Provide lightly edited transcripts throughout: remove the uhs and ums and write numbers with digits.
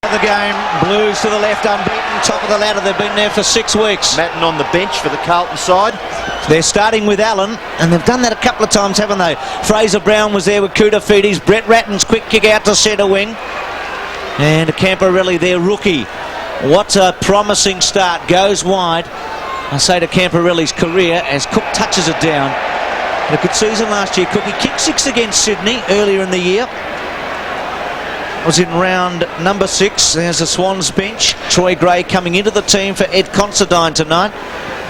The game, Blues to the left, unbeaten, top of the ladder. They've been there for 6 weeks. Matten on the bench for the Carlton side. They're starting with Allen, and they've done that a couple of times, haven't they? Fraser Brown was there with Kudafides. Brett Ratton's quick kick out to centre wing. And Camporelli, their rookie. What a promising start. Goes wide. I say to Camporelli's career as Cook touches it down. Had a good season last year, Cook. He kicked 6 against Sydney earlier in the year. Was in round number 6. There's the Swans bench. Troy Gray coming into the team for Ed Considine tonight.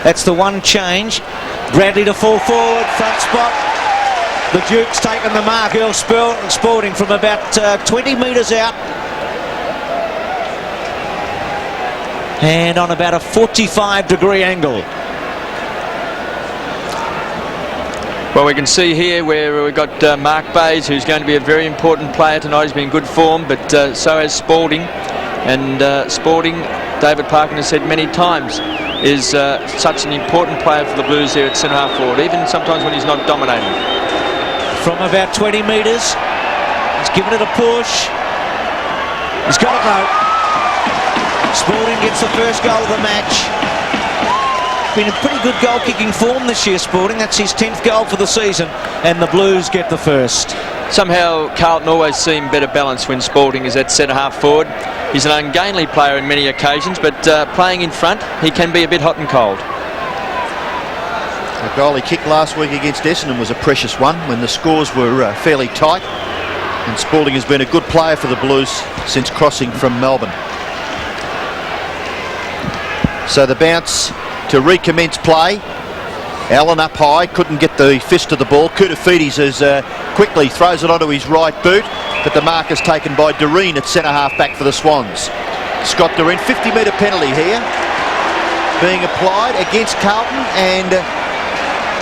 That's the one change. Bradley to fall forward, front spot. The Duke's taken the mark. Earl Spalding from about 20 metres out. And on about a 45-degree angle. Well, we can see here where we've got Mark Bayes, who's going to be a very important player tonight. He's been in good form, but so has Spalding. And Spalding, David Parkin has said many times, is such an important player for the Blues there at centre-half forward, even sometimes when he's not dominating. From about 20 metres, he's given it a push. He's got it though. Spalding gets the first goal of the match. Been in pretty good goal-kicking form this year, Spalding. That's his 10th goal for the season, and the Blues get the first. Somehow Carlton always seem better balanced when Spalding is at centre-half forward. He's an ungainly player in many occasions, but playing in front, he can be a bit hot and cold. The goal he kicked last week against Essendon was a precious one when the scores were fairly tight, and Spalding has been a good player for the Blues since crossing from Melbourne. So the bounce to recommence play. Allen up high, couldn't get the fist of the ball. Kudafides quickly throws it onto his right boot, but the mark is taken by Doreen at centre-half back for the Swans. Scott Doreen, 50-metre penalty here being applied against Carlton, and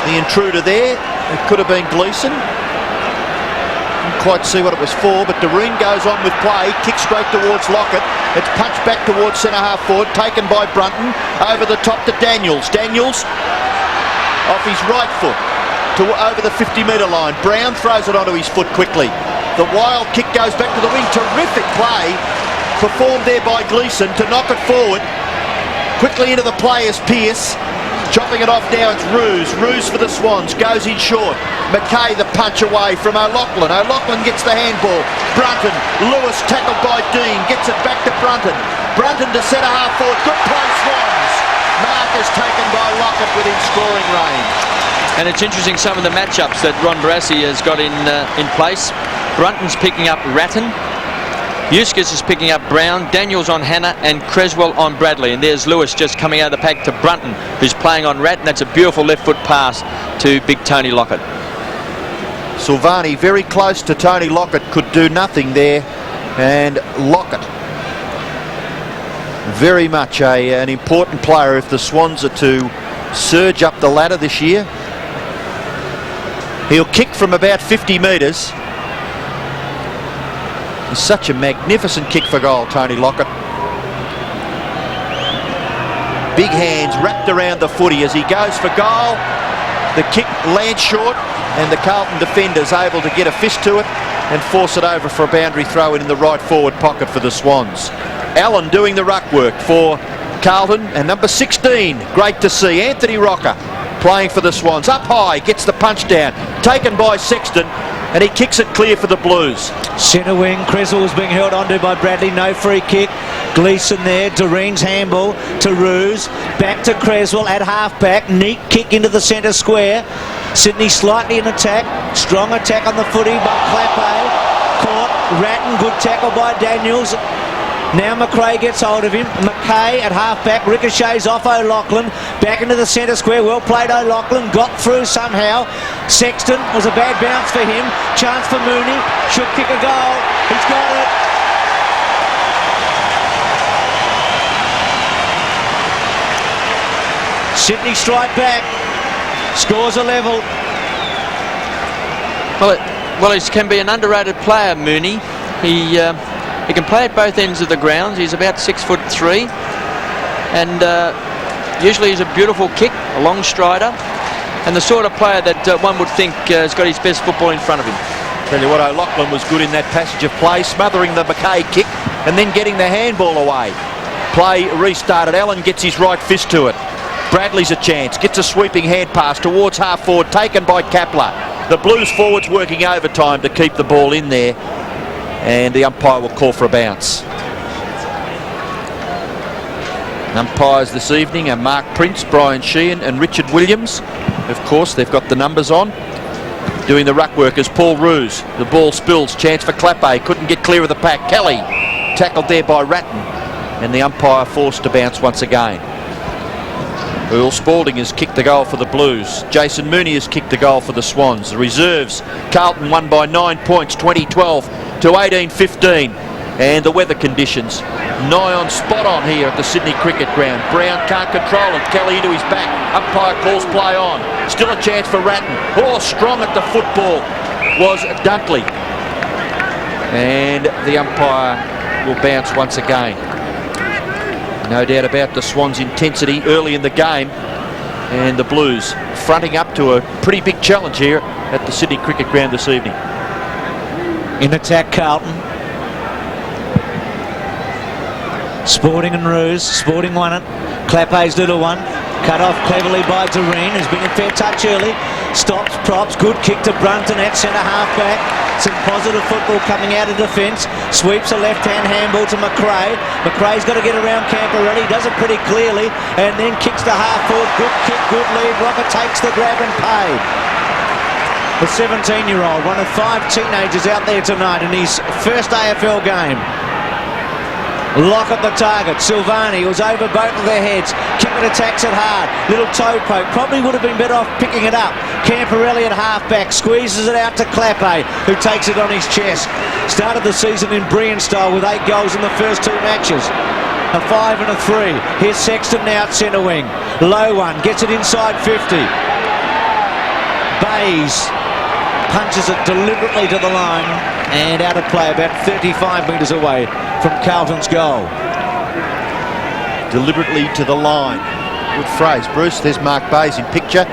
the intruder there, it could have been Gleeson. Didn't quite see what it was for, but Doreen goes on with play, kicks straight towards Lockett. It's punched back towards centre-half forward, taken by Brunton, over the top to Daniels. Daniels off his right foot to over the 50-metre line. Brown throws it onto his foot quickly. The wild kick goes back to the wing. Terrific play performed there by Gleeson to knock it forward. Quickly into the play is Pearce. Chopping it off now, it's Roos for the Swans, goes in short. McKay the punch away from O'Loughlin. O'Loughlin gets the handball. Brunton, Lewis tackled by Dean, gets it back to Brunton. Brunton to centre-half forward, good play Swans. Mark is taken by Lockett within scoring range. And it's interesting some of the matchups that Ron Barassi has got in place. Brunton's picking up Ratton. Eustace is picking up Brown, Daniels on Hannah, and Creswell on Bradley. And there's Lewis just coming out of the pack to Brunton, who's playing on Ratton. That's a beautiful left foot pass to big Tony Lockett. Silvani very close to Tony Lockett, could do nothing there. And Lockett, very much an important player if the Swans are to surge up the ladder this year. He'll kick from about 50 metres. Such a magnificent kick for goal, Tony Lockett. Big hands wrapped around the footy as he goes for goal. The kick lands short, and the Carlton defender's able to get a fist to it and force it over for a boundary throw in the right forward pocket for the Swans. Allen doing the ruck work for Carlton, and number 16, great to see, Anthony Rocker playing for the Swans. Up high, gets the punch down, taken by Sexton, and he kicks it clear for the Blues. Centre wing, Creswell was being held onto by Bradley, no free kick. Gleeson there, Doreen's handball to Roos, back to Creswell at half-back, neat kick into the centre square. Sydney slightly in attack, strong attack on the footy by Clappe, caught, Ratton, good tackle by Daniels. Now McRae gets hold of him. McKay at half-back, ricochets off O'Loughlin, back into the centre square, well played O'Loughlin, got through somehow. Sexton was a bad bounce for him, chance for Mooney, should kick a goal, he's got it. Sydney strike back, scores a level. Well, he can be an underrated player, Mooney. He can play at both ends of the grounds. He's about 6'3", and usually he's a beautiful kick, a long strider, and the sort of player that one would think has got his best football in front of him. Tell you what, O'Loughlin was good in that passage of play, smothering the McKay kick and then getting the handball away. Play restarted. Allen gets his right fist to it. Bradley's a chance, gets a sweeping hand pass towards half forward, taken by Kapler. The Blues forwards working overtime to keep the ball in there, and the umpire will call for a bounce. Umpires this evening are Mark Prince, Brian Sheehan and Richard Williams. Of course, they've got the numbers on. Doing the ruck work is Paul Roos. The ball spills, chance for Clappe, couldn't get clear of the pack. Kelly, tackled there by Ratton, and the umpire forced to bounce once again. Earl Spalding has kicked the goal for the Blues. Jason Mooney has kicked the goal for the Swans. The reserves, Carlton won by 9 points, 2012 to 18-15. And the weather conditions, nigh on spot on here at the Sydney Cricket Ground. Brown can't control it. Kelly into his back. Umpire calls play on. Still a chance for Ratton. Oh, strong at the football was Dunkley. And the umpire will bounce once again. No doubt about the Swans' intensity early in the game, and the Blues fronting up to a pretty big challenge here at the Sydney Cricket Ground this evening. In attack, Carlton. Spalding and Roos. Spalding won it. Clappe's little one. Cut off cleverly by Doreen, who's been in fair touch early. Stops, props, good kick to Brunton at centre half back. Some positive football coming out of defence. Sweeps a left-hand handball to McRae. McRae's got to get around Camporelli. Does it pretty clearly, and then kicks to half forward. Good kick, good lead. Rocker takes the grab and paid. The 17-year-old, one of 5 teenagers out there tonight in his first AFL game. Lock at the target. Silvani was over both of their heads. Kippert attacks it hard. Little toe poke. Probably would have been better off picking it up. Camporelli at half-back. Squeezes it out to Clappe, who takes it on his chest. Started the season in brilliant style with 8 goals in the first 2 matches. A 5 and a 3. Here's Sexton now at centre wing. Low one. Gets it inside 50. Bays punches it deliberately to the line and out of play about 35 metres away from Carlton's goal. Deliberately to the line. Good phrase, Bruce. There's Mark Bays in picture.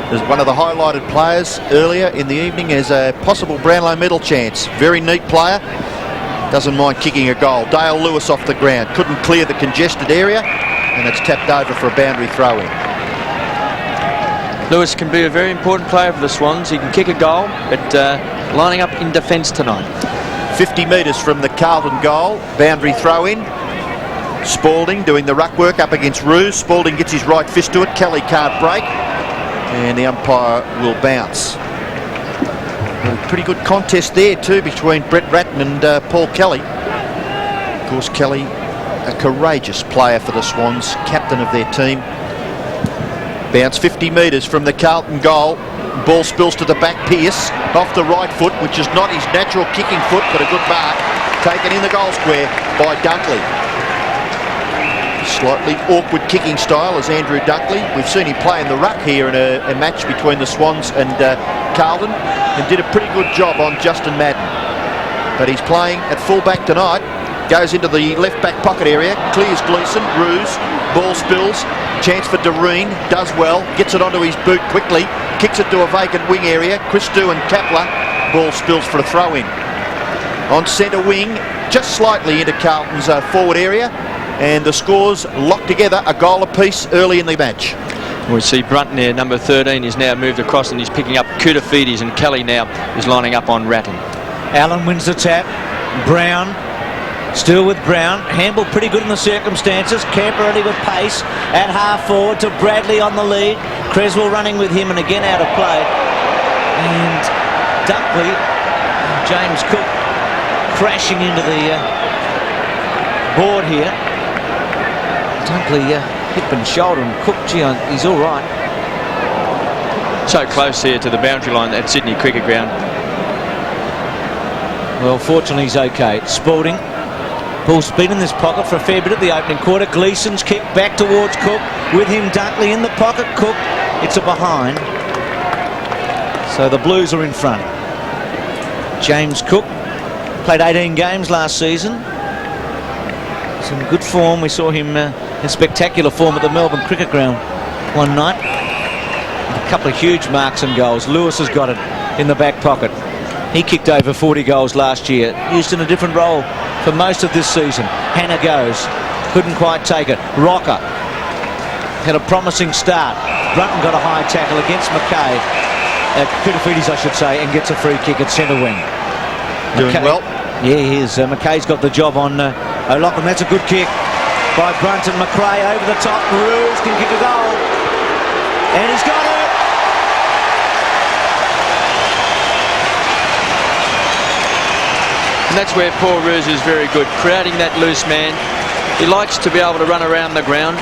There's one of the highlighted players earlier in the evening as a possible Brownlow medal chance. Very neat player. Doesn't mind kicking a goal. Dale Lewis off the ground. Couldn't clear the congested area, and it's tapped over for a boundary throw-in. Lewis can be a very important player for the Swans. He can kick a goal, but lining up in defence tonight. 50 metres from the Carlton goal. Boundary throw-in. Spalding doing the ruck work up against Roos. Spalding gets his right fist to it. Kelly can't break, and the umpire will bounce. A pretty good contest there too between Brett Ratton and Paul Kelly. Of course, Kelly, a courageous player for the Swans, captain of their team. Bounce 50 metres from the Carlton goal. Ball spills to the back. Pearce off the right foot, which is not his natural kicking foot, but a good mark. Taken in the goal square by Dunkley. Slightly awkward kicking style as Andrew Dunkley. We've seen him play in the ruck here in a match between the Swans and Carlton, and did a pretty good job on Justin Madden. But he's playing at full-back tonight. Goes into the left-back pocket area. Clears Gleeson. Roos. Ball spills. Chance for Doreen. Does well. Gets it onto his boot quickly. Kicks it to a vacant wing area. Christou and Kapler. Ball spills for a throw-in. On centre wing, just slightly into Carlton's forward area. And the scores locked together, a goal apiece early in the match. We see Brunton there, number 13, is now moved across and he's picking up Koutafidis, and Kelly now is lining up on Ratton. Allen wins the tap. Brown, still with Brown. Handball pretty good in the circumstances. Camporelli with pace at half forward to Bradley on the lead. Creswell running with him and again out of play. And Dunkley, James Cook crashing into the board here. Dunkley hip and shoulder, and Cook, gee, he's all right. So close here to the boundary line at Sydney Cricket Ground. Well, fortunately he's okay. Spalding, full speed in this pocket for a fair bit of the opening quarter. Gleeson's kick back towards Cook. With him, Dunkley in the pocket. Cook, it's a behind. So the Blues are in front. James Cook played 18 games last season. Some good form. We saw him in spectacular form at the Melbourne Cricket Ground one night. A couple of huge marks and goals. Lewis has got it in the back pocket. He kicked over 40 goals last year, used in a different role for most of this season. Hannah goes. Couldn't quite take it. Rocker had a promising start. Brunton got a high tackle against McKay. Kutafidis, I should say, and gets a free kick at centre wing. Doing well. Yeah, he is. McKay's got the job on O'Loughlin. That's a good kick by Brunton. McRae over the top. Ruse can kick a goal. And he's got it. And that's where Paul Ruse is very good, creating that loose man. He likes to be able to run around the ground,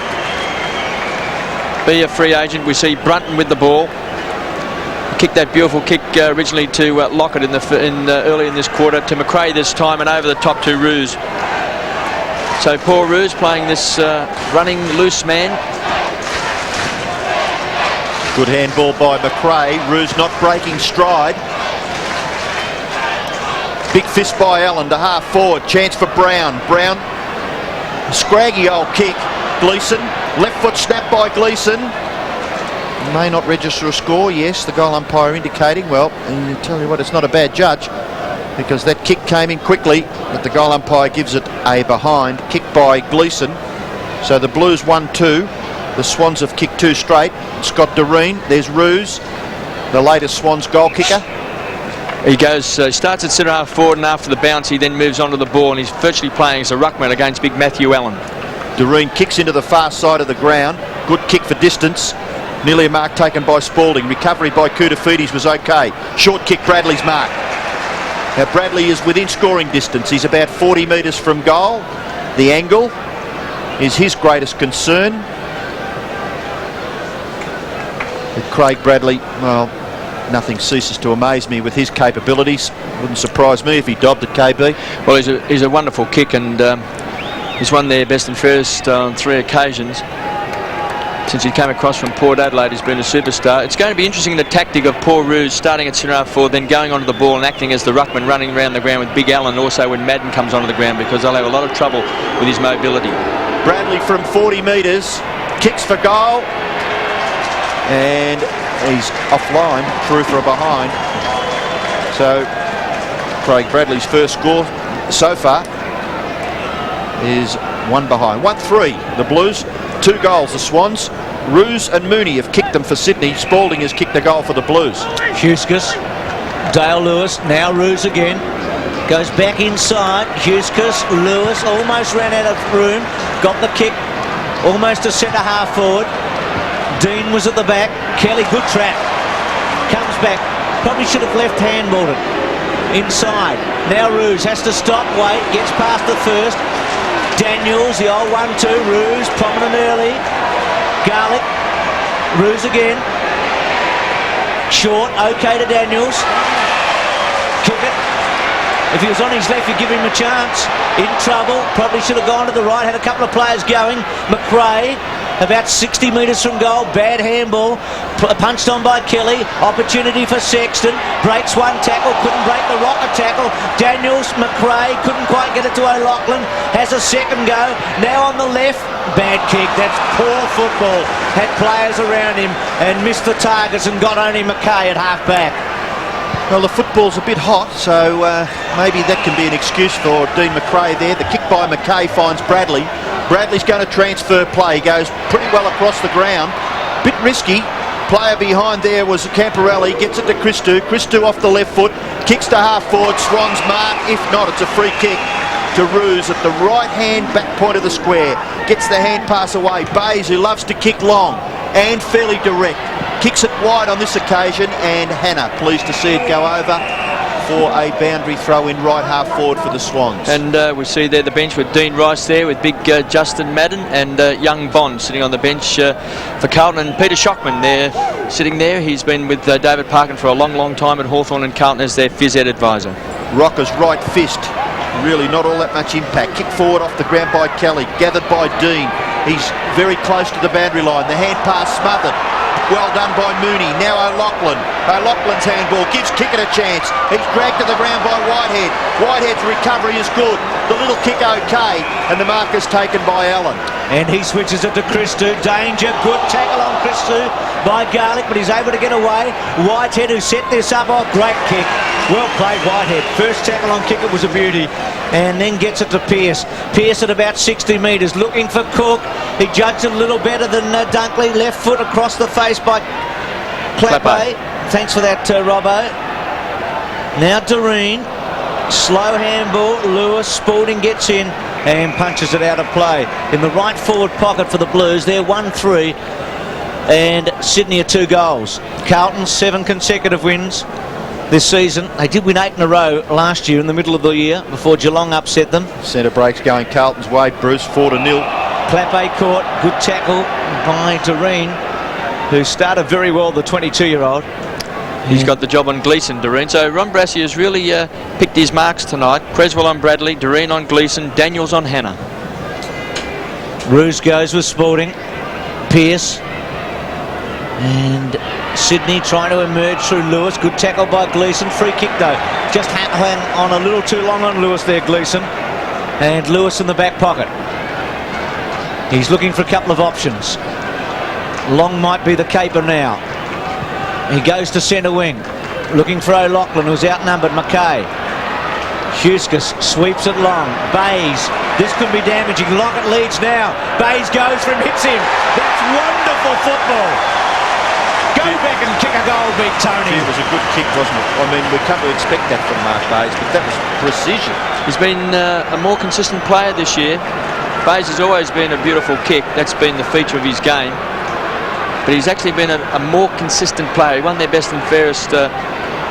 be a free agent. We see Brunton with the ball. He kicked that beautiful kick originally to Lockett early in this quarter, to McRae this time, and over the top to Ruse. So Paul Ruse playing this running loose man. Good handball by McRae. Ruse not breaking stride. Big fist by Allen to half forward. Chance for Brown. Brown, scraggy old kick. Gleeson, left foot snap by Gleeson. May not register a score. Yes, the goal umpire indicating. Well, and tell you what, it's not a bad judge, because that kick came in quickly, but the goal umpire gives it a behind. Kick by Gleeson. So the Blues 1-2. The Swans have kicked 2 straight. Scott Doreen. There's Ruse, the latest Swans goal kicker. He goes, starts at centre half forward, and after the bounce he then moves on to the ball, and he's virtually playing as a ruckman against big Matthew Allen. Doreen kicks into the far side of the ground. Good kick for distance. Nearly a mark taken by Spalding. Recovery by Kutafidis was okay. Short kick, Bradley's mark. Now Bradley is within scoring distance. He's about 40 metres from goal. The angle is his greatest concern. With Craig Bradley, well, nothing ceases to amaze me with his capabilities. Wouldn't surprise me if he dobbed at KB. Well, he's a wonderful kick, and he's won their best and fairest on 3 occasions. Since he came across from Port Adelaide, he's been a superstar. It's going to be interesting, the tactic of Paul Ruse starting at centre half forward, then going onto the ball and acting as the ruckman, running around the ground with Big Allen, also when Madden comes onto the ground, because they'll have a lot of trouble with his mobility. Bradley from 40 metres, kicks for goal, and he's offline, through for a behind. So Craig Bradley's first score so far is 1 behind. 1-3, the Blues. 2 goals, the Swans. Ruse and Mooney have kicked them for Sydney. Spalding has kicked a goal for the Blues. Huskus, Dale Lewis, now Ruse again. Goes back inside. Huskus, Lewis almost ran out of room. Got the kick almost to centre half forward. Dean was at the back. Kelly, good trap. Comes back. Probably should have left handballed it. Inside. Now Ruse has to stop, wait, gets past the first. Daniels, the old 1-2, Ruse, prominent early. Garlic, Ruse again. Short, okay to Daniels. Kick it. If he was on his left, you'd give him a chance. In trouble, probably should have gone to the right, had a couple of players going. McRae, about 60 metres from goal, bad handball, punched on by Kelly, opportunity for Sexton, breaks one tackle, couldn't break the Rocker tackle. Daniels, McRae, couldn't quite get it to O'Loughlin, has a second go, now on the left, bad kick, that's poor football, had players around him and missed the targets and got only McKay at half back. Well, the football's a bit hot, so maybe that can be an excuse for Dean McRae there. The kick by McKay finds Bradley. Bradley's going to transfer play. He goes pretty well across the ground. Bit risky. Player behind there was Camporelli. Gets it to Christou. Christou off the left foot. Kicks to half forward. Swans mark. If not, it's a free kick to Ruse at the right-hand back point of the square. Gets the hand pass away. Bays, who loves to kick long and fairly direct, kicks it wide on this occasion, and Hannah, pleased to see it go over for a boundary throw in right half forward for the Swans. And we see there the bench with Dean Rice there, with big Justin Madden and young Bond sitting on the bench for Carlton, and Peter Shockman there sitting there. He's been with David Parkin for a long time at Hawthorn and Carlton as their phys ed advisor. Rocker's right fist, really not all that much impact. Kick forward off the ground by Kelly, gathered by Dean. He's very close to the boundary line. The hand pass smothered. Well done by Mooney. Now O'Loughlin. O'Loughlin's handball gives Kickett a chance. He's dragged to the ground by Whitehead. Whitehead's recovery is good. The little kick okay, and the mark is taken by Allen. And he switches it to Christou. Danger. Good tackle on Christou by Garlick, but he's able to get away. Whitehead, who set this up. Oh, great kick. Well played, Whitehead. First tackle on kick, it was a beauty. And then gets it to Pearce. Pearce at about 60 metres, looking for Cook. He judged it a little better than Dunkley. Left foot across the face by Clappe. Thanks for that, Robbo. Now Doreen. Slow handball. Lewis. Spalding gets in and punches it out of play. In the right forward pocket for the Blues. They're 1-3. And Sydney are 2 goals. Carlton 7 consecutive wins this season. They did win 8 in a row last year in the middle of the year before Geelong upset them. Centre breaks going Carlton's way. Bruce 4-0. Clappe caught. Good tackle by Doreen, who started very well, the 22-year-old. He's got the job on Gleeson, Doreen. So Ron Brassey has really picked his marks tonight. Creswell on Bradley, Doreen on Gleeson, Daniels on Hannah. Roos goes with Spalding. Pearce. And Sydney trying to emerge through Lewis. Good tackle by Gleeson. Free kick though. Just hang on a little too long on Lewis there, Gleeson. And Lewis in the back pocket. He's looking for a couple of options. Long might be the caper now. He goes to centre wing. Looking for O'Loughlin, who's outnumbered. Mackay. Huskis sweeps it long. Bays. This could be damaging. Lockett leads now. Bays goes for him, hits him. That's wonderful football. Go back and kick a goal, Big Tony. It was a good kick, wasn't it? I mean, we come to expect that from Mark Bays, but that was precision. He's been a more consistent player this year. Bays has always been a beautiful kick. That's been the feature of his game. But he's actually been a more consistent player. He won their best and fairest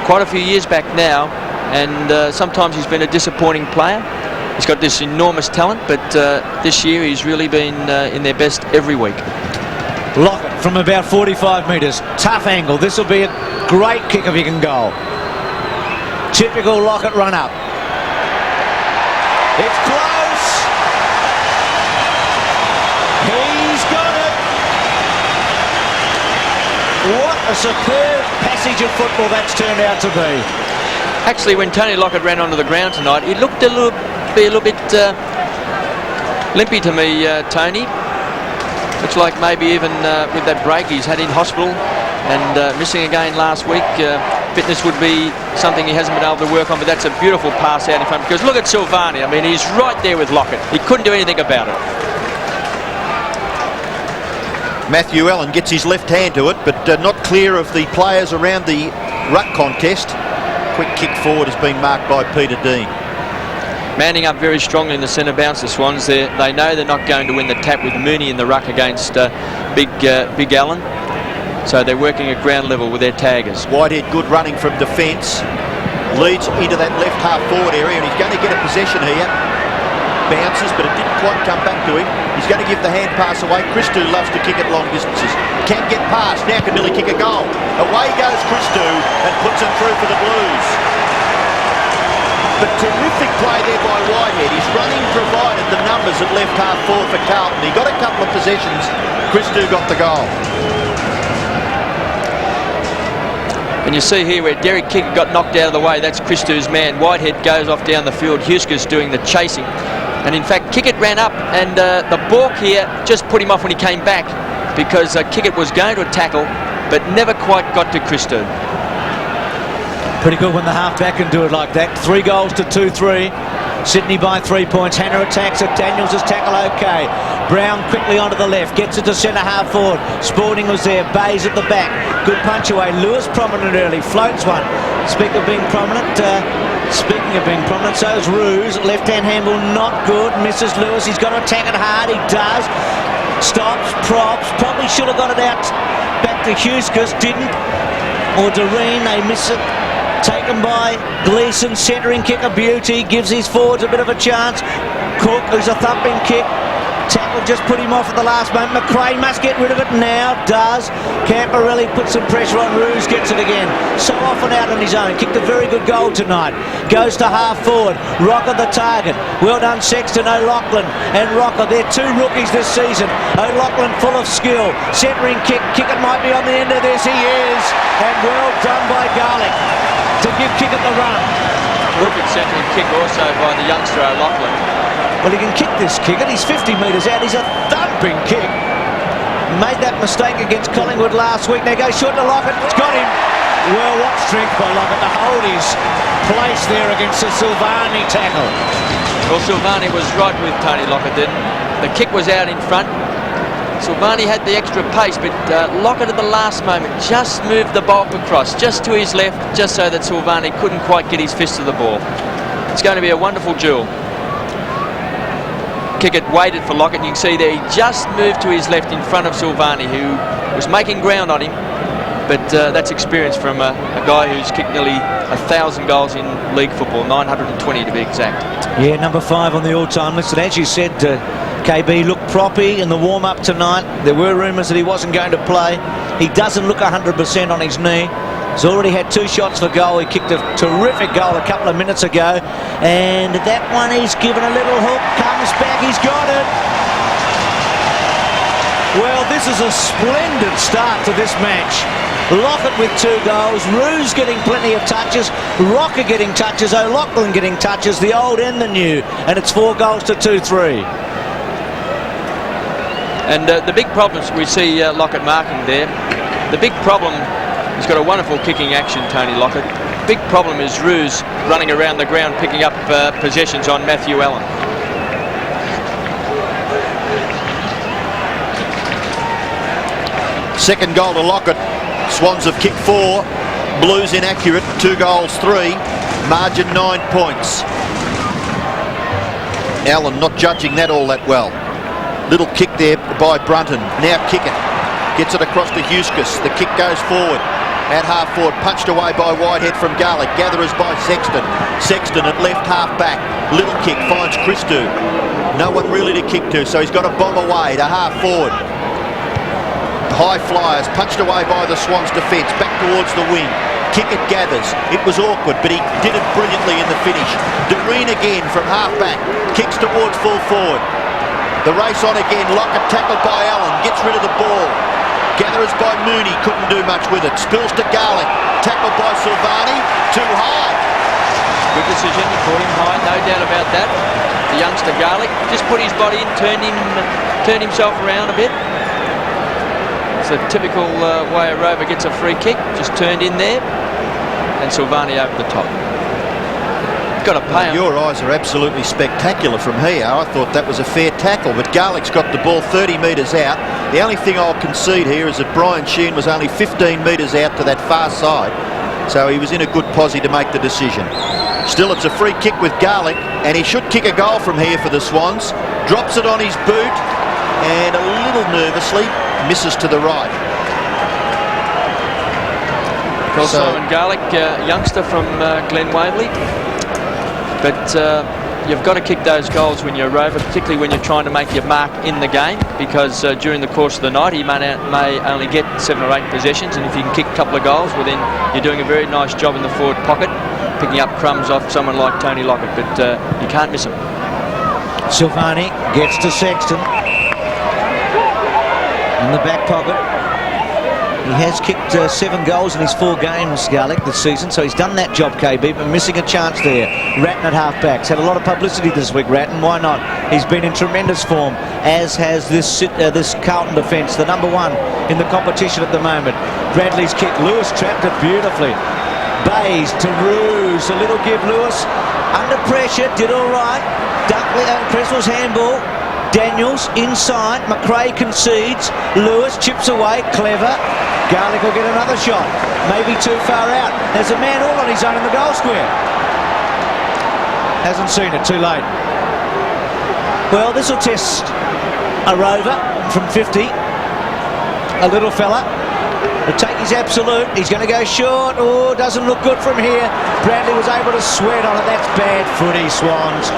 quite a few years back now, and sometimes he's been a disappointing player. He's got this enormous talent, but this year he's really been in their best every week. Lockett from about 45 metres. Tough angle. This will be a great kick if he can goal. Typical Lockett run up. It's close. He's got it. What a superb passage of football that's turned out to be. Actually, when Tony Lockett ran onto the ground tonight, he looked a little bit limpy to me, Tony. Looks like maybe even with that break he's had in hospital and missing again last week. Fitness would be something he hasn't been able to work on, but that's a beautiful pass out in front, because look at Silvani. I mean, he's right there with Lockett. He couldn't do anything about it. Matthew Allen gets his left hand to it, but not clear of the players around the ruck contest. Quick kick forward has been marked by Peter Dean. Manning up very strongly in the centre bounce, the Swans. They know they're not going to win the tap with Mooney in the ruck against Big Allen. So they're working at ground level with their taggers. Whitehead good running from defence. Leads into that left half forward area, and he's going to get a possession here. Bounces, but it didn't quite come back to him. He's going to give the hand pass away. Christou loves to kick at long distances. Can get past. Now can nearly kick a goal. Away goes Christou and puts him through for the Blues. But terrific play there by Whitehead. His running provided the numbers at left half forward for Carlton. He got a couple of possessions. Christou got the goal. And you see here where Derek Kicker got knocked out of the way. That's Christou's man. Whitehead goes off down the field. Huskis doing the chasing. And in fact, Kickett ran up, and the balk here just put him off when he came back, because Kickett was going to tackle, but never quite got to Christou. Pretty good when the half-back can do it like that. 3 goals to 2-3. Sydney by 3 points. Hannah attacks it. Daniels' tackle okay. Brown quickly onto the left. Gets it to centre half forward. Spalding was there. Bays at the back. Good punch away. Lewis prominent early. Floats one. Speaking of being prominent, so is Roos. Left-hand handball not good. Misses Lewis. He's got to attack it hard. He does. Stops. Props. Probably should have got it out back to Huskis. Didn't. Or Doreen. They miss it. Taken by Gleeson, centering kick, a beauty, gives his forwards a bit of a chance. Cook, who's a thumping kick, tackle just put him off at the last moment. McRae must get rid of it now, does. Camporelli puts some pressure on Roos, gets it again. So often out on his own, kicked a very good goal tonight. Goes to half forward, Rocker the target. Well done Sexton, O'Loughlin and Rocker. They're 2 rookies this season. O'Loughlin full of skill, centering kick, Kickett might be on the end of this, he is. And well done by Garlick to give Kickett the run. Terrific centering kick also by the youngster O'Loughlin. Well, he can kick this kick, and he's 50 metres out. He's a thumping kick. Made that mistake against Collingwood last week. Now goes short to Lockett. It's got him. Well, what strength by Lockett to hold his place there against the Silvani tackle. Well, Silvani was right with Tony Lockett then. The kick was out in front. Silvani had the extra pace, but Lockett at the last moment just moved the bulk across, just to his left, just so that Silvani couldn't quite get his fist to the ball. It's going to be a wonderful duel. Kickett waited for Lockett, and you can see there he just moved to his left in front of Silvani, who was making ground on him. But that's experience from a guy who's kicked nearly 1,000 goals in league football, 920 to be exact. Yeah, number 5 on the all-time list. And as you said, KB looked proppy in the warm-up tonight. There were rumours that he wasn't going to play. He doesn't look 100% on his knee. He's already had 2 shots for goal. He kicked a terrific goal a couple of minutes ago. And that one he's given a little hook. Comes back, he's got it. Well, this is a splendid start to this match. Lockett with 2 goals, Roos getting plenty of touches, Rocker getting touches, O'Loughlin getting touches, the old and the new, and it's 4 goals to 2-3. And the big problems we see Lockett marking there, the big problem, he's got a wonderful kicking action, Tony Lockett. Big problem is Roos running around the ground picking up possessions on Matthew Allen. Second goal to Lockett. Swans have kicked 4. Blues inaccurate. 2 goals 3. Margin 9 points. Allen not judging that all that well. Little kick there by Brunton. Now Kickett gets it across to Huskus. The kick goes forward. At half forward, punched away by Whitehead from Garlick. Gatherers by Sexton. Sexton at left half back. Little kick finds Christou. No one really to kick to, so he's got to bomb away to half forward. High flyers, punched away by the Swans defence, back towards the wing. Kickett gathers. It was awkward, but he did it brilliantly in the finish. Doreen again from half back, kicks towards full forward. The race on again, Lockett tackled by Allen, gets rid of the ball. Gatherers by Mooney, couldn't do much with it. Spills to Garlick, tackled by Silvani, too high. Good decision, he caught him high, no doubt about that. The youngster Garlick just put his body in, turned himself around a bit. It's a typical way a rover gets a free kick, just turned in there, and Silvani over the top. Got to pay him. Your eyes are absolutely spectacular from here. I thought that was a fair tackle, but Garlick's got the ball 30 metres out. The only thing I'll concede here is that Brian Sheen was only 15 metres out to that far side, so he was in a good posse to make the decision. Still, it's a free kick with Garlick, and he should kick a goal from here for the Swans. Drops it on his boot, and a little nervously misses to the right. Well, Simon Garlick, youngster from Glen Waverley, but you've got to kick those goals when you're a rover, particularly when you're trying to make your mark in the game, because during the course of the night he may only get 7 or 8 possessions, and if you can kick a couple of goals, well then you're doing a very nice job in the forward pocket, picking up crumbs off someone like Tony Lockett, but you can't miss him. Silvani gets to Sexton in the back pocket. He has kicked 7 goals in his 4 games, Garlick, this season, so he's done that job, KB, but missing a chance there. Ratton at half-back's had a lot of publicity this week, Ratton. Why not? He's been in tremendous form, as has this Carlton defence, the number 1 in the competition at the moment. Bradley's kick. Lewis trapped it beautifully. Bays to Roos. A little give, Lewis. Under pressure, did all right. Dunkley, Creswell's handball. Daniels inside, McRae concedes, Lewis chips away, clever. Garlick will get another shot, maybe too far out. There's a man all on his own in the goal square. Hasn't seen it, too late. Well, this will test a rover from 50. A little fella will take his absolute. He's going to go short. Oh, doesn't look good from here. Bradley was able to sweat on it. That's bad footy, Swans.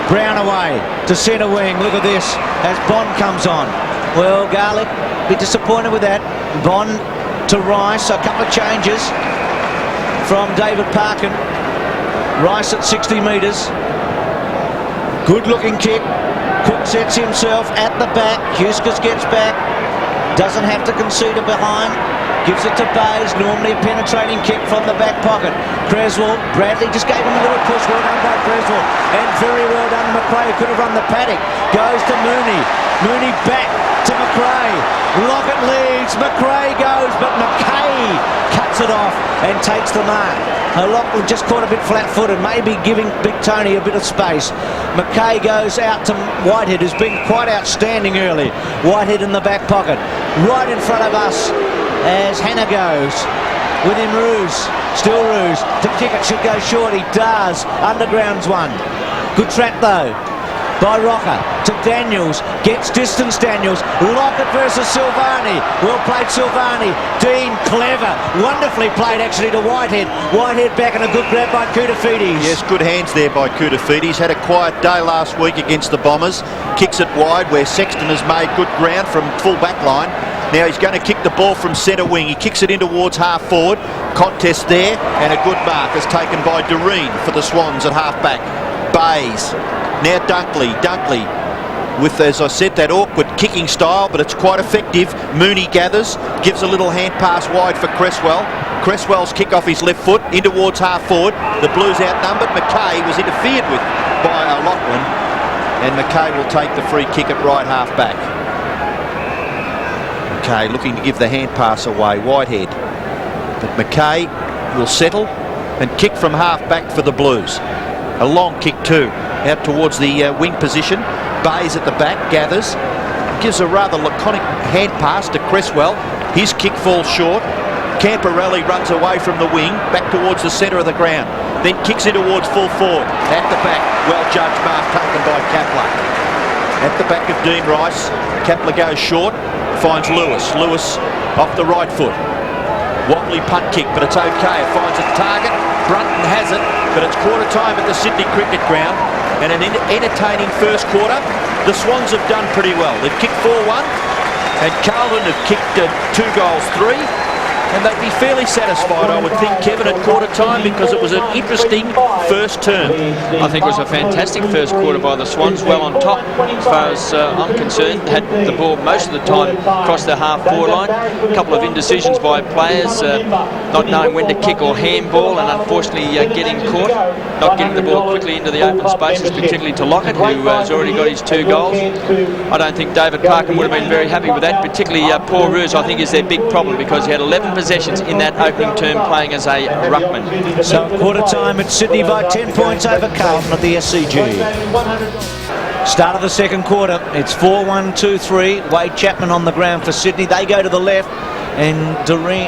Brown away to centre wing. Look at this as Bond comes on. Well, Garlick be disappointed with that. Bond to Rice. A couple of changes from David Parkin. Rice at 60 metres. Good looking kick. Cook sets himself at the back. Huskus gets back. doesn't have to concede a behind. Gives it to Bays, normally a penetrating kick from the back pocket. Creswell, Bradley just gave him a little push. Well done by Creswell, and very well done McRae. Could have run the paddock. Goes to Mooney. Mooney back to McRae. Lockett leads. McRae goes, but McKay cuts it off and takes the mark. Lockett just caught a bit flat-footed, maybe giving Big Tony a bit of space. McKay goes out to Whitehead, who's been quite outstanding early. Whitehead in the back pocket, right in front of us as Hannah goes. With him Ruse, still Ruse, to kick it, should go short, he does. Underground's one. Good track though by Rocker to Daniels, gets distance Daniels. Lockett versus Silvani, well played Silvani. Dean, clever, wonderfully played actually to Whitehead. Whitehead back and a good grab by Koutafidis. Yes, good hands there by Koutafidis. Had a quiet day last week against the Bombers. Kicks it wide where Sexton has made good ground from full back line. Now he's going to kick the ball from centre wing. He kicks it in towards half forward. Contest there, and a good mark is taken by Doreen for the Swans at half back. Bays. Now Dunkley with, as I said, that awkward kicking style, but it's quite effective. Mooney gathers, gives a little hand pass wide for Cresswell. Cresswell's kick off his left foot in towards half forward. The Blues outnumbered. McKay was interfered with by Lachlan, and McKay will take the free kick at right half back. McKay looking to give the hand pass away, Whitehead, but McKay will settle and kick from half back for the Blues. A long kick too, out towards the wing position. Bays at the back, gathers, gives a rather laconic hand pass to Cresswell. His kick falls short. Camporelli runs away from the wing, back towards the centre of the ground, then kicks in towards full forward. At the back, well judged mark taken by Kapler. At the back of Dean Rice, Kapler goes short, finds Lewis. Lewis off the right foot. Wobbly punt kick, but it's okay. It finds a target. Brunton has it, but it's quarter time at the Sydney Cricket Ground, and an entertaining first quarter. The Swans have done pretty well. They've kicked 4-1, and Carlton have kicked 2 goals 3, and they'd be fairly satisfied, I would think, Kevin, at quarter time, because it was an interesting first term. I think it was a fantastic first quarter by the Swans, well on top as far as I'm concerned. Had the ball most of the time across the half-forward line. A couple of indecisions by players, not knowing when to kick or handball, and unfortunately getting caught, not getting the ball quickly into the open spaces, particularly to Lockett, who has already got his 2 goals. I don't think David Parkin would have been very happy with that, particularly Paul Ruse, I think, is their big problem, because he had 11 possessions in that opening term playing as a ruckman. So quarter time at Sydney by 10 points over Carlton at the SCG. Start of the second quarter, it's 4-1, 2-3. Wade Chapman on the ground for Sydney. They go to the left, and Doreen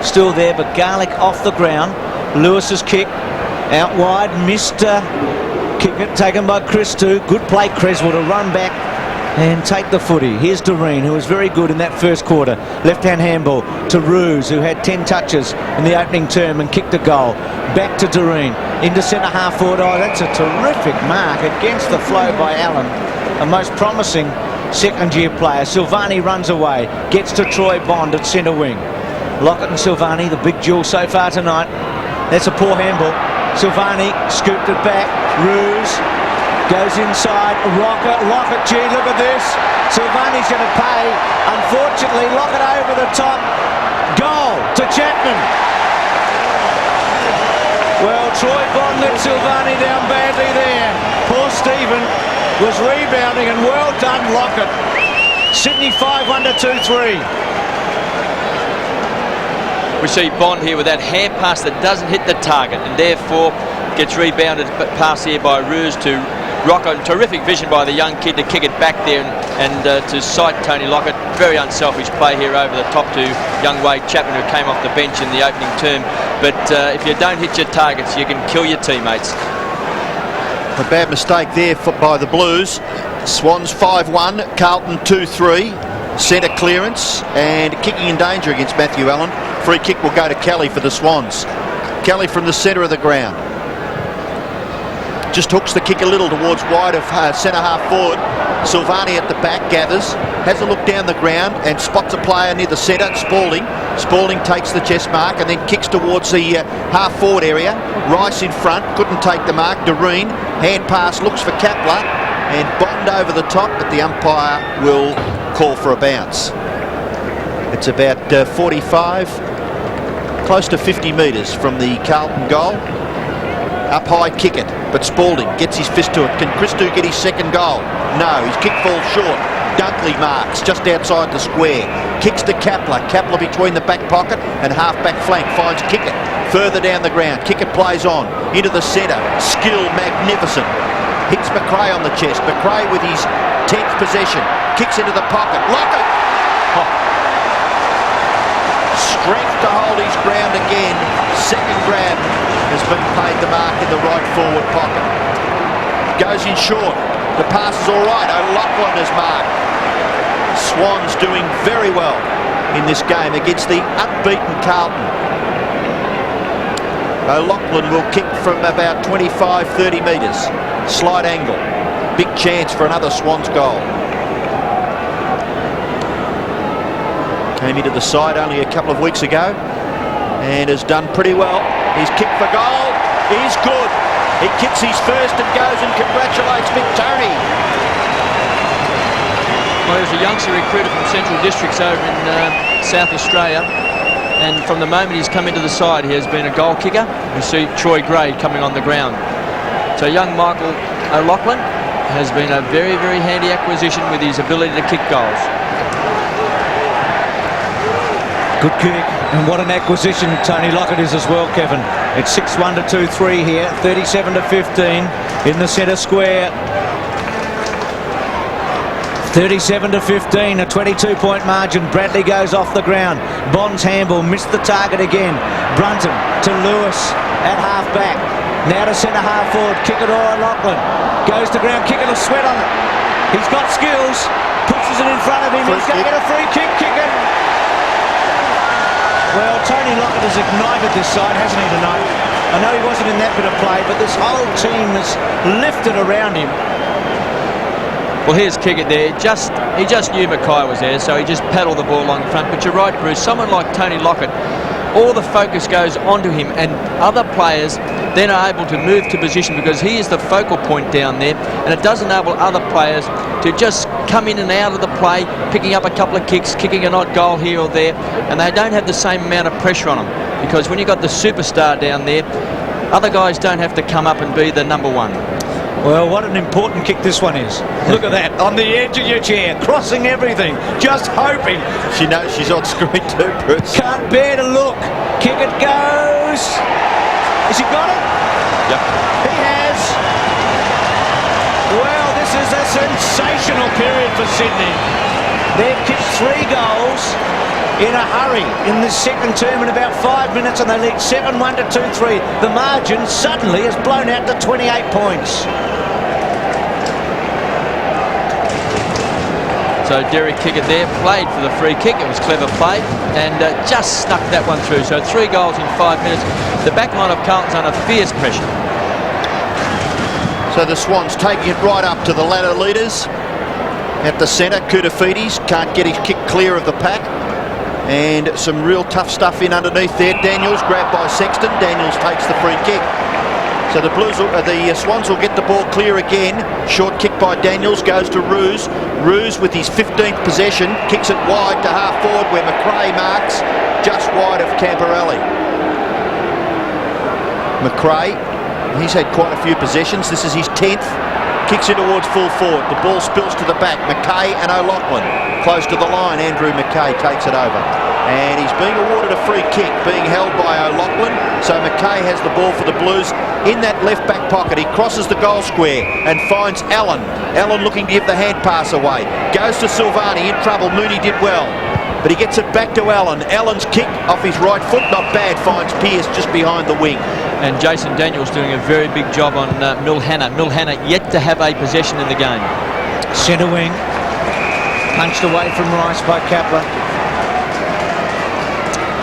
still there, but Garlick off the ground. Lewis's kick out wide, missed kick it taken by Chris too. Good play Creswell to run back and take the footy. Here's Doreen, who was very good in that first quarter. Left-hand handball to Ruse, who had 10 touches in the opening term and kicked a goal. Back to Doreen, into centre half forward. Oh, that's a terrific mark against the flow by Allen. A most promising second-year player. Silvani runs away, gets to Troy Bond at centre wing. Lockett and Silvani, the big duel so far tonight. That's a poor handball. Silvani scooped it back. Ruse goes inside. Lockett, gee, look at this. Silvani's going to pay. Unfortunately, Lockett over the top. Goal to Chapman. Well, Troy Bond let Silvani down badly there. Poor Stephen was rebounding, and well done, Lockett. Sydney 5-1 to 2-3. We see Bond here with that hand pass that doesn't hit the target, and therefore gets rebounded pass here by Ruse to Rocco. Terrific vision by the young kid to kick it back there and to sight Tony Lockett. Very unselfish play here over the top to young Wade Chapman, who came off the bench in the opening term. But if you don't hit your targets, you can kill your teammates. A bad mistake there by the Blues. Swans 5-1, Carlton 2-3. Centre clearance and kicking in danger against Matthew Allen. Free kick will go to Kelly for the Swans. Kelly from the centre of the ground. Just hooks the kick a little towards wide of centre half forward. Silvani at the back gathers, has a look down the ground and spots a player near the centre, Spalding. Spalding takes the chest mark and then kicks towards the half forward area. Rice in front, couldn't take the mark. Doreen, hand pass, looks for Kapler and Bond over the top, but the umpire will call for a bounce. It's about 45, close to 50 metres from the Carlton goal. Up high, kick it, but Spalding gets his fist to it. Can Christou get his second goal? No, his kick falls short. Dunkley marks just outside the square. Kicks to Kapler. Kapler between the back pocket and half-back flank finds Kickett further down the ground. Kickett plays on into the centre. Skill magnificent. Hits McRae on the chest. McRae with his 10th possession. Kicks into the pocket. Lockett! Oh. Strength to hold his ground again. Second grab has been paid the mark in the right forward pocket. Goes in short. The pass is all right. O'Loughlin is marked. Swans doing very well in this game against the unbeaten Carlton. O'Loughlin will kick from about 25-30 metres. Slight angle. Big chance for another Swans goal. Came into the side only a couple of weeks ago and has done pretty well. His kick for goal is good. He kicks his first and goes and congratulates Mick Tony. Well, he was a youngster recruited from Central Districts over in South Australia, and from the moment he's come into the side he has been a goal kicker. You see Troy Gray coming on the ground. So young Michael O'Loughlin has been a very, very handy acquisition with his ability to kick goals. Good kick, and what an acquisition Tony Lockett is as well, Kevin. It's 6-1 to 2-3 here, 37 to 15 in the centre square. 37 to 15, a 22-point margin. Bradley goes off the ground. Bonds handball, missed the target again. Brunton to Lewis at half-back. Now to centre-half forward, kick it all O'Loughlin. Goes to ground, kick it, a sweat on it. He's got skills, pushes it in front of him. He's going to get a free kick, kick it. Well, Tony Lockett has ignited this side, hasn't he, tonight? I know he wasn't in that bit of play, but this whole team has lifted around him. Well, here's Kickett there. He just knew Mackay was there, so he just paddled the ball along front. But you're right, Bruce, someone like Tony Lockett, all the focus goes onto him, and other players then are able to move to position because he is the focal point down there, and it does enable other players to just come in and out of the play, picking up a couple of kicks, kicking an odd goal here or there, and they don't have the same amount of pressure on them because when you've got the superstar down there, other guys don't have to come up and be the number one. Well, what an important kick this one is. Look at that, on the edge of your chair, crossing everything, just hoping. She knows she's on screen too, Bruce. Can't bear to look. Kick it goes. Has he got it? Yep. He has. Well, this is a sensational period for Sydney. They've kicked 3 goals in a hurry in this second term in about 5 minutes, and they lead 7-1 to 2-3. The margin suddenly has blown out to 28 points. So Derek Kickett there played for the free kick. It was clever play and just snuck that one through. So 3 goals in 5 minutes. The back line of Carlton's under fierce pressure. So the Swans taking it right up to the ladder leaders. At the centre, Koutafidis can't get his kick clear of the pack. And some real tough stuff in underneath there. Daniels grabbed by Sexton. Daniels takes the free kick. So the Swans will get the ball clear again. Short kick by Daniels goes to Roos. Roos with his 15th possession kicks it wide to half forward where McRae marks just wide of Camporelli. McRae, he's had quite a few possessions. This is his 10th. Kicks in towards full forward. The ball spills to the back. McKay and O'Loughlin close to the line. Andrew McKay takes it over. And he's being awarded a free kick, being held by O'Loughlin. So McKay has the ball for the Blues in that left back pocket. He crosses the goal square and finds Allen. Allen looking to give the hand pass away. Goes to Silvani, in trouble. Mooney did well. But he gets it back to Allen. Allen's kick off his right foot, not bad, finds Pearce just behind the wing. And Jason Daniels doing a very big job on Milhana. Milhana yet to have a possession in the game. Centre wing. Punched away from Rice by Kapler.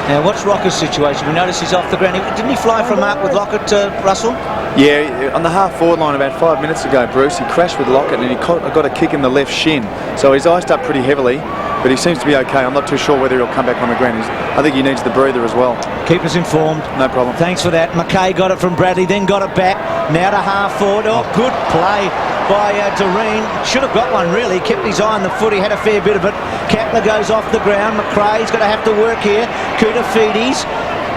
Now, what's Rocker's situation? We notice he's off the ground. Didn't he fly from Mark with Lockett to Russell? Yeah, on the half-forward line about 5 minutes ago, Bruce, he crashed with Lockett and he got a kick in the left shin. So he's iced up pretty heavily, but he seems to be okay. I'm not too sure whether he'll come back on the ground. I think he needs the breather as well. Keep us informed. No problem. Thanks for that. McKay got it from Bradley, then got it back. Now to half forward. Oh, good play by Doreen. Should have got one, really. Kept his eye on the foot. He had a fair bit of it. Kapler goes off the ground. McRae's going to have to work here. Koutafidis,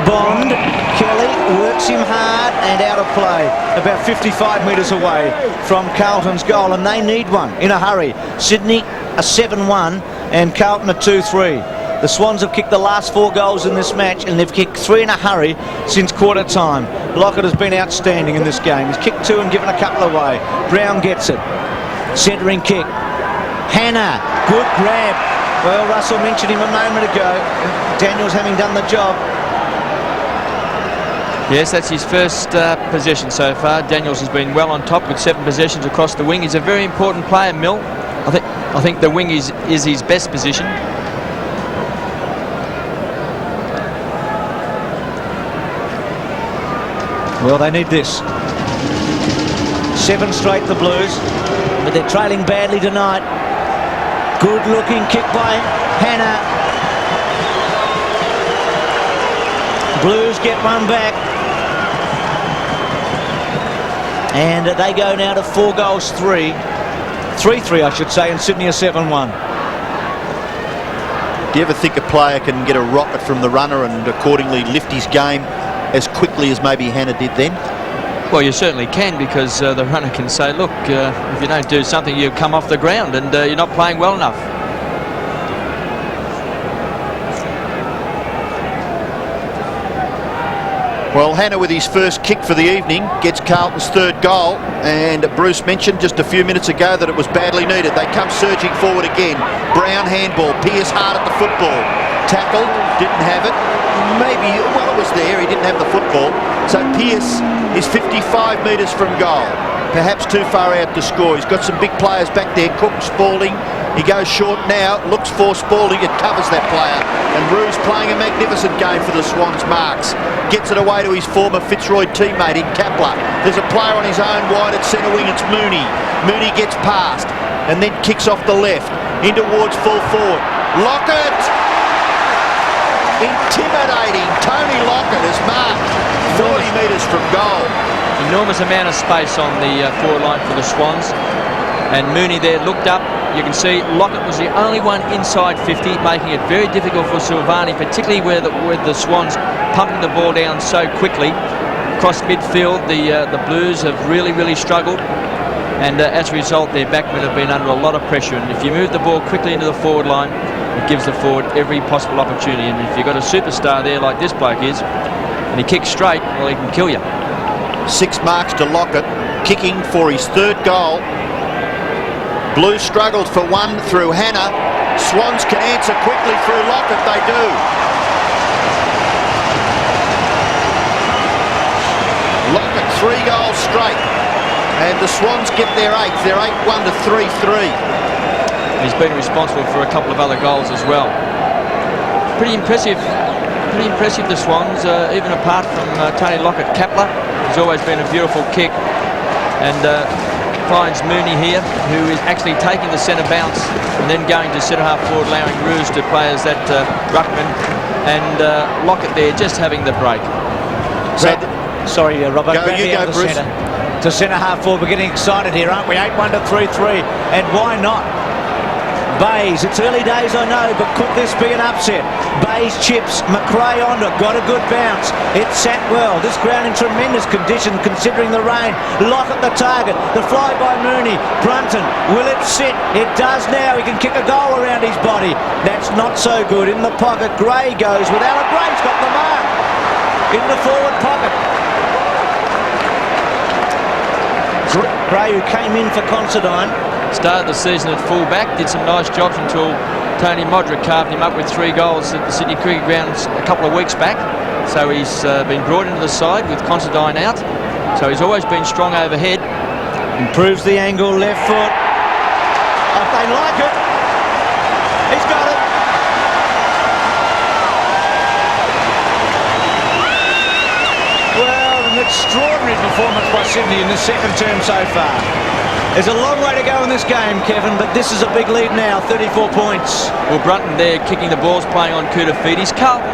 Bond, Kelly works him hard and out of play. About 55 metres away from Carlton's goal, and they need one in a hurry. Sydney a 7-1 and Carlton a 2-3. The Swans have kicked the last 4 goals in this match, and they've kicked 3 in a hurry since quarter time. Lockett has been outstanding in this game. He's kicked 2 and given a couple away. Brown gets it. Centering kick. Hannah, good grab. Well, Russell mentioned him a moment ago. Daniels having done the job. Yes, that's his first possession so far. Daniels has been well on top with 7 possessions across the wing. He's a very important player, Mill. I think the wing is his best position. Well, they need this. 7 straight, the Blues, but they're trailing badly tonight. Good looking kick by Hannah. Blues get one back. And they go now to 4 goals, 3. 3-3, I should say, and Sydney a 7-1. Do you ever think a player can get a rocket from the runner and accordingly lift his game as quickly as maybe Hannah did then? Well, you certainly can, because the runner can say, look, if you don't do something, you come off the ground and you're not playing well enough. Well, Hannah with his first kick for the evening gets Carlton's 3rd goal, and Bruce mentioned just a few minutes ago that it was badly needed. They come surging forward again. Brown handball, Pearce hard at the football. Tackled, didn't have it. Maybe, well, it was there, he didn't have the football. So Pearce is 55 metres from goal. Perhaps too far out to score. He's got some big players back there. Cook, Spalding. He goes short now, looks for Spalding, it covers that player. And Rue's playing a magnificent game for the Swans. Marks gets it away to his former Fitzroy teammate in Kapler. There's a player on his own wide at centre wing, it's Mooney. Mooney gets past and then kicks off the left in towards full forward. Lockett! Intimidating. Tony Lockett is marked 40 metres from goal. Enormous amount of space on the forward line for the Swans. And Mooney there looked up. You can see Lockett was the only one inside 50, making it very difficult for Silvani, particularly with the Swans pumping the ball down so quickly. Across midfield, the Blues have really struggled. And as a result, their backmen have been under a lot of pressure. And if you move the ball quickly into the forward line, it gives the forward every possible opportunity. And if you've got a superstar there like this bloke is, and he kicks straight, well, he can kill you. 6 marks to Lockett, kicking for his 3rd goal. Blues struggled for 1 through Hannah. Swans can answer quickly through Lockett, they do. Lockett 3 goals straight. And the Swans get their 8th. They're 8-1 to 3-3. He's been responsible for a couple of other goals as well. Pretty impressive, the Swans, even apart from Tony Lockett. Kapler has always been a beautiful kick, and finds Mooney here, who is actually taking the centre bounce and then going to centre half forward, allowing Roos to play as that ruckman, and Lockett there just having the break. So sorry, Robert. You go, Bruce. To centre half forward. We're getting excited here, aren't we? 8-1 to 3-3, and why not? Bays, it's early days I know, but could this be an upset? Bays chips, McRae on it, got a good bounce. It sat well. This ground in tremendous condition considering the rain. Lockett the target, the fly by Mooney. Brunton, will it sit? It does now. He can kick a goal around his body. That's not so good. In the pocket, Gray goes without a Gray's got the mark. In the forward pocket. Gray, who came in for Considine. Started the season at full-back, did some nice jobs until Tony Modric carved him up with 3 goals at the Sydney Cricket Grounds a couple of weeks back. So he's been brought into the side with Considine out. So he's always been strong overhead. Improves the angle, left foot. Oh, they like it. He's got it. Well, an extraordinary performance by Sydney in the second term so far. There's a long way to go in this game, Kevin, but this is a big lead now, 34 points. Well, Brunton there kicking the balls, playing on Koutafidis. Carlton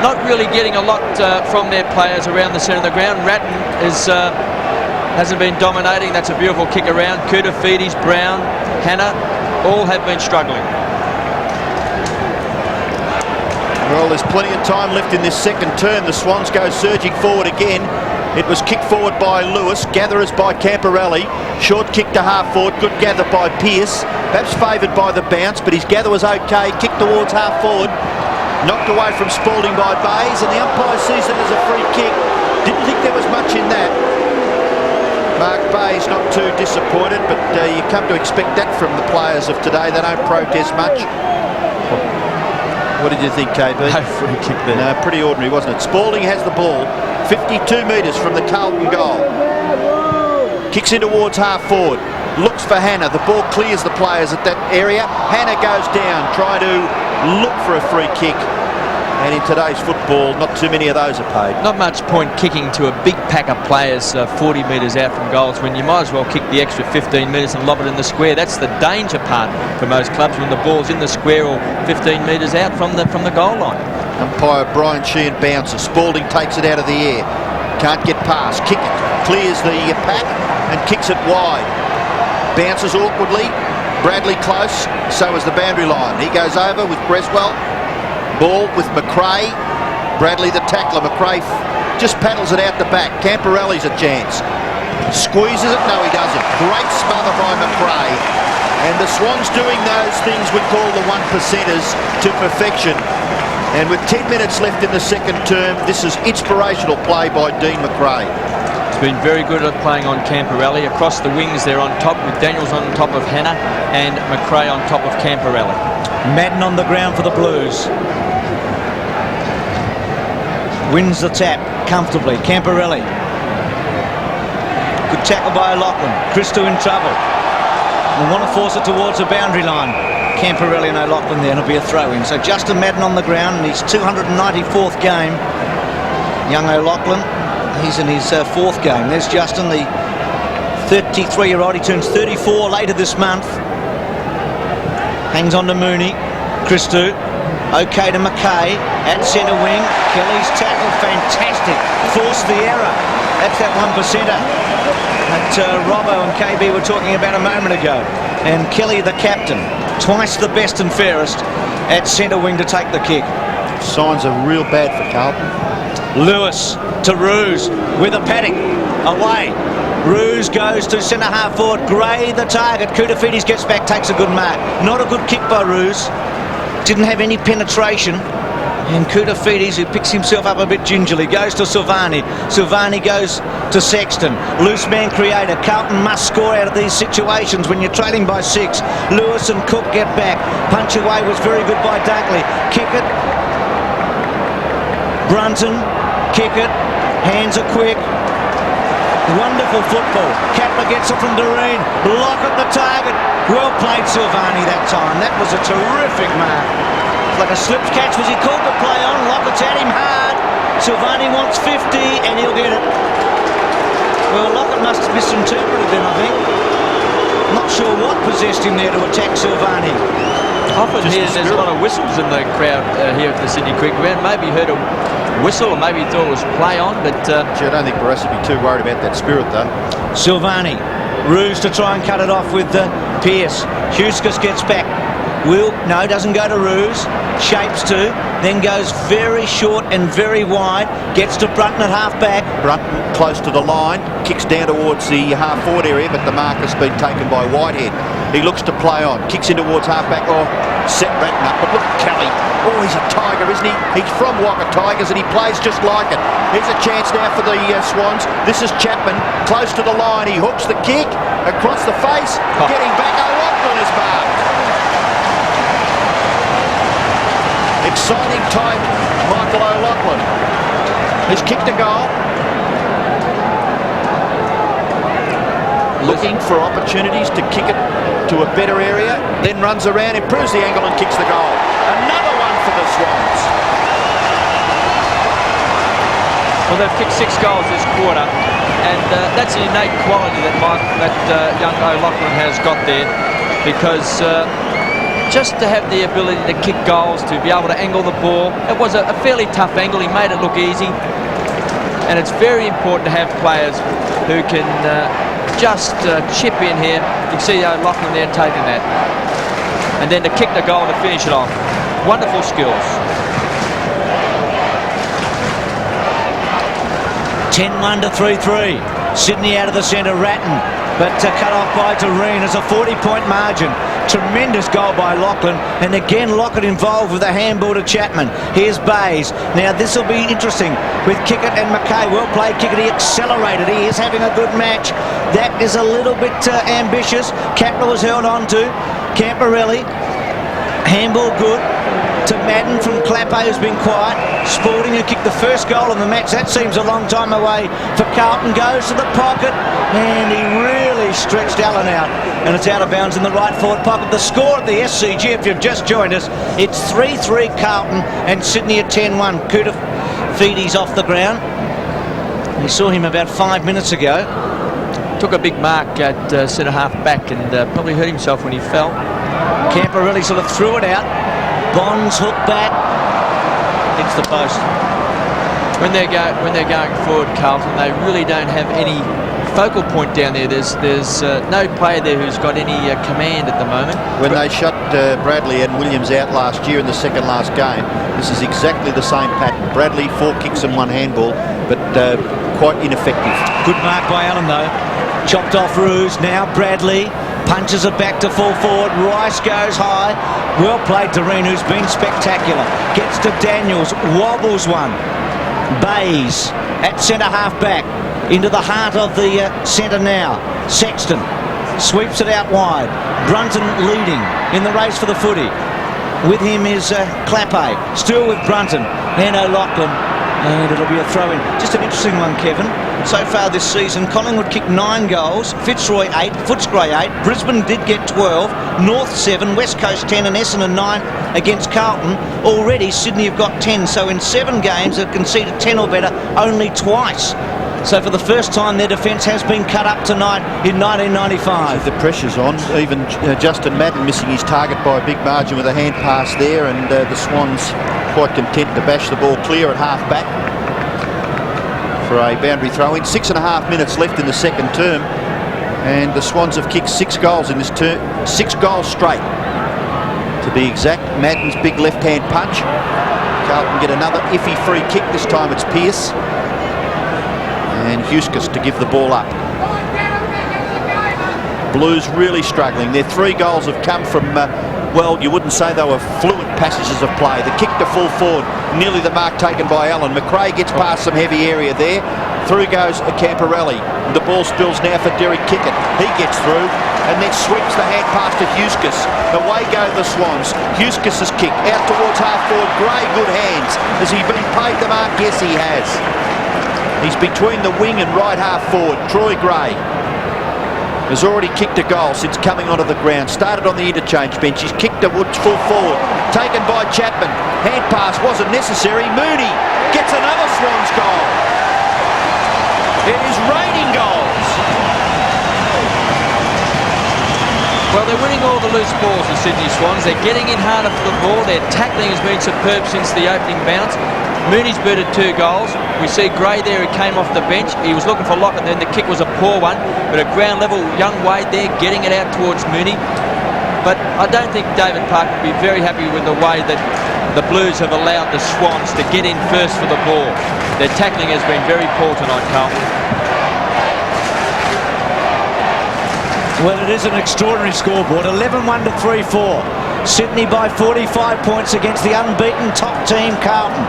not really getting a lot from their players around the centre of the ground. Ratton is hasn't been dominating. That's a beautiful kick around. Kuta, Feedies, Brown, Hannah, all have been struggling. Well, there's plenty of time left in this second term. The Swans go surging forward again. It was kicked forward by Lewis, gatherers by Camporelli, short kick to half forward, good gather by Pearce, perhaps favoured by the bounce, but his gather was okay, kick towards half forward, knocked away from Spalding by Bays, and the umpire sees that as a free kick. Didn't think there was much in that. Mark Bayes not too disappointed, but you come to expect that from the players of today. They don't protest much. What did you think, KB? No free kick there. No, pretty ordinary, wasn't it? Spalding has the ball, 52 metres from the Carlton goal. Kicks in towards half forward. Looks for Hannah. The ball clears the players at that area. Hannah goes down, trying to look for a free kick. And in today's football, not too many of those are paid. Not much point kicking to a big pack of players 40 metres out from goals when you might as well kick the extra 15 metres and lob it in the square. That's the danger part for most clubs, when the ball's in the square or 15 metres out from the goal line. Umpire Brian Sheehan bounces. Spalding takes it out of the air. Can't get past. Kick it. Clears the pack and kicks it wide. Bounces awkwardly. Bradley close. So is the boundary line. He goes over with Breswell. Ball with McRae. Bradley the tackler. McRae just paddles it out the back. Camporelli's a chance. Squeezes it. No, he doesn't. Great smother by McRae. And the Swans doing those things we call the one percenters to perfection. And with 10 minutes left in the second term, this is inspirational play by Dean McRae. He's been very good at playing on Camporelli. Across the wings, they're on top, with Daniels on top of Hannah and McRae on top of Camporelli. Madden on the ground for the Blues. Wins the tap comfortably. Camporelli. Good tackle by O'Loughlin. Christo in trouble. We want to force it towards the boundary line. Camporelli and O'Loughlin there, and it'll be a throw-in. So Justin Madden on the ground in his 294th game. Young O'Loughlin, he's in his fourth game. There's Justin, the 33-year-old. He turns 34 later this month. Hangs on to Mooney. Christo. Okay to McKay at centre wing. Kelly's tackle, fantastic. Forced the error. That's that one percenter that Robbo and KB were talking about a moment ago. And Kelly, the captain, twice the best and fairest at centre wing to take the kick. Signs are real bad for Carlton. Lewis to Roos with a paddock away. Roos goes to centre half forward. Gray the target. Koutafidis gets back, takes a good mark. Not a good kick by Roos. Didn't have any penetration. And Koutafidis, who picks himself up a bit gingerly, goes to Silvani. Silvani goes to Sexton. Loose man creator. Carlton must score out of these situations when you're trailing by 6. Lewis and Cook get back. Punch away was very good by Dunkley. Kick it. Brunton. Kick it. Hands are quick. Wonderful football. Kapler gets it from Doreen. Block at the target. Well played, Silvani, that time. That was a terrific mark. Like a slip catch. Was he called to play on? Lockett's at him hard. Silvani wants 50 and he'll get it. Well, Lockett must have misinterpreted then, I think. Not sure what possessed him there to attack Silvani. Often here there's a lot of whistles in the crowd here at the Sydney Cricket Ground. Maybe heard a whistle, or maybe he thought it was play on, but I don't think Barras would be too worried about that spirit though. Silvani. Roos to try and cut it off with Pearce. Huskis gets back. No, doesn't go to Roos. Shapes to, then goes very short and very wide. Gets to Brunton at half back. Brunton close to the line, kicks down towards the half forward area, but the mark has been taken by Whitehead. He looks to play on, kicks in towards half back. Oh, set Ratton up, but look at Kelly. Oh, he's a tiger, isn't he? He's from Wagga Tigers and he plays just like it. Here's a chance now for the Swans. This is Chapman, close to the line. He hooks the kick across the face, getting back. O'Loughlin is marked. Exciting time, Michael O'Loughlin. He's kicked a goal. Looking for opportunities to kick it to a better area, then runs around, improves the angle and kicks the goal. Another one for the Swans. well, they've kicked 6 goals this quarter, and that's a innate quality that young O'Loughlin has got there, because just to have the ability to kick goals, to be able to angle the ball. It was a fairly tough angle. He made it look easy. And it's very important to have players who can just chip in here. You can see Lachlan there taking that. And then to kick the goal to finish it off. Wonderful skills. 10-1 to 3-3. Sydney out of the centre, Ratton, but cut off by Doreen as a 40-point margin. Tremendous goal by Lachlan, and again Lockett involved with a handball to Chapman. Here's Bays. Now this will be interesting with Kickett and McKay. Well played, Kickett. He accelerated. He is having a good match. That is a little bit ambitious. Kapler was held on to. Camporelli. Handball good to Madden from Clapper, who's been quiet. Spalding, who kicked the first goal in the match. That seems a long time away for Carlton. Goes to the pocket, and he really stretched Allen out. And it's out of bounds in the right forward pocket. The score at the SCG, if you've just joined us, it's 3-3 Carlton and Sydney at 10-1. Kuta Feedy's off the ground. We saw him about 5 minutes ago. Took a big mark at centre-half back and probably hurt himself when he fell. Camporelli sort of threw it out. Bonds hooked back. Hits the post. When they're going forward, Carlton, they really don't have any focal point down there. There's no player there who's got any command at the moment. When they shut Bradley and Williams out last year in the second last game, this is exactly the same pattern. Bradley, 4 kicks and 1 handball, but quite ineffective. Good mark by Allen though. Chopped off Ruse. Now Bradley punches it back to full forward. Rice goes high. Well played, Doreen, who's been spectacular. Gets to Daniels. Wobbles one. Bays at centre-half back. Into the heart of the centre now. Sexton sweeps it out wide. Brunton leading in the race for the footy. With him is Clappe. Still with Brunton. And O'Loughlin. And it'll be a throw-in. Just an interesting one, Kevin. So far this season, Collingwood kicked 9 goals, Fitzroy 8, Footscray 8, Brisbane did get 12, North 7, West Coast 10 and Essendon 9 against Carlton. Already Sydney have got 10, so in 7 games they've conceded 10 or better only twice. So for the first time their defence has been cut up tonight in 1995. The pressure's on. Even Justin Madden missing his target by a big margin with a hand pass there, and the Swans quite content to bash the ball clear at half back for a boundary throw-in. 6.5 minutes left in the second term, and the Swans have kicked 6 goals in this term. 6 goals straight, to be exact. Madden's big left-hand punch. Carlton get another iffy free kick. This time it's Pearce. And Huskus to give the ball up. Blues really struggling. Their 3 goals have come from, well, you wouldn't say they were fluid passages of play. The kick to full forward, nearly the mark taken by Allen. McRae gets past some heavy area there. Through goes Camporelli. The ball spills now for Derek Kickett. He gets through and then sweeps the hand pass to Huskus. Away go the Swans. Huskus' kick out towards half forward. Gray, good hands. Has he been paid the mark? Yes, he has. He's between the wing and right half forward. Troy Gray has already kicked a goal since coming onto the ground. Started on the interchange bench. He's kicked to Woods full forward. Taken by Chapman. Hand pass wasn't necessary. Mooney gets another Swans goal. It is raining goals. Well, they're winning all the loose balls, the Sydney Swans. They're getting in harder for the ball. Their tackling has been superb since the opening bounce. Mooney's booted 2 goals. We see Gray there who came off the bench. He was looking for Lockett, then the kick was a poor one. But at ground level, young Wade there getting it out towards Mooney. But I don't think David Park would be very happy with the way that the Blues have allowed the Swans to get in first for the ball. Their tackling has been very poor tonight, Carlton. Well, it is an extraordinary scoreboard. 11-1 to 3-4. Sydney by 45 points against the unbeaten top team, Carlton.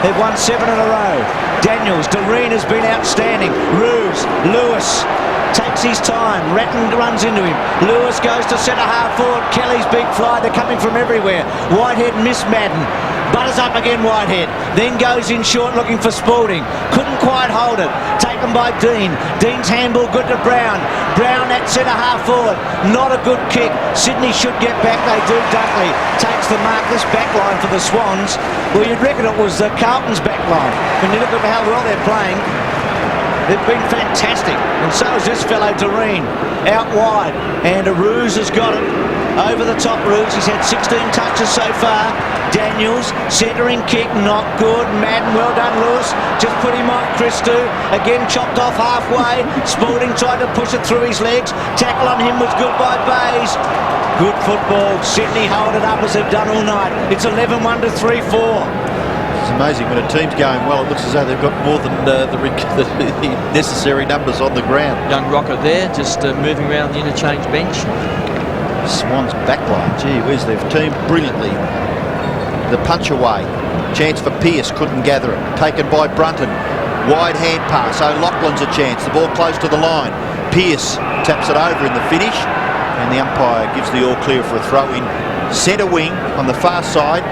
They've won 7 in a row. Daniels, Doreen has been outstanding. Ruse, Lewis takes his time. Ratton runs into him. Lewis goes to centre half forward. Kelly's big fly. They're coming from everywhere. Whitehead missed Madden. Butters up again, Whitehead. Then goes in short looking for Spalding. Couldn't quite hold it. Taken by Dean. Dean's handball good to Brown. Brown at centre half forward. Not a good kick. Sydney should get back. They do. Dunkley takes the mark. This back line for the Swans. Well, you'd reckon it was Carlton's back line when you look at how well they're playing. They've been fantastic, and so is this fellow Doreen, out wide, and Ruse has got it. Over the top, Ruse, he's had 16 touches so far. Daniels, centering kick, not good. Madden, well done, Lewis. Just put him off. Christou, again chopped off halfway. Spalding tried to push it through his legs. Tackle on him was good by Bays. Good football. Sydney hold it up as they've done all night. It's 11-1 to 3-4. It's amazing when a team's going well, it looks as though they've got more than the necessary numbers on the ground. Young rocker there, just moving around the interchange bench. Swans backline, gee whiz, they've teamed brilliantly. The punch away, chance for Pearce, couldn't gather it. Taken by Brunton, wide hand pass. O'Loughlin's a chance, the ball close to the line. Pearce taps it over in the finish, and the umpire gives the all clear for a throw in centre wing on the far side.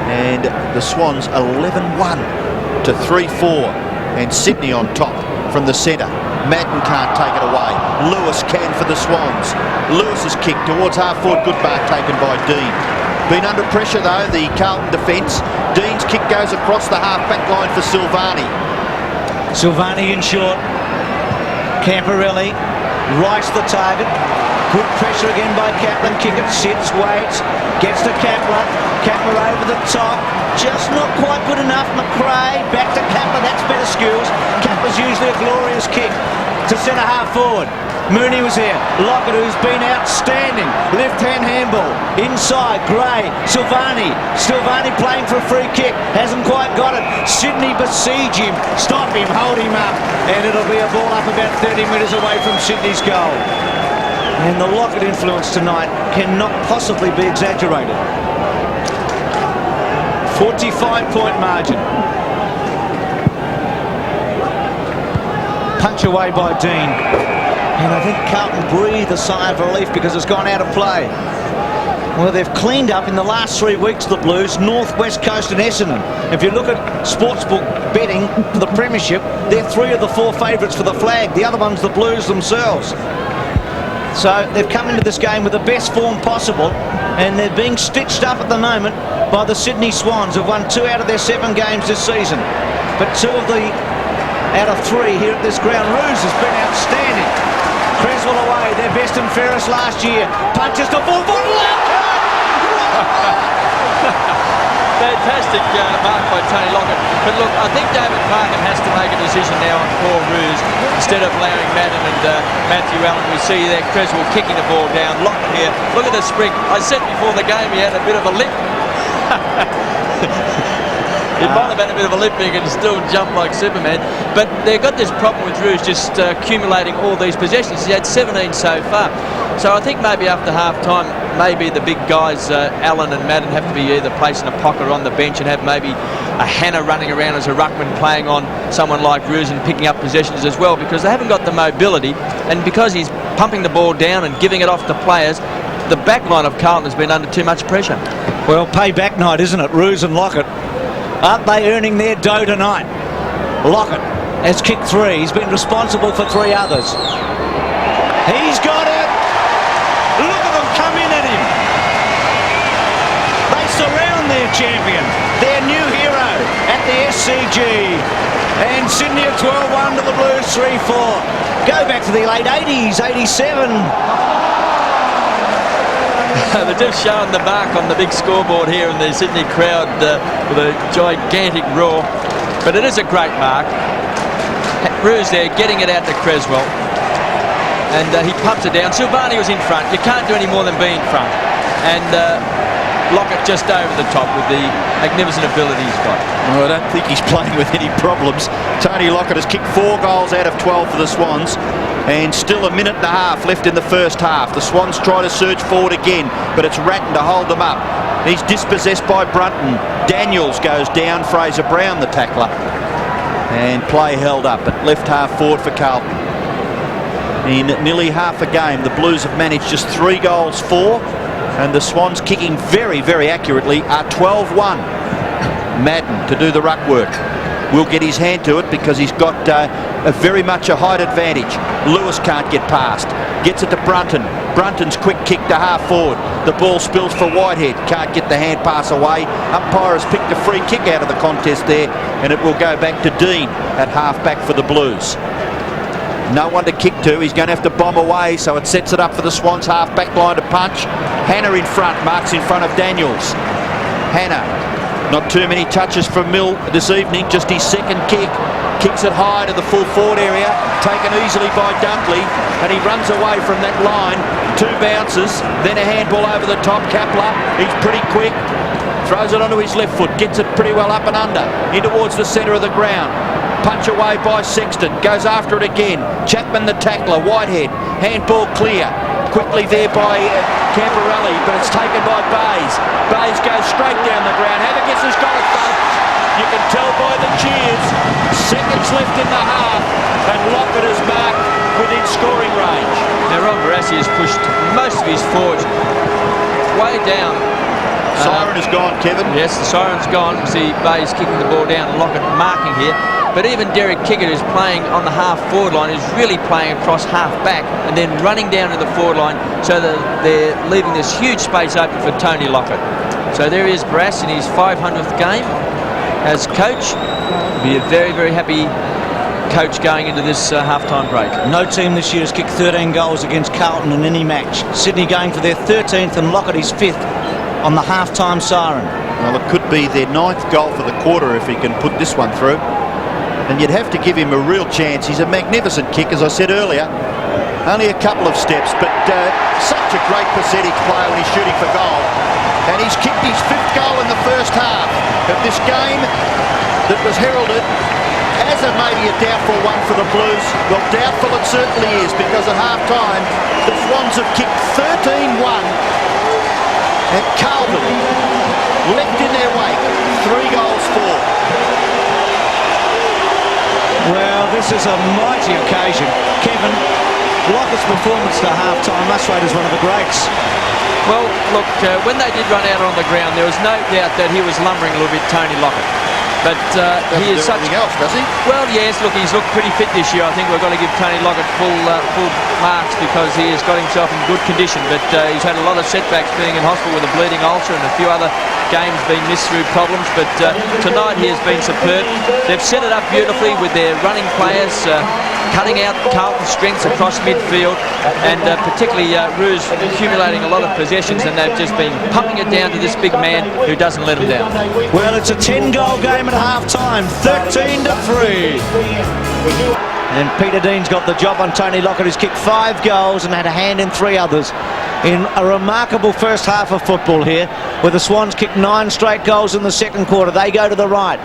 And the Swans 11-1 to 3-4, and Sydney on top from the centre. Madden can't take it away. Lewis can for the Swans. Lewis's kick towards half forward, good mark taken by Dean. Been under pressure though, the Carlton defence. Dean's kick goes across the half back line for Silvani. Silvani in short. Camporelli rights the target. Good pressure again by Kaplan. Kick it, sits, waits, gets to Kaplan. Kaplan over the top. Just not quite good enough. McRae back to Kaplan. That's better skills. Kaplan's usually a glorious kick to centre half forward. Mooney was here. Lockett, who's been outstanding. Left hand handball. Inside, Gray. Silvani. Silvani playing for a free kick. Hasn't quite got it. Sydney besiege him. Stop him. Hold him up. And it'll be a ball up about 30 metres away from Sydney's goal. And the Lockett influence tonight cannot possibly be exaggerated. 45-point margin. Punch away by Dean. And I think Carlton breathed a sigh of relief because it's gone out of play. Well, they've cleaned up in the last 3 weeks, the Blues, North, West Coast and Essendon. If you look at sportsbook betting for the premiership, they're 3 of the 4 favourites for the flag. The other one's the Blues themselves. So they've come into this game with the best form possible, and they're being stitched up at the moment by the Sydney Swans, who've won 2 out of their 7 games this season. But 2 out of 3 here at this ground. Ruse has been outstanding. Creswell away, their best and fairest last year. Punches to full foot. Fantastic mark by Tony Lockett. But look, I think David Parkin has to make a decision now on Paul Ruse instead of allowing Madden and Matthew Allen. We see there Creswell kicking the ball down. Lockett here. Look at the spring. I said before the game he had a bit of a limp. It might have had a bit of a limping and still jump like Superman. But they've got this problem with Ruse just accumulating all these possessions. He had 17 so far. So I think maybe after half-time, maybe the big guys, Allen and Madden, have to be either placed in a pocket or on the bench and have maybe a Hannah running around as a ruckman playing on someone like Ruse and picking up possessions as well, because they haven't got the mobility, and because he's pumping the ball down and giving it off to players, the back line of Carlton has been under too much pressure. Well, payback night, isn't it? Ruse and Lockett. Aren't they earning their dough tonight? Lockett has kicked 3. He's been responsible for 3 others. He's got it! Look at them come in at him! They surround their champion, their new hero at the SCG. And Sydney at 12-1 to the Blues, 3-4. Go back to the late 80s, 87. They're just showing the mark on the big scoreboard here in the Sydney crowd with a gigantic roar. But it is a great mark. Ruse there getting it out to Creswell. And he pumps it down. Silvani was in front. You can't do any more than be in front. And Lockett just over the top with the magnificent ability he's got. Well, I don't think he's playing with any problems. Tony Lockett has kicked 4 goals out of 12 for the Swans. And still a minute and a half left in the first half. The Swans try to surge forward again, but it's Ratton to hold them up. He's dispossessed by Brunton. Daniels goes down. Fraser Brown, the tackler. And play held up at left half forward for Carlton. In nearly half a game, the Blues have managed just 3 goals for, and the Swans, kicking very, very accurately, are 12-1. Madden to do the ruck work. Will get his hand to it because he's got a very much a height advantage. Lewis can't get past. Gets it to Brunton. Brunton's quick kick to half forward. The ball spills for Whitehead. Can't get the hand pass away. Umpire has picked a free kick out of the contest there, and it will go back to Dean at half back for the Blues. No one to kick to. He's going to have to bomb away, so it sets it up for the Swans half-back line to punch. Hannah in front, marks in front of Daniels. Hannah, not too many touches from Mill this evening, just his second kick. Kicks it high to the full forward area, taken easily by Dunkley, and he runs away from that line. 2 bounces, then a handball over the top. Kapler, he's pretty quick, throws it onto his left foot, gets it pretty well up and under, in towards the centre of the ground. Punch away by Sexton, goes after it again. Chapman the tackler, Whitehead, handball clear. Quickly there by Camporelli, but it's taken by Bays. Bays goes straight down the ground. Havergus has got it thumped. You can tell by the cheers. Seconds left in the half, and Lockett is marked within scoring range. Now Ron Barassi has pushed most of his forwards way down. Siren is gone, Kevin. Yes, the siren's gone. See Bays kicking the ball down and Lockett marking here. But even Derek Kickett, who's playing on the half-forward line, is really playing across half-back and then running down to the forward line so that they're leaving this huge space open for Tony Lockett. So there is Brass in his 500th game as coach. Be a very, very happy coach going into this half-time break. No team this year has kicked 13 goals against Carlton in any match. Sydney going for their 13th and Lockett his 5th on the half-time siren. Well, it could be their 9th goal for the quarter if he can put this one through. And you'd have to give him a real chance. He's a magnificent kick, as I said earlier. Only a couple of steps, but such a great percentage player when he's shooting for goal. And he's kicked his 5th goal in the first half of this game that was heralded as maybe a doubtful one for the Blues. Well, doubtful it certainly is, because at half-time, the Swans have kicked 13-1. And Carlton left in their wake 3 goals for. Well, this is a mighty occasion. Kevin, Lockett's performance to half-time must rate as one of the greats. Well, look, when they did run out on the ground, there was no doubt that he was lumbering a little bit, Tony Lockett. But he is such... else, does he? Well, yes, look, he's looked pretty fit this year. I think we've got to give Tony Lockett full marks because he has got himself in good condition. But he's had a lot of setbacks being in hospital with a bleeding ulcer and a few other games being missed through problems. But tonight he has been superb. They've set it up beautifully with their running players, cutting out Carlton's strengths across midfield, and particularly Roos accumulating a lot of possessions, and they've just been pumping it down to this big man who doesn't let them down. Well, it's a 10-goal game at half-time, 13-3. And Peter Dean's got the job on Tony Lockett, who's kicked 5 goals and had a hand in 3 others in a remarkable first half of football here, where the Swans kicked 9 straight goals in the second quarter. They go to the right.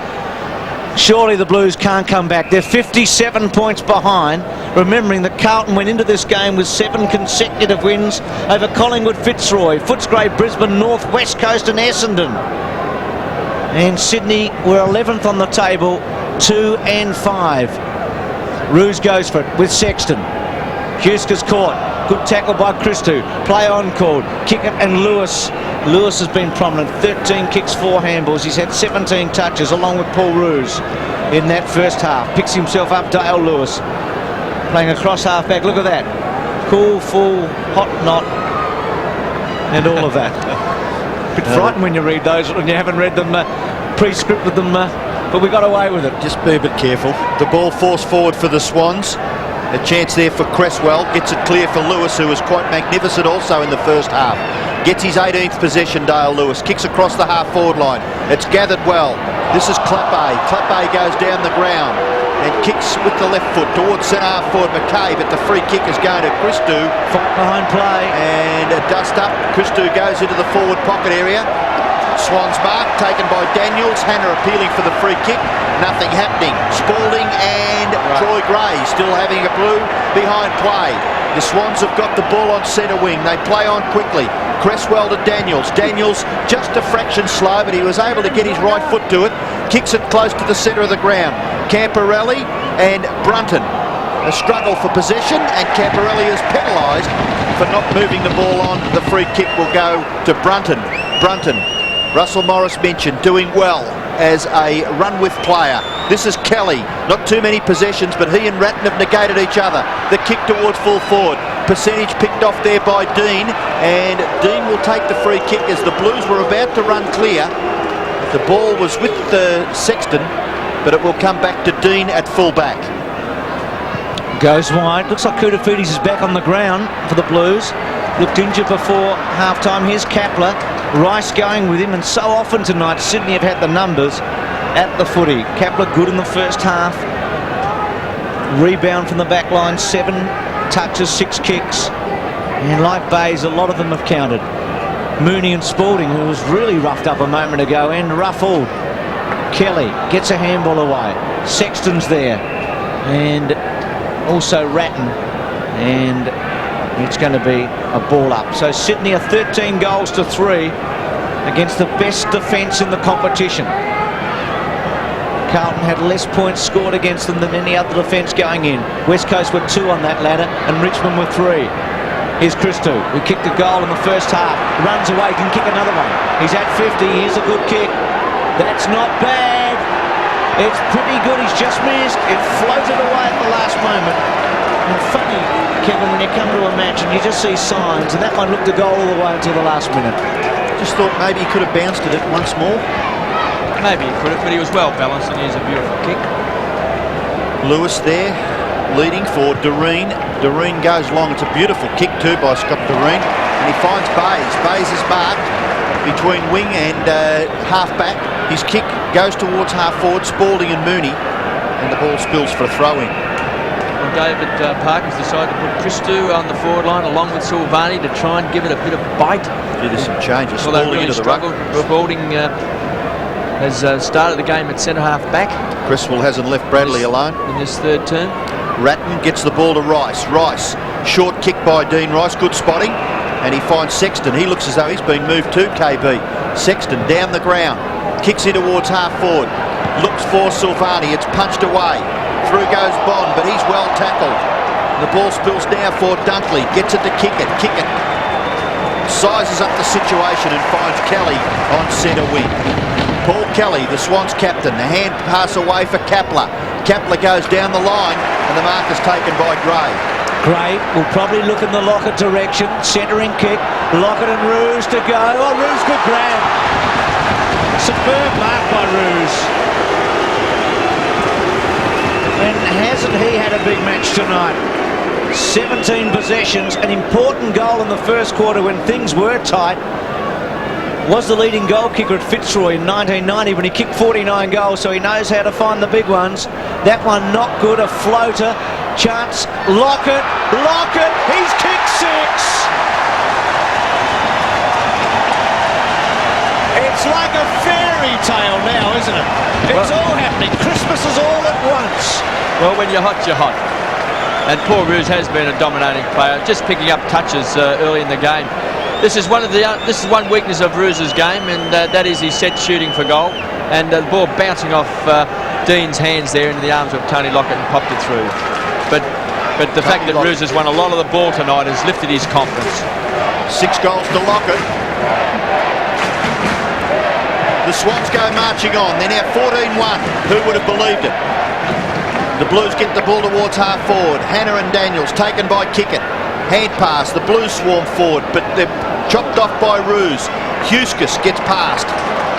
Surely the Blues can't come back. They're 57 points behind, remembering that Carlton went into this game with 7 consecutive wins over Collingwood, Fitzroy, Footscray, Brisbane, North, West Coast and Essendon. And Sydney were 11th on the table, 2 and 5. Roos goes for it with Sexton. Huska's caught. Good tackle by Christou. Play on called. Kick it and Lewis. Lewis has been prominent. 13 kicks, 4 handballs. He's had 17 touches along with Paul Roos in that first half. Picks himself up, Dale Lewis. Playing across half-back. Look at that. Cool, full, hot knot, and all of that. A bit frightened when you read those, when you haven't read them, pre-scripted them, but we got away with it. Just be a bit careful. The ball forced forward for the Swans. A chance there for Cresswell. Gets it clear for Lewis, who was quite magnificent also in the first half. Gets his 18th possession, Dale Lewis. Kicks across the half-forward line. It's gathered well. This is Clappe. Clappe goes down the ground and kicks with the left foot towards centre half-forward McKay, but the free kick is going to Christou. Behind play. And a dust up. Christou goes into the forward pocket area. Swans mark taken by Daniels. Hannah appealing for the free kick. Nothing happening. Spalding and Troy Gray still having a blue behind play. The Swans have got the ball on centre wing. They play on quickly. Cresswell to Daniels. Daniels just a fraction slow, but he was able to get his right foot to it. Kicks it close to the centre of the ground. Camporelli and Brunton. A struggle for possession, and Camporelli is penalised for not moving the ball on. The free kick will go to Brunton. Brunton, Russell Morris mentioned, doing well as a run-with player. This is Kelly. Not too many possessions, but he and Ratton have negated each other. The kick towards full forward. Percentage picked off there by Dean, and Dean will take the free kick as the Blues were about to run clear. The ball was with the Sexton, but it will come back to Dean at full-back. Goes wide. Looks like Koutafidis is back on the ground for the Blues. Looked injured before half-time. Here's Kapler. Rice going with him, and so often tonight Sydney have had the numbers at the footy. Kapler good in the first half. Rebound from the back line, 7 touches, 6 kicks. And like Bays, a lot of them have counted. Mooney and Spalding, who was really roughed up a moment ago, and ruffled. Kelly gets a handball away. Sexton's there. And also Ratton. And it's going to be a ball up. So Sydney are 13 goals to 3 against the best defence in the competition. Carlton had less points scored against them than any other defence going in. West Coast were 2 on that ladder and Richmond were 3. Here's Christou, who kicked a goal in the first half. Runs away, can kick another one. He's at 50, here's a good kick. That's not bad. It's pretty good, he's just missed. It floated away at the last moment. And funny, Kevin, when you come to a match and you just see signs, and that one looked a goal all the way until the last minute. Just thought maybe he could have bounced at it once more. Maybe he could have, but he was well balanced, and here's a beautiful kick. Lewis there, leading for Doreen. Doreen goes long. It's a beautiful kick too by Scott Doreen. And he finds Bays. Bays is marked between wing and half-back. His kick goes towards half-forward, Spalding and Mooney. And the ball spills for a throw-in. Well, David Parker's decided to put Christou on the forward line along with Silvani to try and give it a bit of bite. Yeah, there's some changes. Well, they Spalding really into the ruck. struggled. Spalding has started the game at centre-half back. Cresswell hasn't left Bradley alone. In this third term. Ratton gets the ball to Rice. Rice, short kick by Dean Rice, good spotting. And he finds Sexton. He looks as though he's been moved to KB. Sexton down the ground, kicks in towards half-forward. Looks for Silvani, it's punched away. Through goes Bond, but he's well tackled. The ball spills now for Dunkley. Gets it to kick it. Sizes up the situation and finds Kelly on centre wing. Paul Kelly, the Swans captain. The hand pass away for Kapler. Kapler goes down the line and the mark is taken by Gray. Gray will probably look in the Lockett direction. Centering kick. Lockett and Roos to go. Oh, Roos good grab. Superb mark by Roos. And hasn't he had a big match tonight? 17 possessions, an important goal in the first quarter when things were tight. Was the leading goal kicker at Fitzroy in 1990 when he kicked 49 goals, so he knows how to find the big ones. That one not good, a floater. Chance, Lockett, he's kicked 6. It's like a fairy tale now, isn't it? It's all happening. Christmas is all at once. Well, when you're hot, you're hot. And Paul Roos has been a dominating player, just picking up touches early in the game. This is one weakness of Roos's game, and that is his set shooting for goal. And the ball bouncing off Dean's hands there into the arms of Tony Lockett and popped it through. But the fact that Roos has won a lot of the ball tonight has lifted his confidence. 6 goals to Lockett. The Swans go marching on. They're now 14-1. Who would have believed it? The Blues get the ball towards half-forward. Hannah and Daniels taken by Kickett. Hand pass. The Blues swarm forward, but they're chopped off by Roos. Huskis gets past.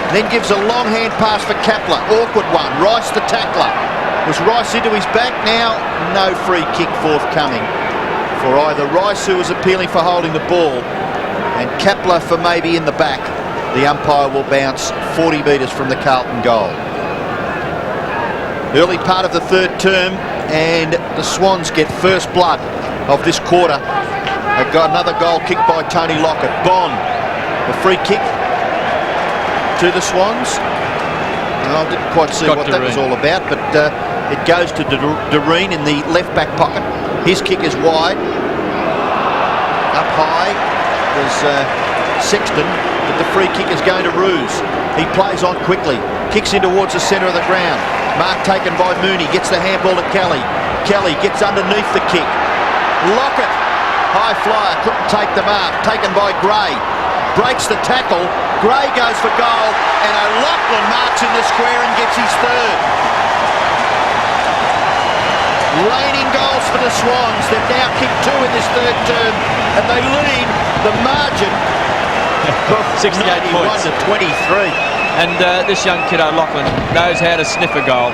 Then gives a long hand pass for Kapler. Awkward one. Rice the tackler. Was Rice into his back? Now no free kick forthcoming for either Rice, who was appealing for holding the ball, and Kapler for maybe in the back. The umpire will bounce 40 metres from the Carlton goal. Early part of the third term, and the Swans get first blood of this quarter. They've got another goal kicked by Tony Lockett. Bond, the free kick to the Swans. I didn't quite see what that was all about, but it goes to Doreen in the left back pocket. His kick is wide. Up high was Sexton, but the free kick is going to Roos. He plays on quickly, kicks in towards the centre of the ground. Mark taken by Mooney, gets the handball to Kelly. Kelly gets underneath the kick. Lockett, high flyer, couldn't take the mark, taken by Gray. Breaks the tackle, Gray goes for goal, and O'Loughlin marks in the square and gets his third. Raining goals for the Swans. They've now kicked 2 in this third term, and they lead the margin 68 points to 23. And this young kid O'Loughlin knows how to sniff a goal.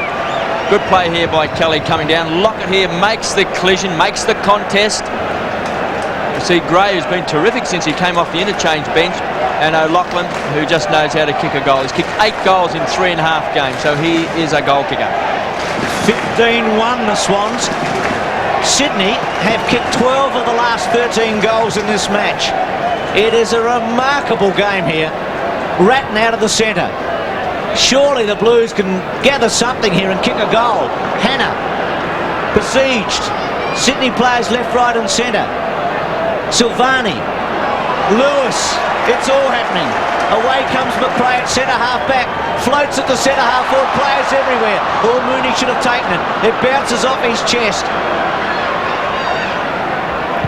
Good play here by Kelly coming down. Lockett here makes the collision, makes the contest. You see Gray, who's been terrific since he came off the interchange bench, and O'Loughlin, who just knows how to kick a goal. He's kicked 8 goals in 3.5 games, so he is a goal kicker. 15-1 the Swans. Sydney have kicked 12 of the last 13 goals in this match. It is a remarkable game here. Ratton out of the centre. Surely the Blues can gather something here and kick a goal. Hannah besieged. Sydney players left, right and centre. Silvani. Lewis. It's all happening. Away comes McRae at centre half back. Floats at the centre half forward. Players everywhere. Oh, Mooney should have taken it. It bounces off his chest.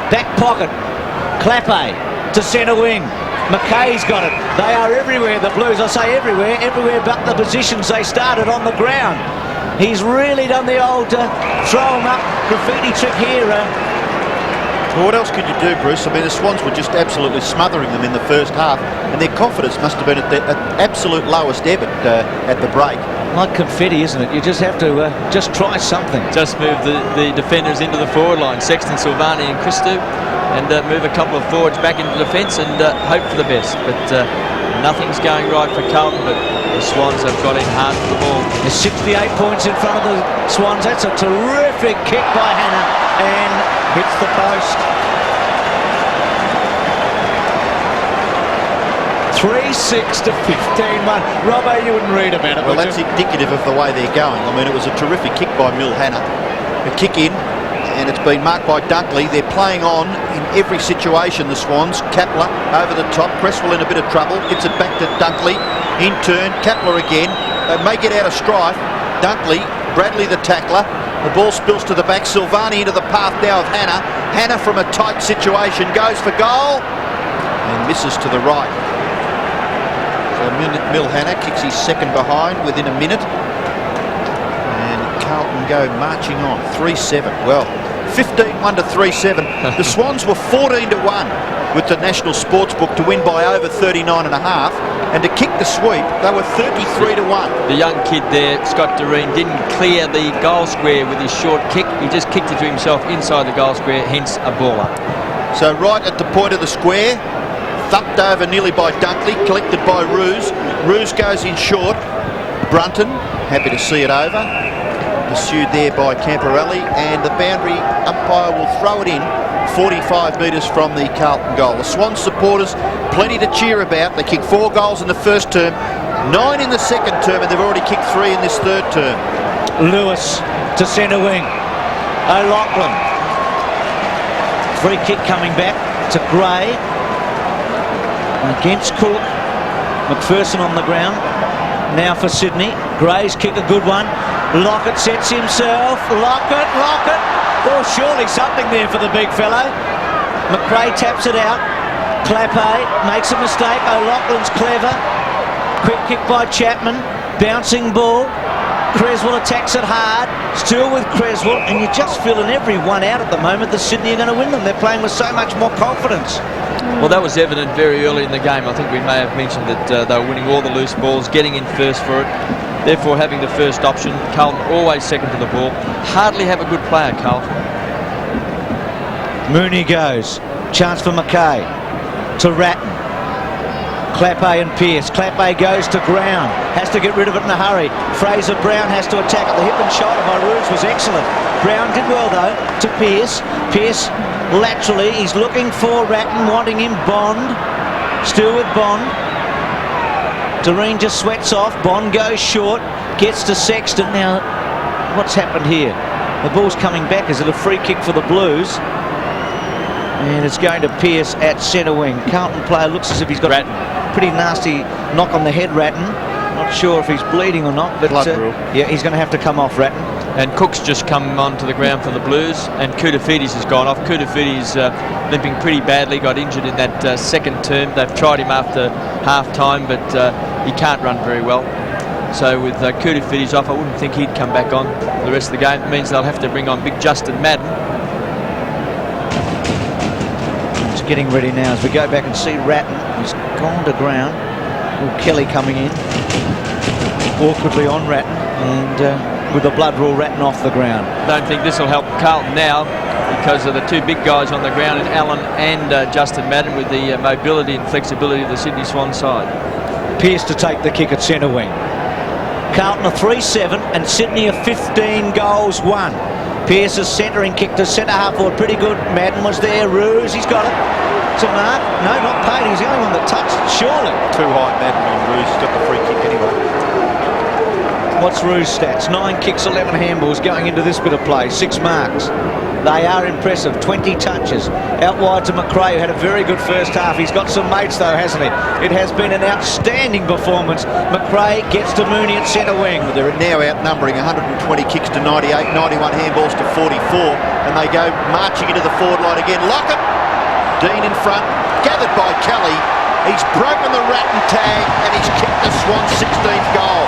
Back pocket. Clappe to centre wing. McKay's got it. They are everywhere, the Blues. I say everywhere but the positions they started on the ground. He's really done the old throw him up graffiti trick here. Well, what else could you do, Bruce? I mean, the Swans were just absolutely smothering them in the first half, and their confidence must have been at the absolute lowest ebb at the break. Like confetti, isn't it? You just have to just try something. Just move the defenders into the forward line, Sexton, Silvani and Christou, and move a couple of forwards back into defence and hope for the best. But nothing's going right for Carlton, but the Swans have got in hard for the ball. There's 68 points in front of the Swans. That's a terrific kick by Hannah and hits the post. 3-6 to 15-1. Robbo, you wouldn't read about it. Well, that's indicative of the way they're going. I mean, it was a terrific kick by Mill Hannah. A kick in, and it's been marked by Dunkley. They're playing on in every situation, the Swans. Kapler over the top. Cresswell in a bit of trouble. Gets it back to Dunkley. In turn, Kapler again. They may get out of strife. Dunkley, Bradley the tackler. The ball spills to the back. Silvani into the path now of Hannah. Hannah from a tight situation goes for goal and misses to the right. So Mill Hannah kicks his second behind within a minute. And Carlton go marching on. 3-7. Well, 15-1 to 3-7. The Swans were 14-1 with the National Sportsbook to win by over 39.5. And to kick the sweep, they were 33-1. The young kid there, Scott Doreen, didn't clear the goal square with his short kick. He just kicked it to himself inside the goal square, hence a baller. So right at the point of the square, thumped over nearly by Dunkley, collected by Roos. Roos goes in short. Brunton, happy to see it over. Pursued there by Camporelli, and the boundary umpire will throw it in 45 metres from the Carlton goal. The Swans supporters, plenty to cheer about. They kicked 4 goals in the first term, 9 in the second term, and they've already kicked 3 in this third term. Lewis to centre wing. O'Loughlin. Free kick coming back to Gray. Against Cook. McPherson on the ground. Now for Sydney. Gray's kick, a good one. Lockett sets himself. Lockett. Oh, surely something there for the big fellow. McRae taps it out. Clappe makes a mistake. O'Loughlin's clever. Quick kick by Chapman. Bouncing ball. Creswell attacks it hard. Still with Creswell, and you're just feeling everyone out at the moment that Sydney are going to win them. They're playing with so much more confidence. Well, that was evident very early in the game. I think we may have mentioned that they were winning all the loose balls, getting in first for it, therefore having the first option. Carlton always second to the ball. Hardly have a good player, Carlton. Mooney goes. Chance for McKay. To Ratton. Clappe and Pearce. Clappe goes to ground. Has to get rid of it in a hurry. Fraser Brown has to attack it. The hip and shoulder by Roos was excellent. Brown did well though to Pearce. Pearce laterally. He's looking for Ratton, wanting him. Bond. Still with Bond. Doreen just sweats off. Bond goes short. Gets to Sexton. Now, what's happened here? The ball's coming back. Is it a free kick for the Blues? And it's going to Pearce at centre wing. Carlton player looks as if he's got Ratton. a pretty nasty knock on the head, Ratton. Not sure if he's bleeding or not, but yeah, he's going to have to come off, Ratton. And Cook's just come onto the ground for the Blues, and Koutafidis has gone off. Koutafidis limping pretty badly, got injured in that second term. They've tried him after half-time, but he can't run very well. So with Koutafidis off, I wouldn't think he'd come back on the rest of the game. It means they'll have to bring on big Justin Madden. He's getting ready now as we go back and see Ratton. He's gone to ground. Kelly coming in awkwardly on Ratton, and with the blood rule ratting off the ground. Don't think this will help Carlton now because of the two big guys on the ground in Allen and Justin Madden with the mobility and flexibility of the Sydney Swans side. Pearce to take the kick at centre wing. Carlton a 3-7 and Sydney a 15 goals won. Pearce's centering kick to centre half forward, pretty good. Madden was there. Ruse, he's got it. To Mark. No, not paid. He's the only one that touched it, surely. Too high, Madden on Ruse. He's got the free kick anyway. What's Rue's stats? 9 kicks, 11 handballs going into this bit of play. 6 marks. They are impressive. 20 touches. Out wide to McRae, who had a very good first half. He's got some mates though, hasn't he? It has been an outstanding performance. McRae gets to Mooney at centre wing. They're now outnumbering 120 kicks to 98, 91 handballs to 44, and they go marching into the forward line again. Lockett, Dean in front, gathered by Kelly. He's broken the Ratton tag and he's kicked the Swans' 16th goal.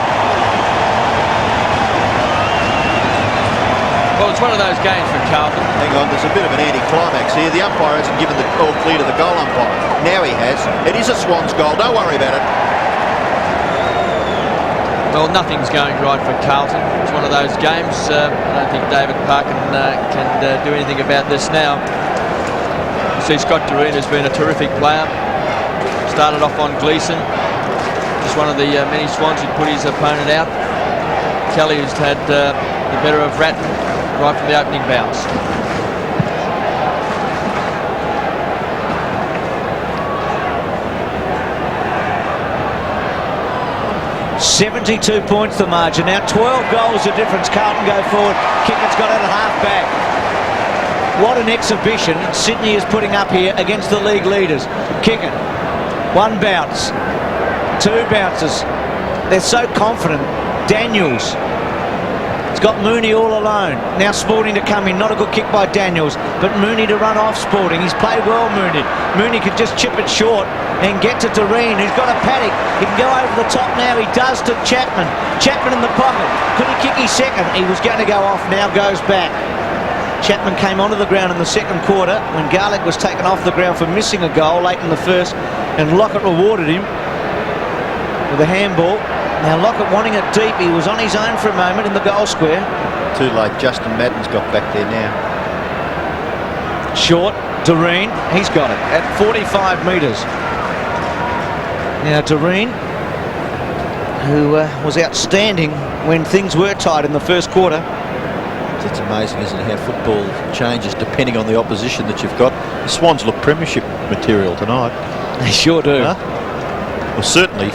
Well, it's one of those games for Carlton. Hang on, there's a bit of an anti-climax here. The umpire hasn't given the all clear to the goal umpire. Now he has. It is a Swans goal. Don't worry about it. Well, nothing's going right for Carlton. It's one of those games. I don't think David Parkin can do anything about this now. You see Scott Doreen has been a terrific player. Started off on Gleeson. Just one of the many Swans who put his opponent out. Kelly, who's had the better of Ratton right from the opening bounce. $72 points the margin. Now 12 goals the difference. Carlton go forward. Kickett's got it at half back. What an exhibition Sydney is putting up here against the league leaders. Kickett, 1 bounce, 2 bounces. They're so confident. Daniels. It's got Mooney all alone. Now Sporting to come in. Not a good kick by Daniels, but Mooney to run off Sporting. He's played well, Mooney. Mooney could just chip it short and get to Doreen, who's got a paddock. He can go over the top now. He does to Chapman. Chapman in the pocket. Could he kick his second? He was going to go off. Now goes back. Chapman came onto the ground in the second quarter when Garlick was taken off the ground for missing a goal late in the first, and Lockett rewarded him with a handball. Now Lockett wanting it deep. He was on his own for a moment in the goal square. Too late. Justin Madden's got back there now. Short, Doreen, he's got it at 45 metres. Now Doreen, who was outstanding when things were tight in the first quarter. It's amazing, isn't it, how football changes depending on the opposition that you've got. The Swans look premiership material tonight. They sure do. Huh? Well, certainly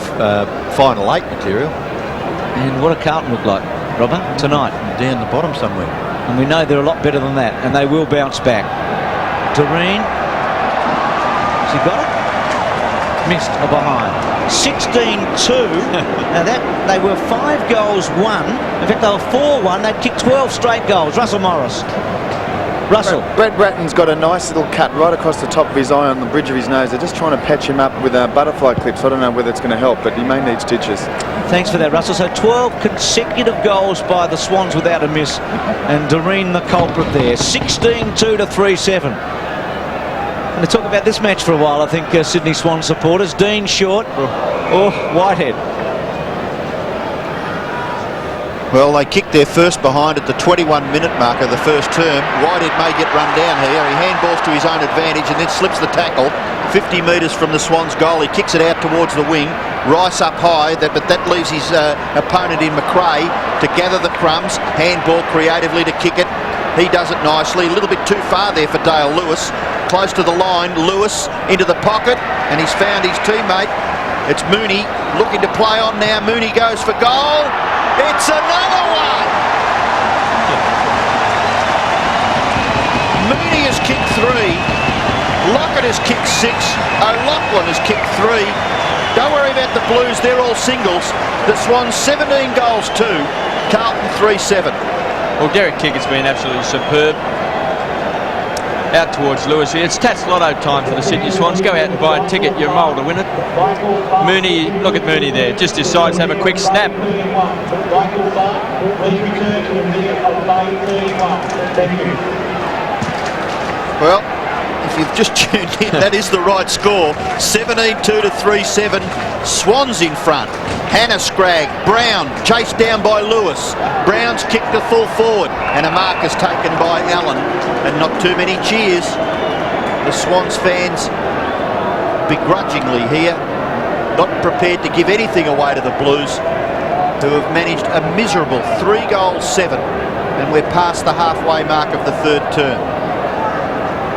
final 8 material. And what do Carlton look like, Robert, tonight? Down the bottom somewhere. And we know they're a lot better than that, and they will bounce back. Doreen, has he got it? Missed a behind. 16-2. Now that they were 5 goals won. In fact, they were 4-1. They'd kicked 12 straight goals. Russell Morris. Russell. Brett Ratton's got a nice little cut right across the top of his eye on the bridge of his nose. They're just trying to patch him up with butterfly clips. I don't know whether it's going to help, but he may need stitches. Thanks for that, Russell. So 12 consecutive goals by the Swans without a miss. And Doreen the culprit there. 16-2 to 3-7. Going to talk about this match for a while, I think, Sydney Swan supporters. Dean short. Oh, Whitehead. Well, they kicked their first behind at the 21-minute mark of the first term. Whitehead may get run down here. He handballs to his own advantage and then slips the tackle 50 metres from the Swans' goal. He kicks it out towards the wing. Rice up high, but that leaves his opponent in McRae to gather the crumbs. Handball creatively to kick it. He does it nicely. A little bit too far there for Dale Lewis. Close to the line, Lewis into the pocket, and he's found his teammate. It's Mooney looking to play on now. Mooney goes for goal. It's another one! Mooney has kicked 3. Lockett has kicked 6. O'Loughlin has kicked 3. Don't worry about the Blues, they're all singles. The Swans 17 goals 2. Carlton 3-7. Well, Derek Kickett's been absolutely superb. Out towards Lewis here. It's Tats Lotto time for the Sydney Swans. Go out and buy a ticket. You're a mole to win it. Mooney, look at Mooney there. Just decides to have a quick snap. Well, if you've just tuned in, that is the right score. 17-2 to 3-7. Swans in front. Hannah Scragg, Brown chased down by Lewis. Brown's kicked to full forward and a mark is taken by Allen, and not too many cheers. The Swans fans begrudgingly here, not prepared to give anything away to the Blues, who have managed a miserable 3-7, and we're past the halfway mark of the third term.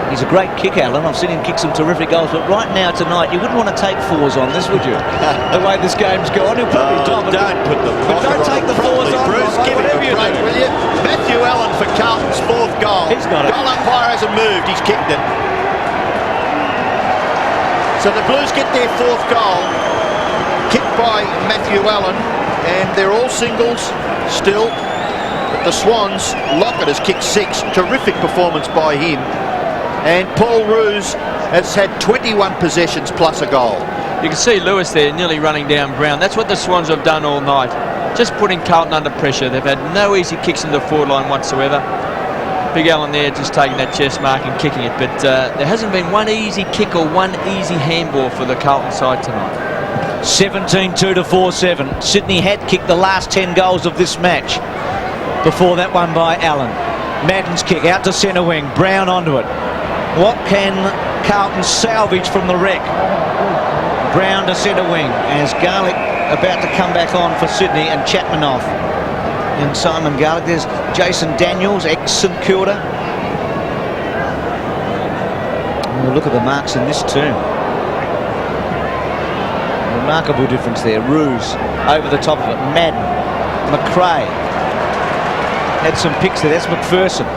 He's a great kick, Alan. I've seen him kick some terrific goals, but right now tonight, you wouldn't want to take fours on this, would you? The way this game's gone, he'll probably top it. Don't put the but don't take the fours on, Bruce. Give him a break, will you? Matthew Allen for Carlton's 4th goal. He's got it. Goal umpire hasn't moved. He's kicked it. So the Blues get their 4th goal, kicked by Matthew Allen, and they're all singles still. But the Swans, Lockett has kicked 6. Terrific performance by him. And Paul Roos has had 21 possessions plus a goal. You can see Lewis there nearly running down Brown. That's what the Swans have done all night. Just putting Carlton under pressure. They've had no easy kicks in the forward line whatsoever. Big Allen there just taking that chest mark and kicking it. But there hasn't been one easy kick or one easy handball for the Carlton side tonight. 17-2 to 4-7. Sydney had kicked the last 10 goals of this match before that one by Allen. Madden's kick out to centre wing. Brown onto it. What can Carlton salvage from the wreck? Brown to centre wing as Garlick about to come back on for Sydney and Chapman off. And Simon Garlick. There's Jason Daniels, ex-St Kilda. Oh, look at the marks in this too. Remarkable difference there. Roos over the top of it. Madden. McRae. Had some picks there. That's McPherson.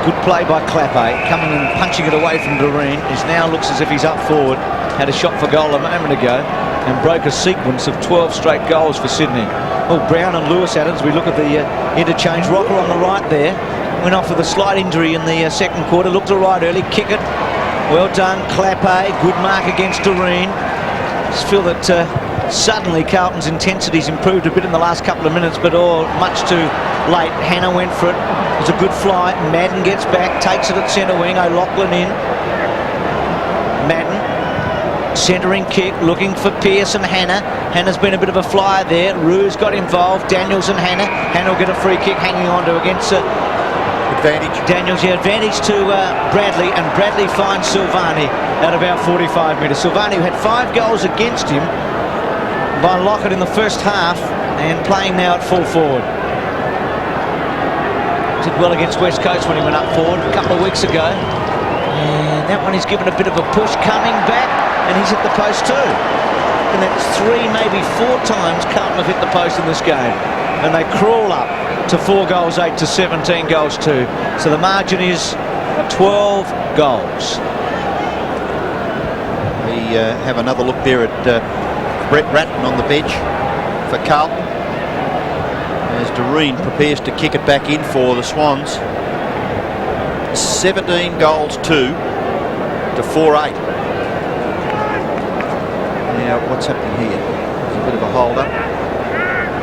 Good play by Clappe, coming and punching it away from Doreen. He now looks as if he's up forward. Had a shot for goal a moment ago and broke a sequence of 12 straight goals for Sydney. Oh, Brown and Lewis Adams. We look at the interchange. Rocker on the right there. Went off with a slight injury in the second quarter. Looked all right early. Kick it. Well done, Clappe. Good mark against Doreen. Just feel that suddenly Carlton's intensity's improved a bit in the last couple of minutes, but much too late. Hannah went for it. It was a good fly. Madden gets back, takes it at centre wing. O'Loughlin in. Madden, centering kick, looking for Pearce and Hannah. Hannah's been a bit of a flyer there. Roos got involved. Daniels and Hannah. Hannah will get a free kick, hanging on to against advantage. Daniels, yeah, advantage to Bradley, and Bradley finds Silvani at about 45 metres. Silvani, who had 5 goals against him by Lockett in the first half, and playing now at full forward. Did well against West Coast when he went up forward a couple of weeks ago. And that one he's given a bit of a push, coming back, and he's hit the post too. And that's 3, maybe 4 times Carlton have hit the post in this game. And they crawl up to 4-8 to 17-2. So the margin is 12 goals. We have another look there at Brett Ratton on the bench for Carlton, as Doreen prepares to kick it back in for the Swans. 17-2 to 4-8. Now, what's happening here? There's a bit of a hold-up.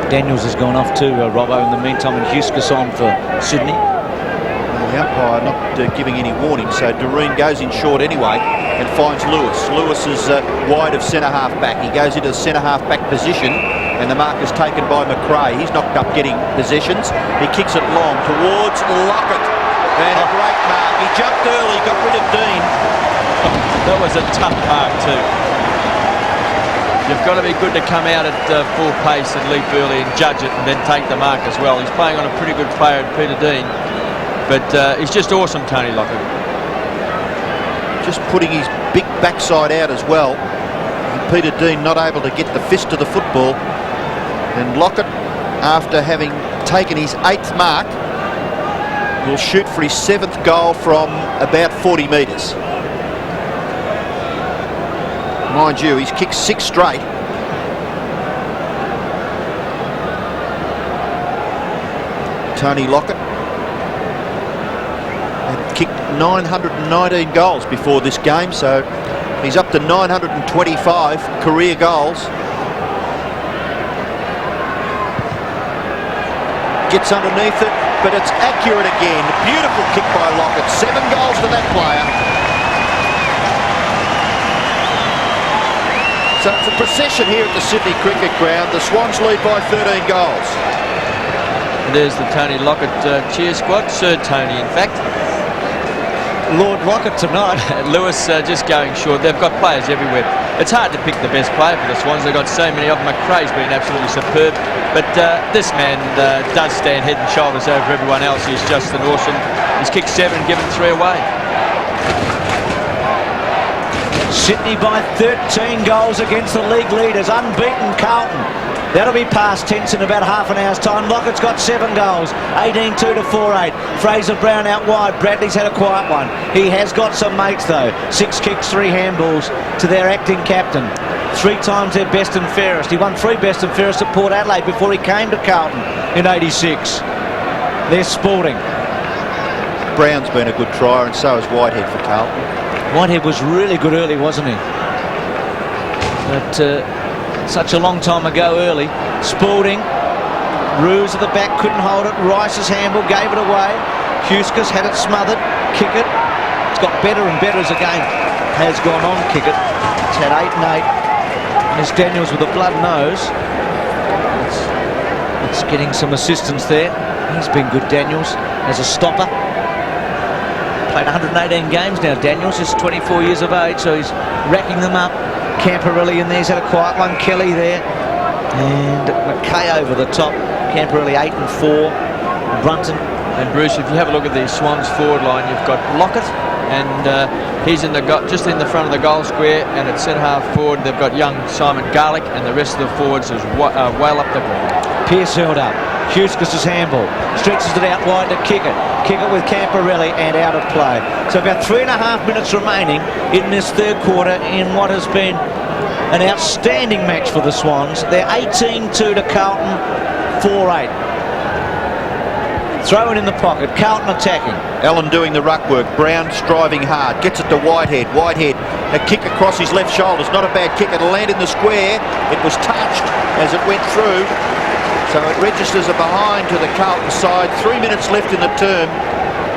Daniels has gone off too, Robbo, in the meantime, and Huskus on for Sydney. Well, the umpire not giving any warning, so Doreen goes in short anyway and finds Lewis. Lewis is wide of centre-half back. He goes into the centre-half back position, and the mark is taken by McRae. He's knocked up getting possessions. He kicks it long towards Lockett, and a great mark. He jumped early, got rid of Dean. That was a tough mark too. You've got to be good to come out at full pace and leap early and judge it and then take the mark as well. He's playing on a pretty good player at Peter Dean, but he's just awesome, Tony Lockett. Just putting his big backside out as well. And Peter Dean not able to get the fist to the football. And Lockett, after having taken his 8th mark, will shoot for his 7th goal from about 40 metres. Mind you, he's kicked 6 straight. Tony Lockett had kicked 919 goals before this game, so he's up to 925 career goals. Gets underneath it, but it's accurate again. Beautiful kick by Lockett. 7 goals to that player. So it's a procession here at the Sydney Cricket Ground. The Swans lead by 13 goals. There's the Tony Lockett cheer squad, Sir Tony in fact. Lord Lockett tonight. Lewis just going short. They've got players everywhere. It's hard to pick the best player for the Swans. They've got so many of them. McRae's been absolutely superb. But this man does stand head and shoulders over everyone else. He's just an awesome. He's kicked 7 and given 3 away. Sydney by 13 goals against the league leaders, unbeaten Carlton. That'll be past tense in about half an hour's time. Lockett's got 7 goals, 18-2 to 4-8. Fraser Brown out wide. Bradley's had a quiet one. He has got some mates though. 6 kicks, 3 handballs to their acting captain. 3 times their best and fairest. He won 3 best and fairest at Port Adelaide before he came to Carlton in '86. They're sporting. Brown's been a good trier, and so has Whitehead for Carlton. Whitehead was really good early, wasn't he? But such a long time ago early. Spalding, Ruse at the back, couldn't hold it. Rice's handball gave it away. Huskus had it smothered. Kick it. It's got better and better as the game has gone on. Kick it. It's had 8 and 8. And it's Daniels with a blood nose. It's getting some assistance there. He's been good, Daniels, as a stopper. Played 118 games now, Daniels. Is 24 years of age, so he's racking them up. Camporelli in there's had a quiet one. Kelly there. And McKay over the top. Camporelli 8 and 4. Brunton. And Bruce, if you have a look at the Swans forward line, you've got Lockett, and he's in the just in the front of the goal square, and at centre half forward they've got young Simon Garlick, and the rest of the forwards is well up the ground. Pearce held up. Huskus' handball. Stretches it out wide to kick it. Kick it with Camporelli and out of play. So about 3.5 minutes remaining in this third quarter in what has been an outstanding match for the Swans. They're 18-2 to Carlton, 4-8. Throw it in the pocket. Carlton attacking. Allen doing the ruck work. Brown striving hard. Gets it to Whitehead. Whitehead, a kick across his left shoulder. It's not a bad kick. It'll land in the square. It was touched as it went through. So it registers a behind to the Carlton side. 3 minutes left in the term.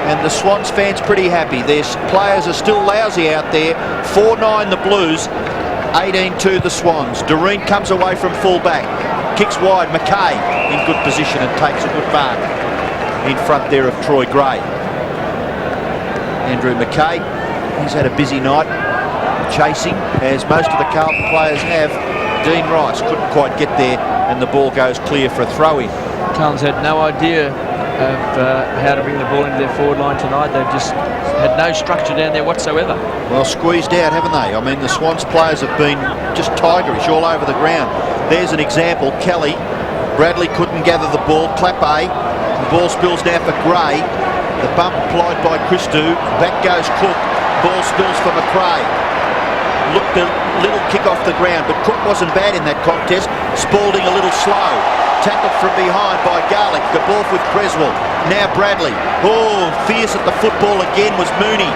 And the Swans fans pretty happy. Their players are still lousy out there. 4-9 the Blues. 18-2 the Swans. Doreen comes away from full back. Kicks wide. McKay in good position and takes a good mark in front there of Troy Gray. Andrew McKay, he's had a busy night chasing, as most of the Carlton players have. Dean Rice couldn't quite get there, and the ball goes clear for a throw-in. Carlton's had no idea of how to bring the ball into their forward line tonight. They've just had no structure down there whatsoever. Well, squeezed out, haven't they? I mean, the Swans players have been just tigerish all over the ground. There's an example. Kelly, Bradley couldn't gather the ball. Clappe. The ball spills now for Gray. The bump applied by Christou. Back goes Cook. Ball spills for McRae. Looked a little kick off the ground, but Cook wasn't bad in that contest. Spalding a little slow. Tackled from behind by Garlick. The ball with Creswell. Now Bradley. Oh, fierce at the football again was Mooney.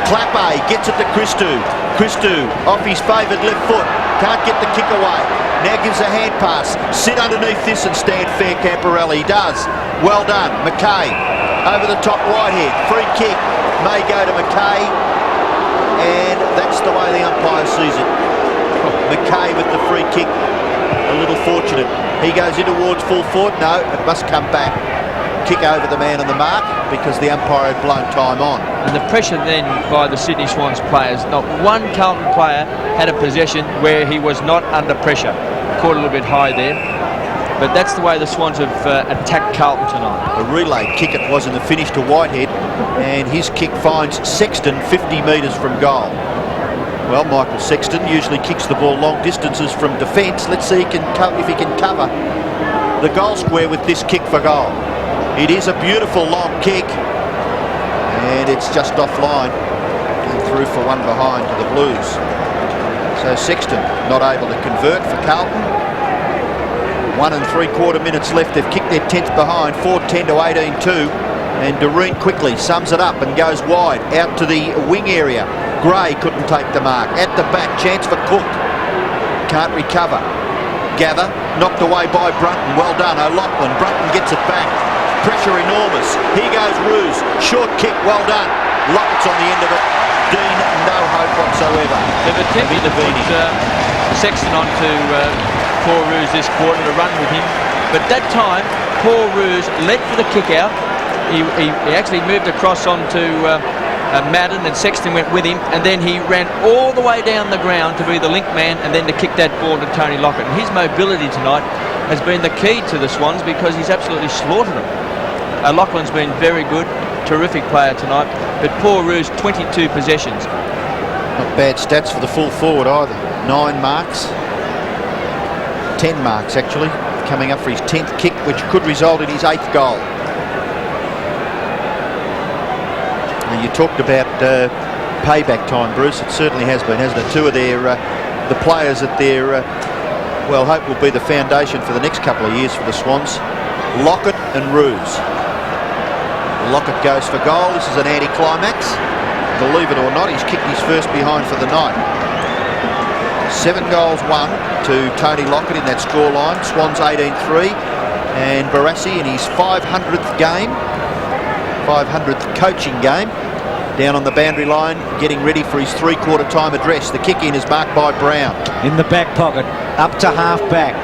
Clappe gets it to Christou. Christou off his favoured left foot. Can't get the kick away. Now gives a hand pass. Sit underneath this and stand fair, Camporelli. He does. Well done. McKay over the top, Whitehead. Free kick may go to McKay, and that's the way the umpire sees it. McKay with the free kick. A little fortunate. He goes in towards full forward. No, it must come back. Kick over the man on the mark because the umpire had blown time on. And the pressure then by the Sydney Swans players. Not one Carlton player had a possession where he was not under pressure. Caught a little bit high there. But that's the way the Swans have attacked Carlton tonight. A relay kick it was in the finish to Whitehead, and his kick finds Sexton 50 metres from goal. Well, Michael Sexton usually kicks the ball long distances from defence. Let's see if he can cover the goal square with this kick for goal. It is a beautiful long kick, and it's just offline and through for one behind to the Blues. So Sexton not able to convert for Carlton. 1 3/4 minutes left. They've kicked their 10th behind, 4-10 to 18-2. And Doreen quickly sums it up and goes wide out to the wing area. Gray couldn't take the mark. At the back, chance for Cook. Can't recover. Gather, knocked away by Brunton. Well done, O'Loughlin. Brunton gets it back. Pressure enormous. Here goes Ruse. Short kick, well done. Lockett's on the end of it. Dean, no hope whatsoever. They've attempted to put Sexton onto Paul Roos this quarter to run with him. But that time, Paul Roos led for the kick out. He actually moved across onto Madden, and Sexton went with him, and then he ran all the way down the ground to be the link man and then to kick that ball to Tony Lockett. And his mobility tonight has been the key to the Swans because he's absolutely slaughtered them. Lachlan's been very good, terrific player tonight, but Paul Roos, 22 possessions. Not bad stats for the full forward either. 9 marks. 10 marks actually, coming up for his 10th kick, which could result in his 8th goal. Now you talked about payback time, Bruce. It certainly has been, hasn't it? Two of their the players that they're well, hope will be the foundation for the next couple of years for the Swans. Lockett and Roos. Lockett goes for goal. This is an anti-climax. Believe it or not, he's kicked his first behind for the night. 7 goals won to Tony Lockett in that scoreline. Swans 18-3, and Barassi in his 500th game, 500th coaching game, down on the boundary line, getting ready for his 3/4 time address. The kick in is marked by Brown. In the back pocket, up to half back.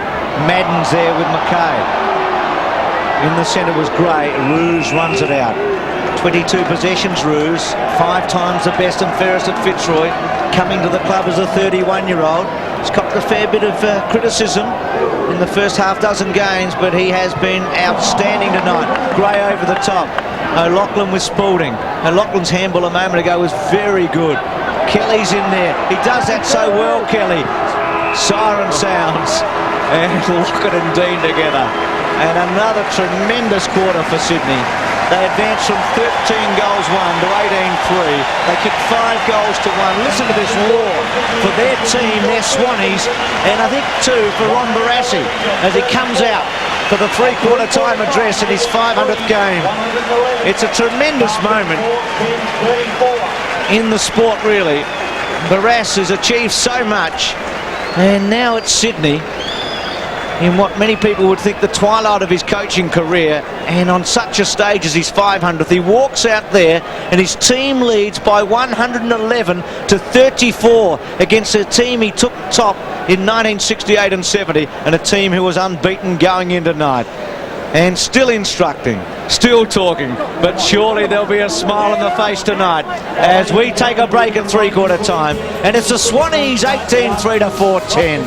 Madden's there with McKay. In the centre was Gray. Roos runs it out. 22 possessions, Roos. 5 times the best and fairest at Fitzroy. Coming to the club as a 31-year-old. He's copped a fair bit of criticism in the first half dozen games, but he has been outstanding tonight. Gray over the top. O'Loughlin with Spalding. O'Loughlin's handball a moment ago was very good. Kelly's in there. He does that so well, Kelly. Siren sounds. And Lockett and Dean together. And another tremendous quarter for Sydney. They advanced from 13 goals won to 18-3. They kicked 5 goals to 1. Listen to this war for their team, their Swannies, and I think too for Ron Barassi as he comes out for the 3/4 time address in his 500th game. It's a tremendous moment in the sport, really. Barras has achieved so much, and now it's Sydney in what many people would think the twilight of his coaching career, and on such a stage as his 500th, he walks out there and his team leads by 111-34 against a team he took top in 1968 and 70, and a team who was unbeaten going in tonight. And still instructing, still talking, but surely there'll be a smile on the face tonight as we take a break at 3/4 time. And it's the Swannies 18-3 to 4-10.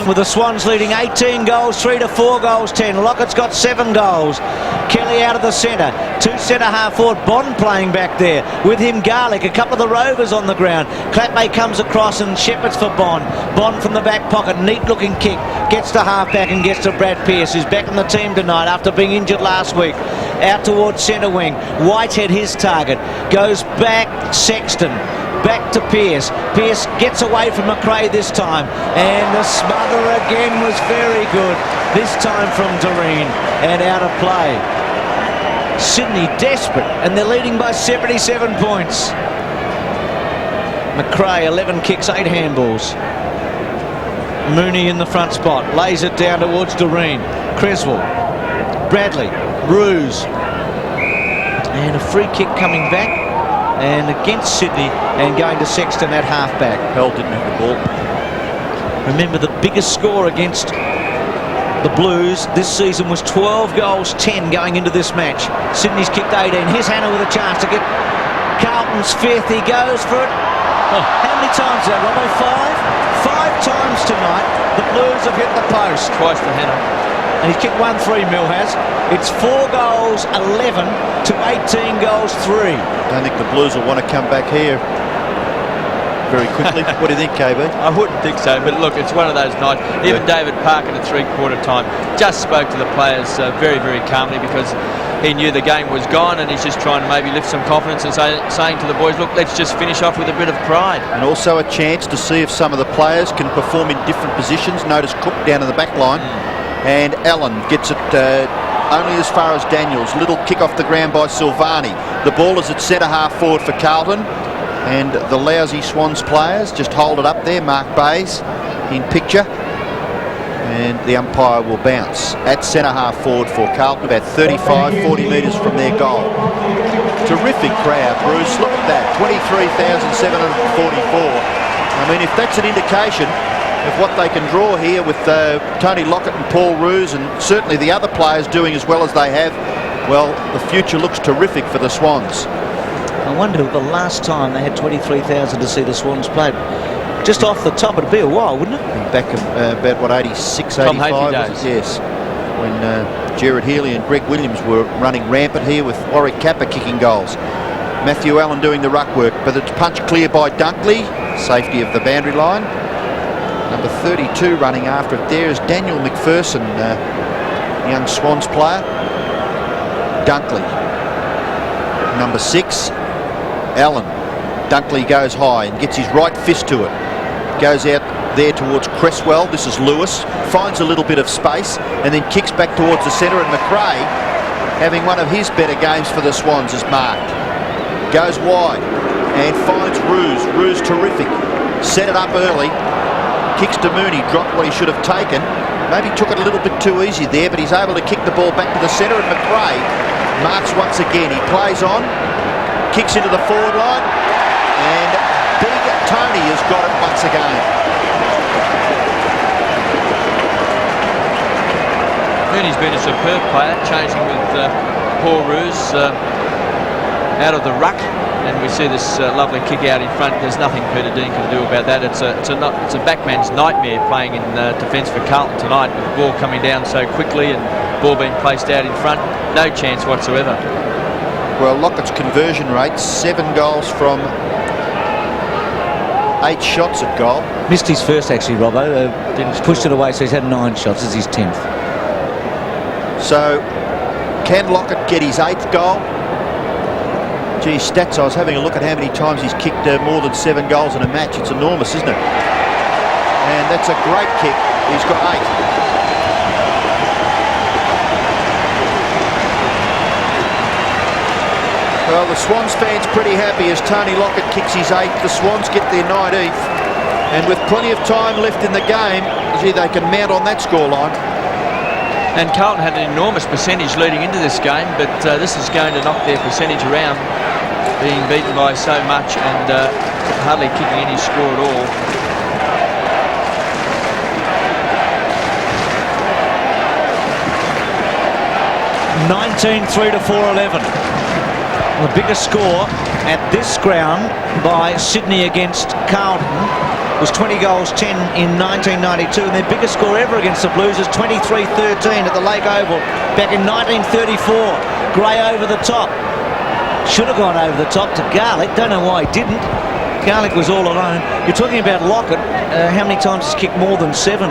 With the Swans leading 18 goals, 3 to 4 goals, 10. Lockett's got 7 goals. Kelly out of the centre. 2 centre half forward. Bond playing back there. With him Garlick. A couple of the Rovers on the ground. Clapmay comes across and shepherds for Bond. Bond from the back pocket. Neat looking kick. Gets to half back and gets to Brad Pearce, who's back in the team tonight after being injured last week. Out towards centre wing. Whitehead his target. Goes back Sexton. Back to Pearce. Pearce gets away from McRae this time. And the smother again was very good. This time from Doreen. And out of play. Sydney desperate. And they're leading by 77 points. McRae 11 kicks, 8 handballs. Mooney in the front spot. Lays it down towards Doreen. Creswell. Bradley. Roos. And a free kick coming back. And against Sydney, and going to Sexton at half-back. Bell didn't have the ball. Remember, the biggest score against the Blues this season was 12 goals, 10 going into this match. Sydney's kicked 18. Here's Hannah with a chance to get Carlton's 5th. He goes for it. Oh, how many times is that, Robbo? 5? 5 times tonight the Blues have hit the post. Twice for Hannah. And he's kicked 1-3, Mill has. It's 4 goals, 11 to 18 goals, 3. I don't think the Blues will want to come back here very quickly. What do you think, KB? I wouldn't think so, but look, it's one of those nights. Even David Parkin at 3/4 time just spoke to the players very, very calmly, because he knew the game was gone, and he's just trying to maybe lift some confidence and saying to the boys, look, let's just finish off with a bit of pride. And also a chance to see if some of the players can perform in different positions. Notice Cook down in the back line. And Allen gets it only as far as Daniels. Little kick off the ground by Silvani. The ball is at centre half forward for Carlton. And the lousy Swans players just hold it up there. Mark Bayes in picture. And the umpire will bounce at centre half forward for Carlton, about 35-40 metres from their goal. Terrific crowd, Bruce. Look at that, 23,744. I mean, if that's an indication of what they can draw here with Tony Lockett and Paul Roos, and certainly the other players doing as well as they have, well, the future looks terrific for the Swans. I wonder if the last time they had 23,000 to see the Swans play. Just off the top, it'd be a while, wouldn't it? Back about, what, 86, Tom 85? Hafey days. Yes. When Gerard Healy and Greg Williams were running rampant here with Warwick Kappa kicking goals. Matthew Allen doing the ruck work, but it's punched clear by Dunkley. Safety of the boundary line. Number 32 running after it there is Daniel McPherson, young Swans player. Dunkley. Number 6, Allen. Dunkley goes high and gets his right fist to it. Goes out there towards Cresswell. This is Lewis. Finds a little bit of space and then kicks back towards the centre, and McRae, having one of his better games for the Swans, is marked. Goes wide and finds Roos. Roos terrific. Set it up early. Kicks to Mooney. Dropped what he should have taken. Maybe took it a little bit too easy there, but he's able to kick the ball back to the centre, and McRae marks once again. He plays on. Kicks into the forward line. And Big Tony has got it once again. Mooney's been a superb player, changing with Paul Roos out of the ruck, and we see this lovely kick out in front. There's nothing Peter Dean can do about that. It's a backman's nightmare playing in defence for Carlton tonight, with the ball coming down so quickly and ball being placed out in front. No chance whatsoever. Well, Lockett's conversion rate, 7 goals from 8 shots at goal. Missed his first, actually, Robbo. Pushed it away, so he's had 9 shots. This is his 10th. So, can Lockett get his 8th goal? Gee, stats, I was having a look at how many times he's kicked more than 7 goals in a match. It's enormous, isn't it? And that's a great kick. He's got 8. Well, the Swans fans pretty happy as Tony Lockett kicks his 8th. The Swans get their 19th. And with plenty of time left in the game, gee, they can mount on that scoreline. And Carlton had an enormous percentage leading into this game, but this is going to knock their percentage around, being beaten by so much and hardly kicking any score at all. (19-3 to 4-11). The biggest score at this ground by Sydney against Carlton was 20 goals 10 in 1992, and their biggest score ever against the Blues is 23-13 at the Lake Oval back in 1934. Gray over the top. Should have gone over the top to Garlick. Don't know why he didn't. Garlick was all alone. You're talking about Lockett. How many times he's kicked more than 7?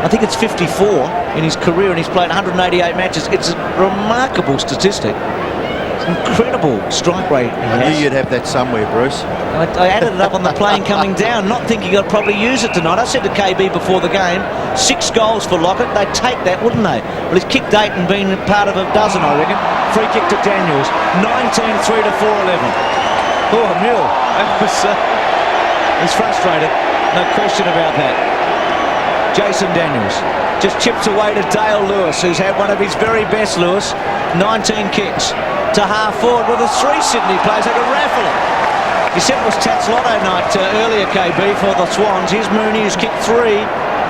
I think it's 54 in his career, and he's played 188 matches. It's a remarkable statistic. Incredible strike rate. I knew you'd have that somewhere, Bruce. I added it up on the plane coming down, not thinking I'd probably use it tonight. I said to KB before the game, 6 goals for Lockett. They'd take that, wouldn't they? Well, he's kicked 8 and been part of a dozen, I reckon. Free kick to Daniels. 19-3 to 4-11. Oh, Mule. He's frustrated. No question about that. Jason Daniels just chips away to Dale Lewis, who's had one of his very best, Lewis. 19 kicks to half forward with the 3 Sydney players. They could raffle it. You said it was Tats Lotto night earlier, KB, for the Swans. Here's Mooney, who's kicked 3.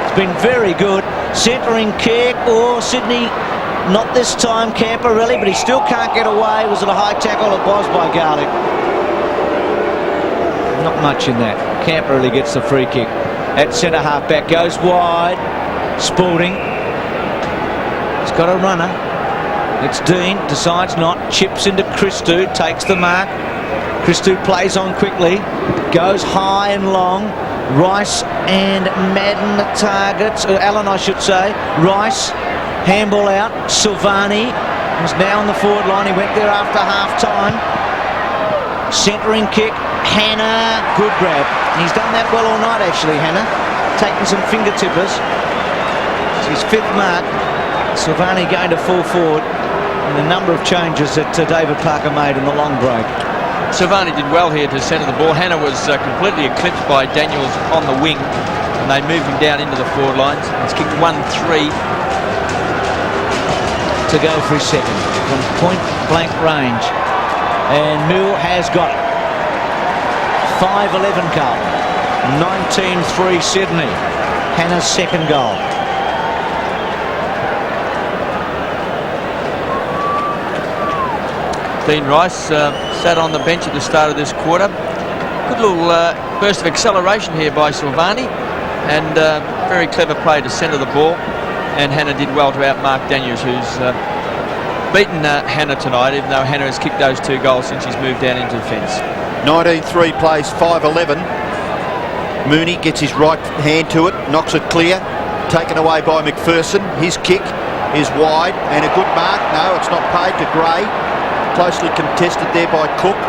It's been very good. Centering kick. Oh, Sydney, not this time, Camporelli, but he still can't get away. Was it a high tackle? It was by Garlick. Not much in that. Camporelli gets the free kick. At centre half back, goes wide. Spalding. He's got a runner. It's Dean, decides not, chips into Christou, takes the mark. Christou plays on quickly, goes high and long. Rice and Madden the targets, Allen I should say. Rice, handball out. Silvani is now on the forward line. He went there after half time. Centering kick, Hannah, good grab. He's done that well all night actually, Hannah. Taking some fingertippers. It's his 5th mark. Silvani going to full forward. And the number of changes that David Parker made in the long break. Silvani did well here to centre the ball. Hannah was completely eclipsed by Daniels on the wing, and they moved him down into the forward lines. He's kicked 1-3. To go for his 2nd from point blank range. And Mill has got it. 5-11 Carlton. 19-3 Sydney. Hannah's second goal. Dean Rice sat on the bench at the start of this quarter. Good little burst of acceleration here by Silvani, and very clever play to centre the ball. And Hannah did well to outmark Daniels, who's beaten Hannah tonight, even though Hannah has kicked those 2 goals since he's moved down into defence. 19-3 plays 5-11. Mooney gets his right hand to it, knocks it clear, taken away by McPherson. His kick is wide and a good mark. No, it's not paid to Gray. Closely contested there by Cook.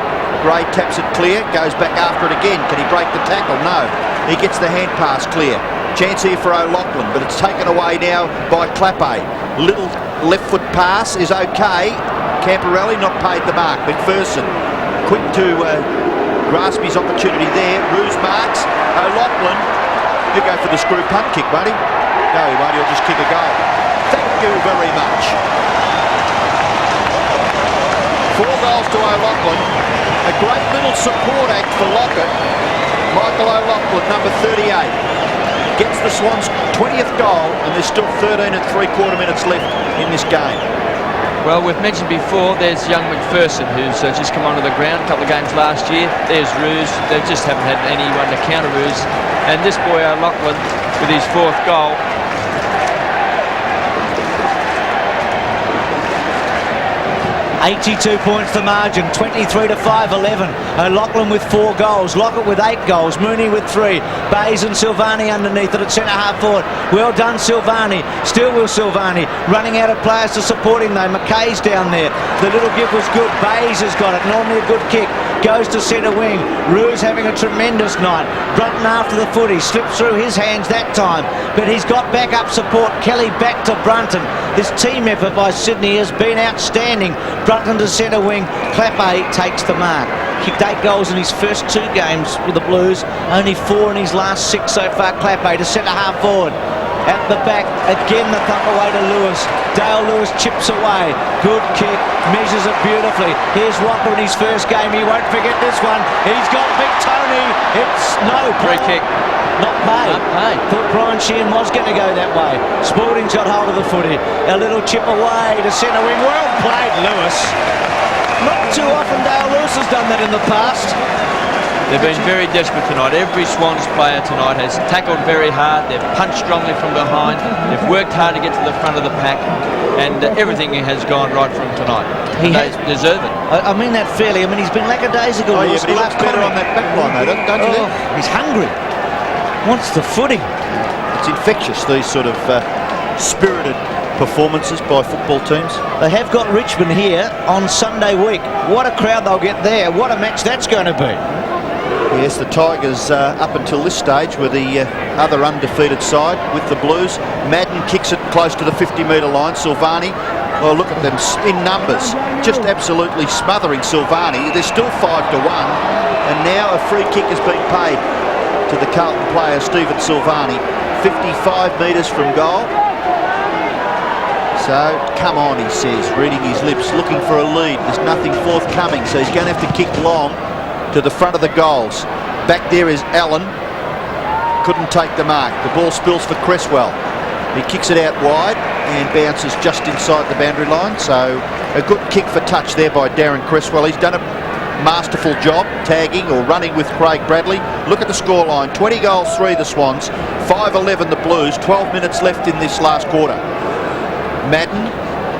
Gray taps it clear, goes back after it again. Can he break the tackle? No. He gets the hand pass clear. Chance here for O'Loughlin, but it's taken away now by Clappe. Little left foot pass is okay. Camporelli not paid the mark. McPherson quick to grasp his opportunity there. Roos marks. O'Loughlin, he'll go for the screw punt kick, won't he? No, he won't. He'll just kick a goal. Thank you very much. 4 goals to O'Loughlin. A great little support act for Lockett. Michael O'Loughlin, number 38, gets the Swans' 20th goal, and there's still 13 and 3/4 minutes left in this game. Well, we've mentioned before, there's young McPherson, who's just come onto the ground a couple of games last year. There's Roos. They just haven't had anyone to counter Roos. And this boy O'Loughlin with his 4th goal. 82 points the margin, 23-5, 11. O'Loughlin with 4 goals, Lockett with 8 goals, Mooney with 3, Bays and Silvani underneath it at centre half forward. Well done Silvani, still will Silvani, running out of players to support him though. McKay's down there, the little give was good, Bays has got it, normally a good kick, goes to centre wing. Roos having a tremendous night. Brunton after the footy, slipped through his hands that time, but he's got backup support. Kelly back to Brunton. This team effort by Sydney has been outstanding. Brunton to centre wing, Clappe takes the mark. Kicked 8 goals in his first 2 games with the Blues, only 4 in his last 6 so far. Clappe to centre half forward. At the back, again the thump away to Lewis. Dale Lewis chips away. Good kick, measures it beautifully. Here's Walker in his first game. He won't forget this one. He's got Big Tony. It's no free kick. Not paid. Thought Brian Sheehan was going to go that way. Spalding's got hold of the footy. A little chip away to centre wing. Well played, Lewis. Not too often Dale Lewis has done that in the past. They've been very desperate tonight. Every Swans player tonight has tackled very hard. They've punched strongly from behind. They've worked hard to get to the front of the pack, and everything has gone right from tonight. They deserve it. I mean that fairly. I mean, he's been lackadaisical. Oh, yeah, but he looks better on that back line, though, don't you think? He's hungry. Wants the footy. It's infectious, these sort of spirited performances by football teams. They have got Richmond here on Sunday week. What a crowd they'll get there. What a match that's going to be. Yes, the Tigers up until this stage were the other undefeated side with the Blues. Madden kicks it close to the 50-metre line. Silvani, well, look at them in numbers, just absolutely smothering Silvani. There's still 5-1, and now a free kick has been paid to the Carlton player, Stephen Silvani. 55 metres from goal. So, come on, he says, reading his lips, looking for a lead. There's nothing forthcoming, so he's going to have to kick long to the front of the goals. Back there is Allen. Couldn't take the mark. The ball spills for Cresswell. He kicks it out wide and bounces just inside the boundary line. So a good kick for touch there by Darren Cresswell. He's done a masterful job tagging or running with Craig Bradley. Look at the scoreline. 20 goals, 3 the Swans. 5-11 the Blues. 12 minutes left in this last quarter. Madden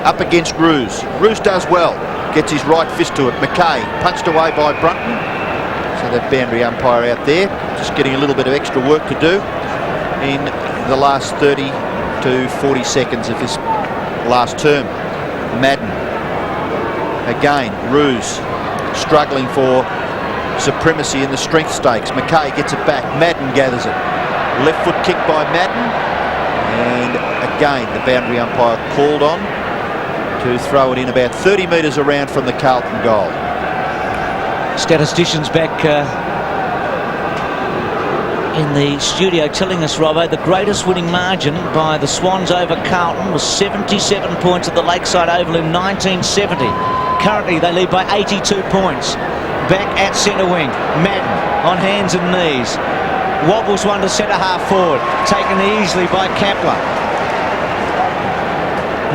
up against Roos. Roos does well. Gets his right fist to it. McKay punched away by Brunton. So that boundary umpire out there just getting a little bit of extra work to do in the last 30 to 40 seconds of this last term. Madden. Again, Roos struggling for supremacy in the strength stakes. McKay gets it back. Madden gathers it. Left foot kick by Madden. And again, the boundary umpire called on to throw it in about 30 metres around from the Carlton goal. Statisticians back in the studio telling us, Robbo, the greatest winning margin by the Swans over Carlton was 77 points at the Lakeside Oval in 1970. Currently they lead by 82 points. Back at centre wing, Madden on hands and knees. Wobbles one to centre half forward. Taken easily by Kapler.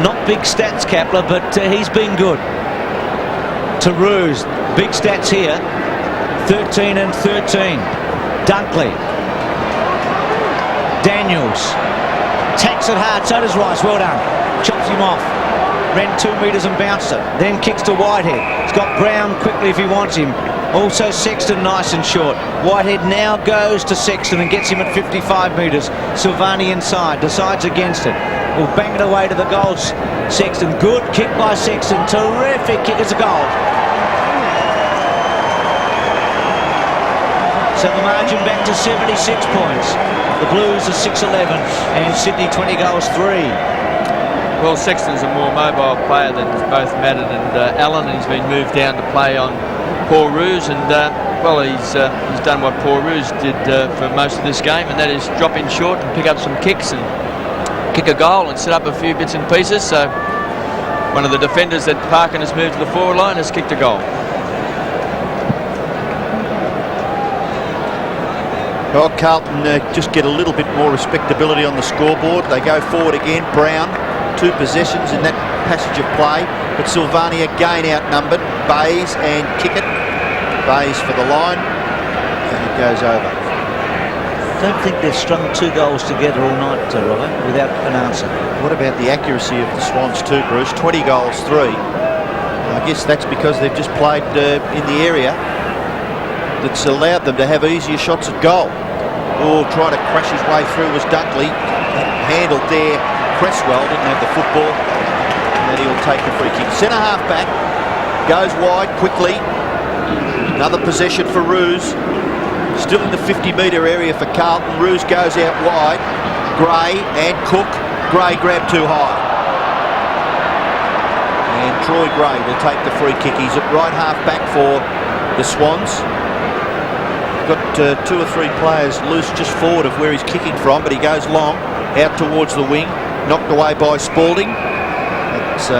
Not big stats, Kapler, but he's been good. To Roos. Big stats here. 13 and 13. Dunkley. Daniels. Tacks it hard. So does Rice. Well done. Chops him off. Ran 2 metres and bounced it. Then kicks to Whitehead. He's got Brown quickly if he wants him. Also Sexton nice and short. Whitehead now goes to Sexton and gets him at 55 metres. Silvani inside. Decides against it. Will bang it away to the goals. Sexton. Good kick by Sexton. Terrific kick. It's a goal. So the margin back to 76 points. The Blues are 6-11 and Sydney 20 goals 3. Well, Sexton's a more mobile player than both Madden and Allen, and he's been moved down to play on Paul Roos, and well, he's done what Paul Roos did for most of this game, and that is drop in short and pick up some kicks and kick a goal and set up a few bits and pieces. So one of the defenders that Parkin has moved to the forward line has kicked a goal. Well, Carlton just get a little bit more respectability on the scoreboard. They go forward again. Brown, 2 possessions in that passage of play, but Silvani again outnumbered. Bays and Kickett. Bays for the line, and it goes over. I don't think they've strung 2 goals together all night, Robert, without an answer. What about the accuracy of the Swans too, Bruce? 20 goals 3. I guess that's because they've just played in the area that's allowed them to have easier shots at goal. Oh, trying to crash his way through was Dunkley. Handled there. Cresswell didn't have the football. And then he'll take the free kick. Centre half back. Goes wide quickly. Another possession for Roos. Still in the 50-metre area for Carlton. Roos goes out wide. Gray and Cook. Gray grabbed too high. And Troy Gray will take the free kick. He's at right half back for the Swans. Got 2 or 3 players loose just forward of where he's kicking from, but he goes long out towards the wing, knocked away by Spalding. That's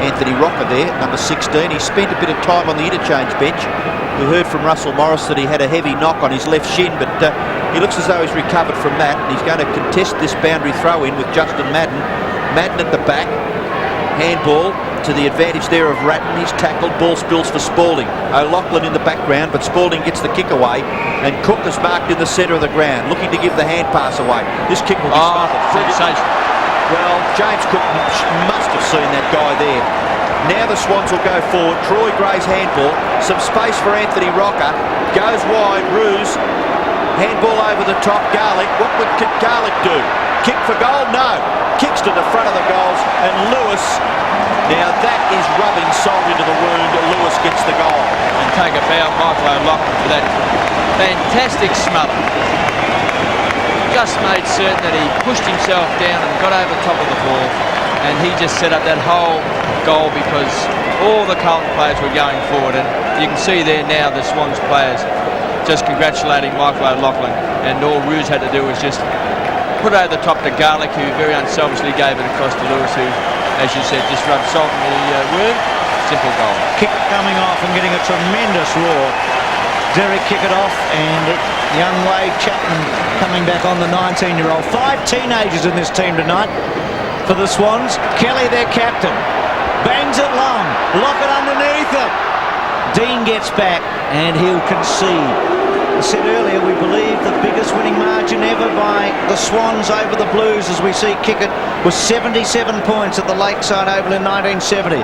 Anthony Rocker there, number 16. He spent a bit of time on the interchange bench. We heard from Russell Morris that he had a heavy knock on his left shin, but he looks as though he's recovered from that, and he's going to contest this boundary throw in with Justin Madden. Madden at the back, handball to the advantage there of Ratton. He's tackled, ball spills for Spalding. O'Loughlin in the background, but Spalding gets the kick away, and Cook is marked in the centre of the ground, looking to give the hand pass away. This kick will be sensational. Well, James Cook must have seen that guy there. Now the Swans will go forward. Troy Gray's handball, some space for Anthony Rocker, goes wide. Roos, handball over the top. Garlick, what would Garlick do? Kick for goal? No. Kicks to the front of the goals, and Lewis. Now that is rubbing salt into the wound. Lewis gets the goal. And take a bow, Michael O'Loughlin, for that fantastic smother. Just made certain that he pushed himself down and got over the top of the ball, and he just set up that whole goal because all the Carlton players were going forward, and you can see there now the Swans players just congratulating Michael O'Loughlin, and all Roos had to do was just put it over the top to Garlick, who very unselfishly gave it across to Lewis, who, as you said, just rubbed salt in the wound. Simple goal. Kick coming off and getting a tremendous roar. Derek kick it off, and young Wade Chapman coming back on, the 19-year-old. 5 teenagers in this team tonight for the Swans. Kelly, their captain, bangs it long. Lockett underneath it. Dean gets back, and he'll concede. I said earlier, we believe the biggest winning margin ever by the Swans over the Blues, as we see Kickett, was 77 points at the Lakeside Oval in 1970.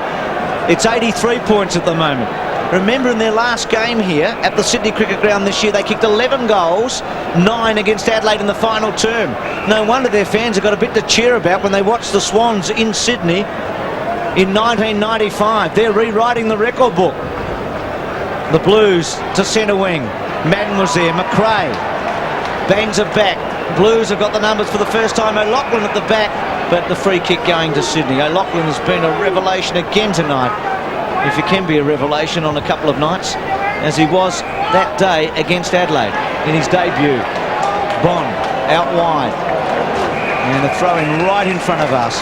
It's 83 points at the moment. Remember, in their last game here at the Sydney Cricket Ground this year, they kicked 11 goals, 9 against Adelaide in the final term. No wonder their fans have got a bit to cheer about when they watch the Swans in Sydney in 1995. They're rewriting the record book. The Blues to centre wing. Madden was there. McRae bangs it back. Blues have got the numbers for the first time. O'Loughlin at the back, but the free kick going to Sydney. O'Loughlin has been a revelation again tonight, if he can be a revelation on a couple of nights, as he was that day against Adelaide in his debut. Bond out wide, and a throw in right in front of us.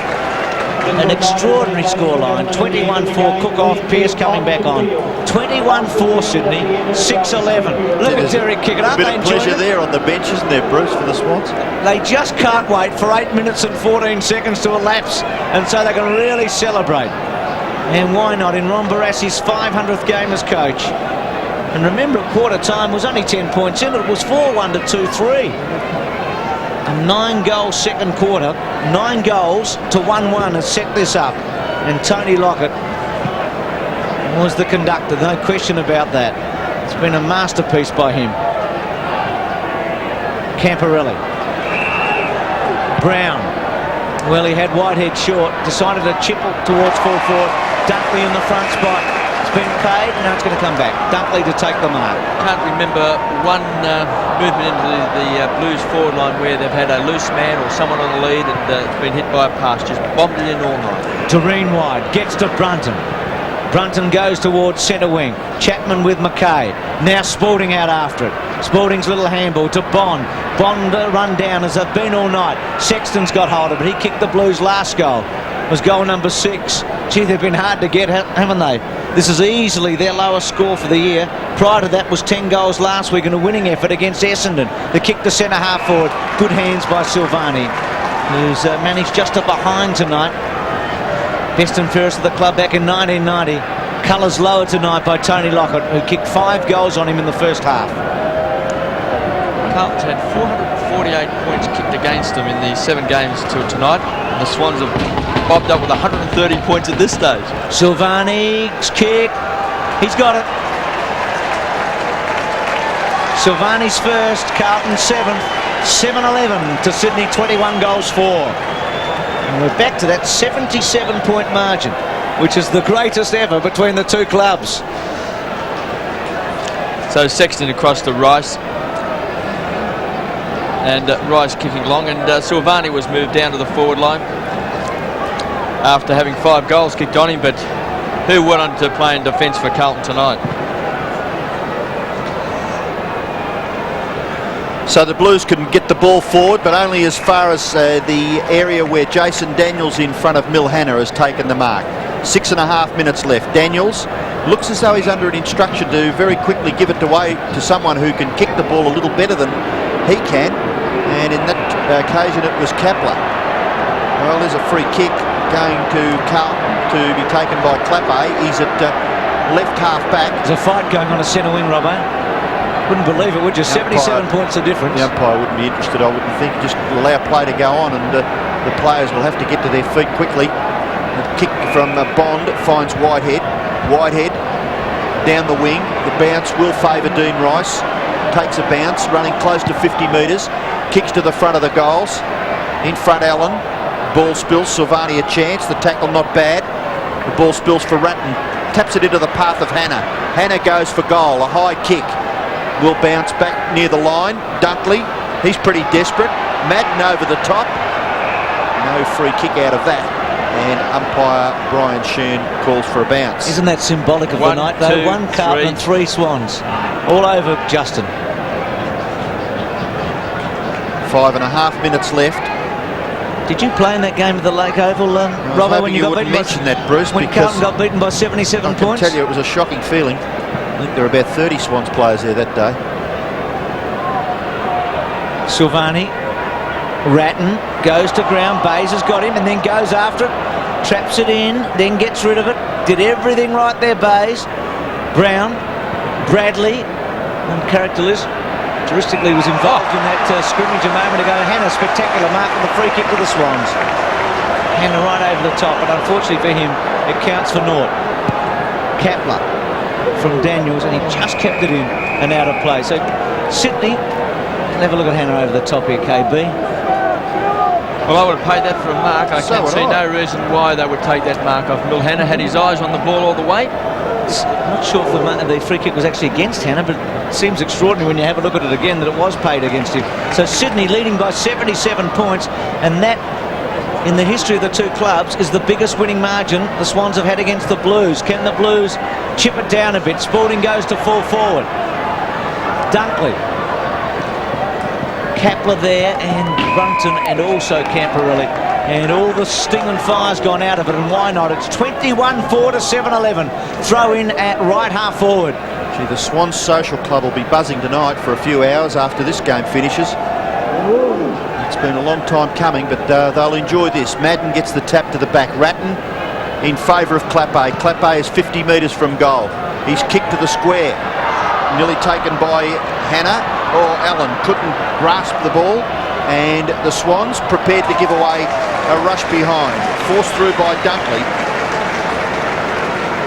An extraordinary scoreline. 21-4 Cook-off, Pearce coming back on. 21-4 Sydney, 6-11. Look at Derek kick it up. A bit of pleasure there on the bench, isn't there, Bruce, for the Swans? They just can't wait for 8 minutes and 14 seconds to elapse, and so they can really celebrate. And why not in Ron Barassi's 500th game as coach? And remember, at quarter time was only 10 points in. It was 4-1 to 2-3. A 9-goal second quarter, 9 goals to 1-1 has set this up. And Tony Lockett was the conductor, no question about that. It's been a masterpiece by him. Camporelli. Brown. Well, he had Whitehead short, decided to chip towards full forward. Dunkley in the front spot. It's been paid, now it's going to come back. Dunkley to take the mark. Can't remember one movement into the Blues forward line where they've had a loose man or someone on the lead and it's been hit by a pass. Just bombed it in all night. Doreen wide, gets to Brunton. Brunton goes towards centre wing. Chapman with McKay. Now Spalding out after it. Spalding's little handball to Bond. Bond run down as they've been all night. Sexton's got hold of it. He kicked the Blues' last goal. It was goal number 6. Gee, they've been hard to get, haven't they? This is easily their lowest score for the year. Prior to that was 10 goals last week in a winning effort against Essendon. The kick to centre half forward. Good hands by Silvani, who's managed just up behind tonight. Best and fairest of the club back in 1990. Colours lower tonight by Tony Lockett, who kicked 5 goals on him in the first half. Carlton's had 448 points kicked against them in the 7 games till tonight. And the Swans have bobbed up with 130 points at this stage. Silvani's kick. He's got it. Silvani's first, Carlton 7th. 7-11 to Sydney, 21 goals 4. And we're back to that 77-point margin, which is the greatest ever between the two clubs. So Sexton across to Rice. And Rice kicking long, and Silvani was moved down to the forward line after having 5 goals kicked on him, but who went on to play in defence for Carlton tonight? So the Blues can get the ball forward, but only as far as the area where Jason Daniels in front of Milhana has taken the mark. 6.5 minutes left. Daniels looks as though he's under an instruction to very quickly give it away to someone who can kick the ball a little better than he can, and in that occasion it was Kapler. Well, there's a free kick going to Carlton to be taken by Clappe. He's at left half back. There's a fight going on a centre wing, Robbo. Wouldn't believe it, would you? 77 points of difference. The umpire wouldn't be interested, I wouldn't think. Just allow play to go on, and the players will have to get to their feet quickly. The kick from Bond finds Whitehead. Whitehead down the wing. The bounce will favour Dean Rice. Takes a bounce, running close to 50 metres. Kicks to the front of the goals. In front, Allen. Ball spills. Silvani a chance. The tackle not bad. The ball spills for Ratton. Taps it into the path of Hannah. Hannah goes for goal. A high kick. Will bounce back near the line. Dunkley, he's pretty desperate. Madden over the top. No free kick out of that. And umpire Brian Shearn calls for a bounce. Isn't that symbolic of the night, though? 1 Carlton and 3 Swans. All over Justin. 5.5 minutes left. Did you play in that game at the Lake Oval, Robbo, when you got beaten? Mention that, Bruce, when Carlton got beaten by 77 points? I can tell you it was a shocking feeling. I think there were about 30 Swans players there that day. Silvani, Ratton goes to ground. Bayes has got him and then goes after it. Traps it in, then gets rid of it. Did everything right there, Bayes. Brown, Bradley, uncharacteristically was involved in that scrimmage a moment ago. Hannah, spectacular mark for the free kick to the Swans. Hannah right over the top, but unfortunately for him, it counts for naught. Kapler from Daniels, and he just kept it in and out of play. So Sydney, have a look at Hannah over the top here, KB. Well, I would have paid that for a mark. I can see no reason why they would take that mark off. Milhana had his eyes on the ball all the way. I'm not sure if the free kick was actually against Hannah, but it seems extraordinary when you have a look at it again that it was paid against him. So Sydney leading by 77 points, and that, in the history of the two clubs, is the biggest winning margin the Swans have had against the Blues. Can the Blues chip it down a bit? Spalding goes to full forward. Dunkley. Kapler there, and Brunton, and also Camporelli. And all the sting and fire's gone out of it, and why not? It's 21-4 to 7-11. Throw in at right half forward. Gee, the Swans Social Club will be buzzing tonight for a few hours after this game finishes. It's been a long time coming, but they'll enjoy this. Madden gets the tap to the back. Ratton in favour of Clappe. Clappe is 50 metres from goal. He's kicked to the square. Nearly taken by Hannah. Allen couldn't grasp the ball. And the Swans prepared to give away a rush behind. Forced through by Dunkley.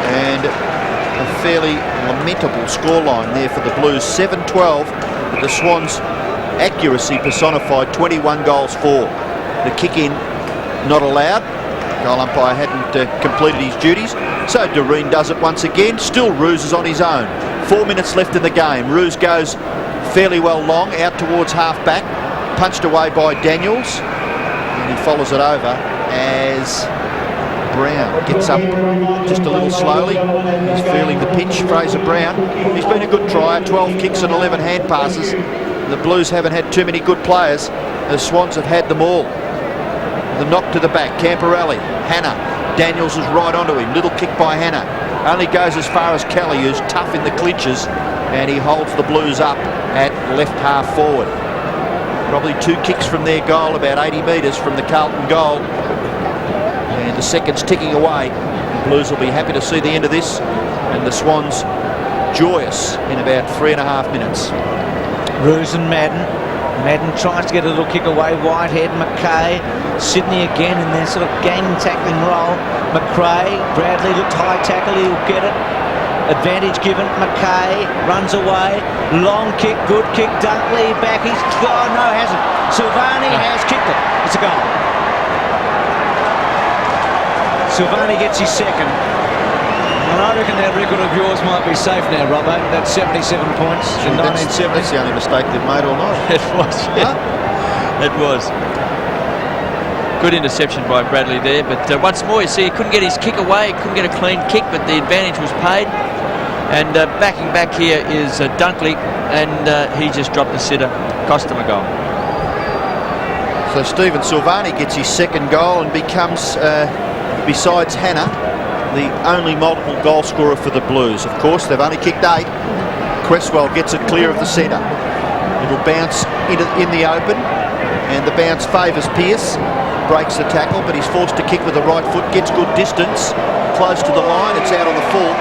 And a fairly lamentable scoreline there for the Blues. 7-12. But the Swans' accuracy personified, 21 goals for. The kick-in not allowed. Goal umpire hadn't completed his duties. So Doreen does it once again. Still Roos is on his own. 4 minutes left in the game. Roos goes fairly well long, out towards half-back. Punched away by Daniels, and he follows it over as Brown gets up just a little slowly. He's feeling the pinch. Fraser Brown, he's been a good trier, 12 kicks and 11 hand passes. The Blues haven't had too many good players. The Swans have had them all. The knock to the back, Camporelli, Hannah, Daniels is right onto him. Little kick by Hannah, only goes as far as Kelly, who's tough in the clinches, and he holds the Blues up at left half forward. Probably 2 kicks from their goal, about 80 metres from the Carlton goal. And the seconds ticking away. The Blues will be happy to see the end of this. And the Swans joyous in about 3.5 minutes. Roos and Madden. Madden tries to get a little kick away. Whitehead, McKay, Sydney again in their sort of gang tackling role. McRae, Bradley looked high tackle, he'll get it. Advantage given, McKay runs away, long kick, good kick, Dunkley back, he's, oh no, hasn't. Silvani has kicked it, it's a goal. Silvani gets his second. And I reckon that record of yours might be safe now, Robbo. That's 77 points in 1970. That's the only mistake they've made all night. It was, yeah. It was. Good interception by Bradley there, but once more you see he couldn't get his kick away, he couldn't get a clean kick, but the advantage was paid. And backing back here is Dunkley, and he just dropped the sitter, cost him a goal. So Stephen Silvani gets his second goal and becomes, besides Hannah, the only multiple goal scorer for the Blues. Of course, they've only kicked 8. Cresswell gets it clear of the centre. It'll bounce in the open, and the bounce favours Pearce. Breaks the tackle, but he's forced to kick with the right foot, gets good distance, close to the line, it's out on the full.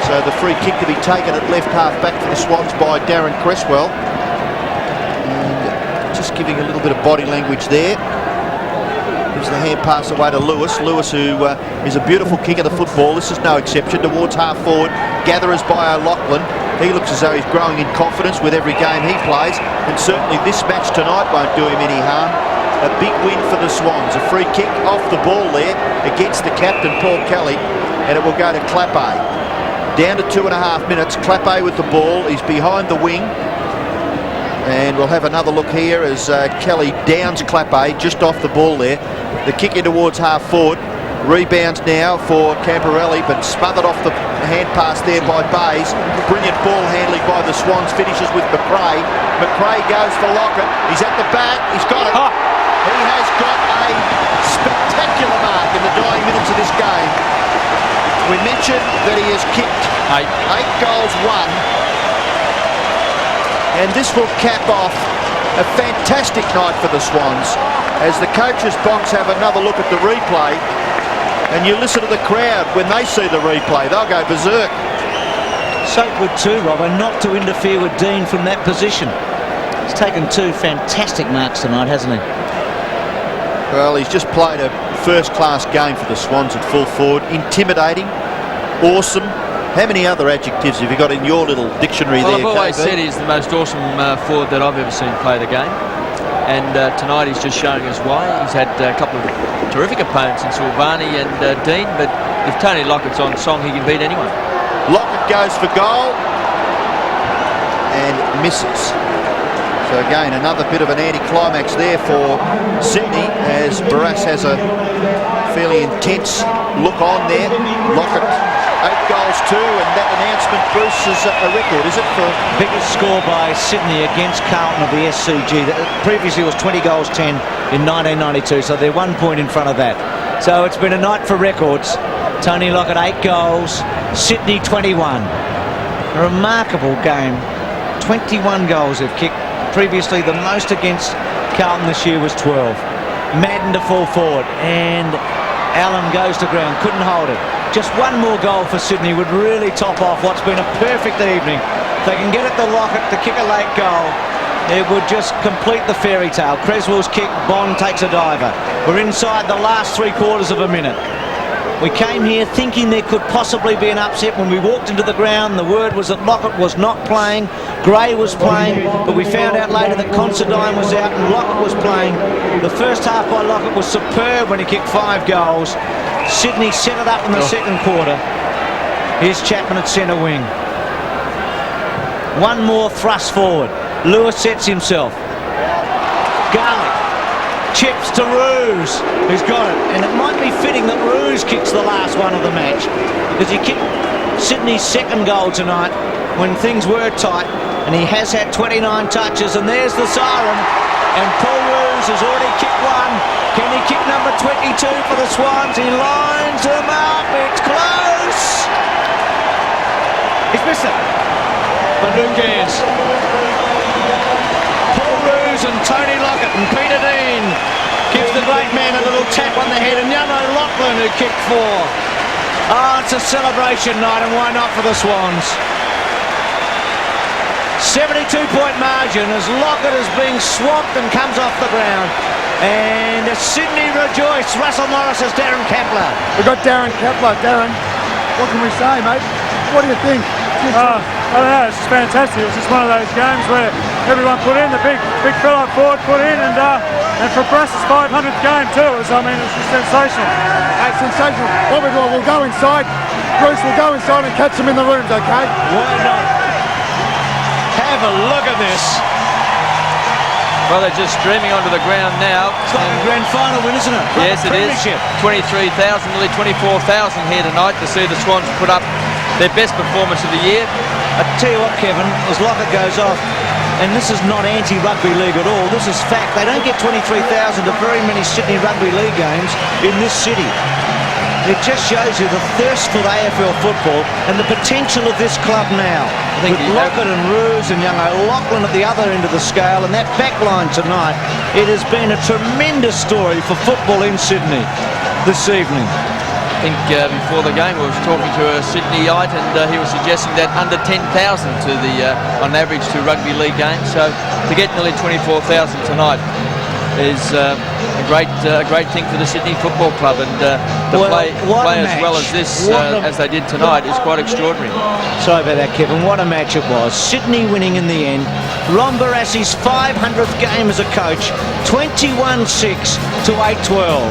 So the free kick to be taken at left half back for the Swans by Darren Cresswell. And just giving a little bit of body language there. Gives the hand pass away to Lewis. Lewis, who is a beautiful kicker of the football. This is no exception. Towards half forward, gatherers by O'Loughlin. He looks as though he's growing in confidence with every game he plays, and certainly this match tonight won't do him any harm. A big win for the Swans. A free kick off the ball there against the captain, Paul Kelly, and it will go to Clappe. Down to 2.5 minutes. Clappe with the ball. He's behind the wing. And we'll have another look here as Kelly downs Clappe just off the ball there. The kick in towards half forward. Rebounds now for Camporelli, but smothered off the hand pass there by Bays. Brilliant ball handling by the Swans. Finishes with McRae. McRae goes for Lockett. He's at the back. He's got it. He has got a spectacular mark in the dying minutes of this game. We mentioned that he has kicked 8 goals, 1. And this will cap off a fantastic night for the Swans as the coach's box have another look at the replay. And you listen to the crowd when they see the replay, they'll go berserk. So good too, Robbo, not to interfere with Dean from that position. He's taken 2 fantastic marks tonight, hasn't he? Well, he's just played a first-class game for the Swans at full forward. Intimidating, awesome. How many other adjectives have you got in your little dictionary there, I've always KB? said he's the most awesome forward that I've ever seen play the game. And tonight he's just showing us why. He's had a couple of terrific opponents in Silvani and Dean, but if Tony Lockett's on song, he can beat anyone. Lockett goes for goal and misses. So again, another bit of an anticlimax there for Sydney as Barras has a fairly intense look on there. Lockett, 8 goals. goals too, and that announcement, Bruce, is a record, is it? For Biggest score by Sydney against Carlton of the SCG. Previously it was 20 goals 10 in 1992, so they're 1 point in front of that. So it's been a night for records. Tony Lockett 8 goals, Sydney 21. A remarkable game. 21 goals they've kicked. Previously the most against Carlton this year was 12. Madden to fall forward, and Allen goes to ground, couldn't hold it. Just one more goal for Sydney would really top off what's been a perfect evening. If they can get it to Lockett to kick a late goal, it would just complete the fairy tale. Creswell's kick, Bond takes a diver. We're inside the last 3/4 of a minute. We came here thinking there could possibly be an upset. When we walked into the ground, the word was that Lockett was not playing, Gray was playing, but we found out later that Considine was out and Lockett was playing. The first half by Lockett was superb when he kicked 5 goals. Sydney set it up in the second quarter. Here's Chapman at centre wing. One more thrust forward. Lewis sets himself. Garlick chips to Roos, who's got it, and it might be fitting that Roos kicks the last one of the match, because he kicked Sydney's second goal tonight when things were tight, and he has had 29 touches, and there's the siren, and Paul Roos has already kicked one. Can he kick number 22 for the Swans? He lines them up, it's close! He's missed it, but who cares? Paul Roos and Tony Lockett and Peter Dean gives the great man a little tap on the head, and young O'Loughlin who kicked 4. Oh, it's a celebration night, and why not for the Swans? 72-point margin as Lockett is being swamped and comes off the ground. And Sydney rejoice. Russell Morris is Darren Kapler. We've got Darren Kapler. Darren, what can we say, mate? What do you think? I don't know, it's just fantastic. It was just one of those games where everyone put in, the big fella forward put in, and for Brass's 500th game too. It was just sensational. Hey, sensational. What we'll do, we'll go inside. Bruce will go inside and catch them in the rooms, okay? Why not? Have a look at this. Well, they're just streaming onto the ground now. It's like a grand final win, isn't it? Yes, it is. 23,000, nearly 24,000 here tonight to see the Swans put up their best performance of the year. I tell you what, Kevin, as Lockett goes off, and this is not anti-rugby league at all, this is fact. They don't get 23,000 to very many Sydney Rugby League games in this city. It just shows you the thirst for AFL football and the potential of this club now. With Lockett and Roos and young O'Loughlin at the other end of the scale, and that back line tonight, it has been a tremendous story for football in Sydney this evening. I think before the game we was talking to a Sydneyite, and he was suggesting that under 10,000 to on average to rugby league games. So to get nearly 24,000 tonight is a great thing for the Sydney Football Club, and to play as well as this as they did tonight is quite extraordinary. Sorry about that, Kevin. What a match it was. Sydney winning in the end. Ron Barassi's 500th game as a coach, 21-6 to 8-12.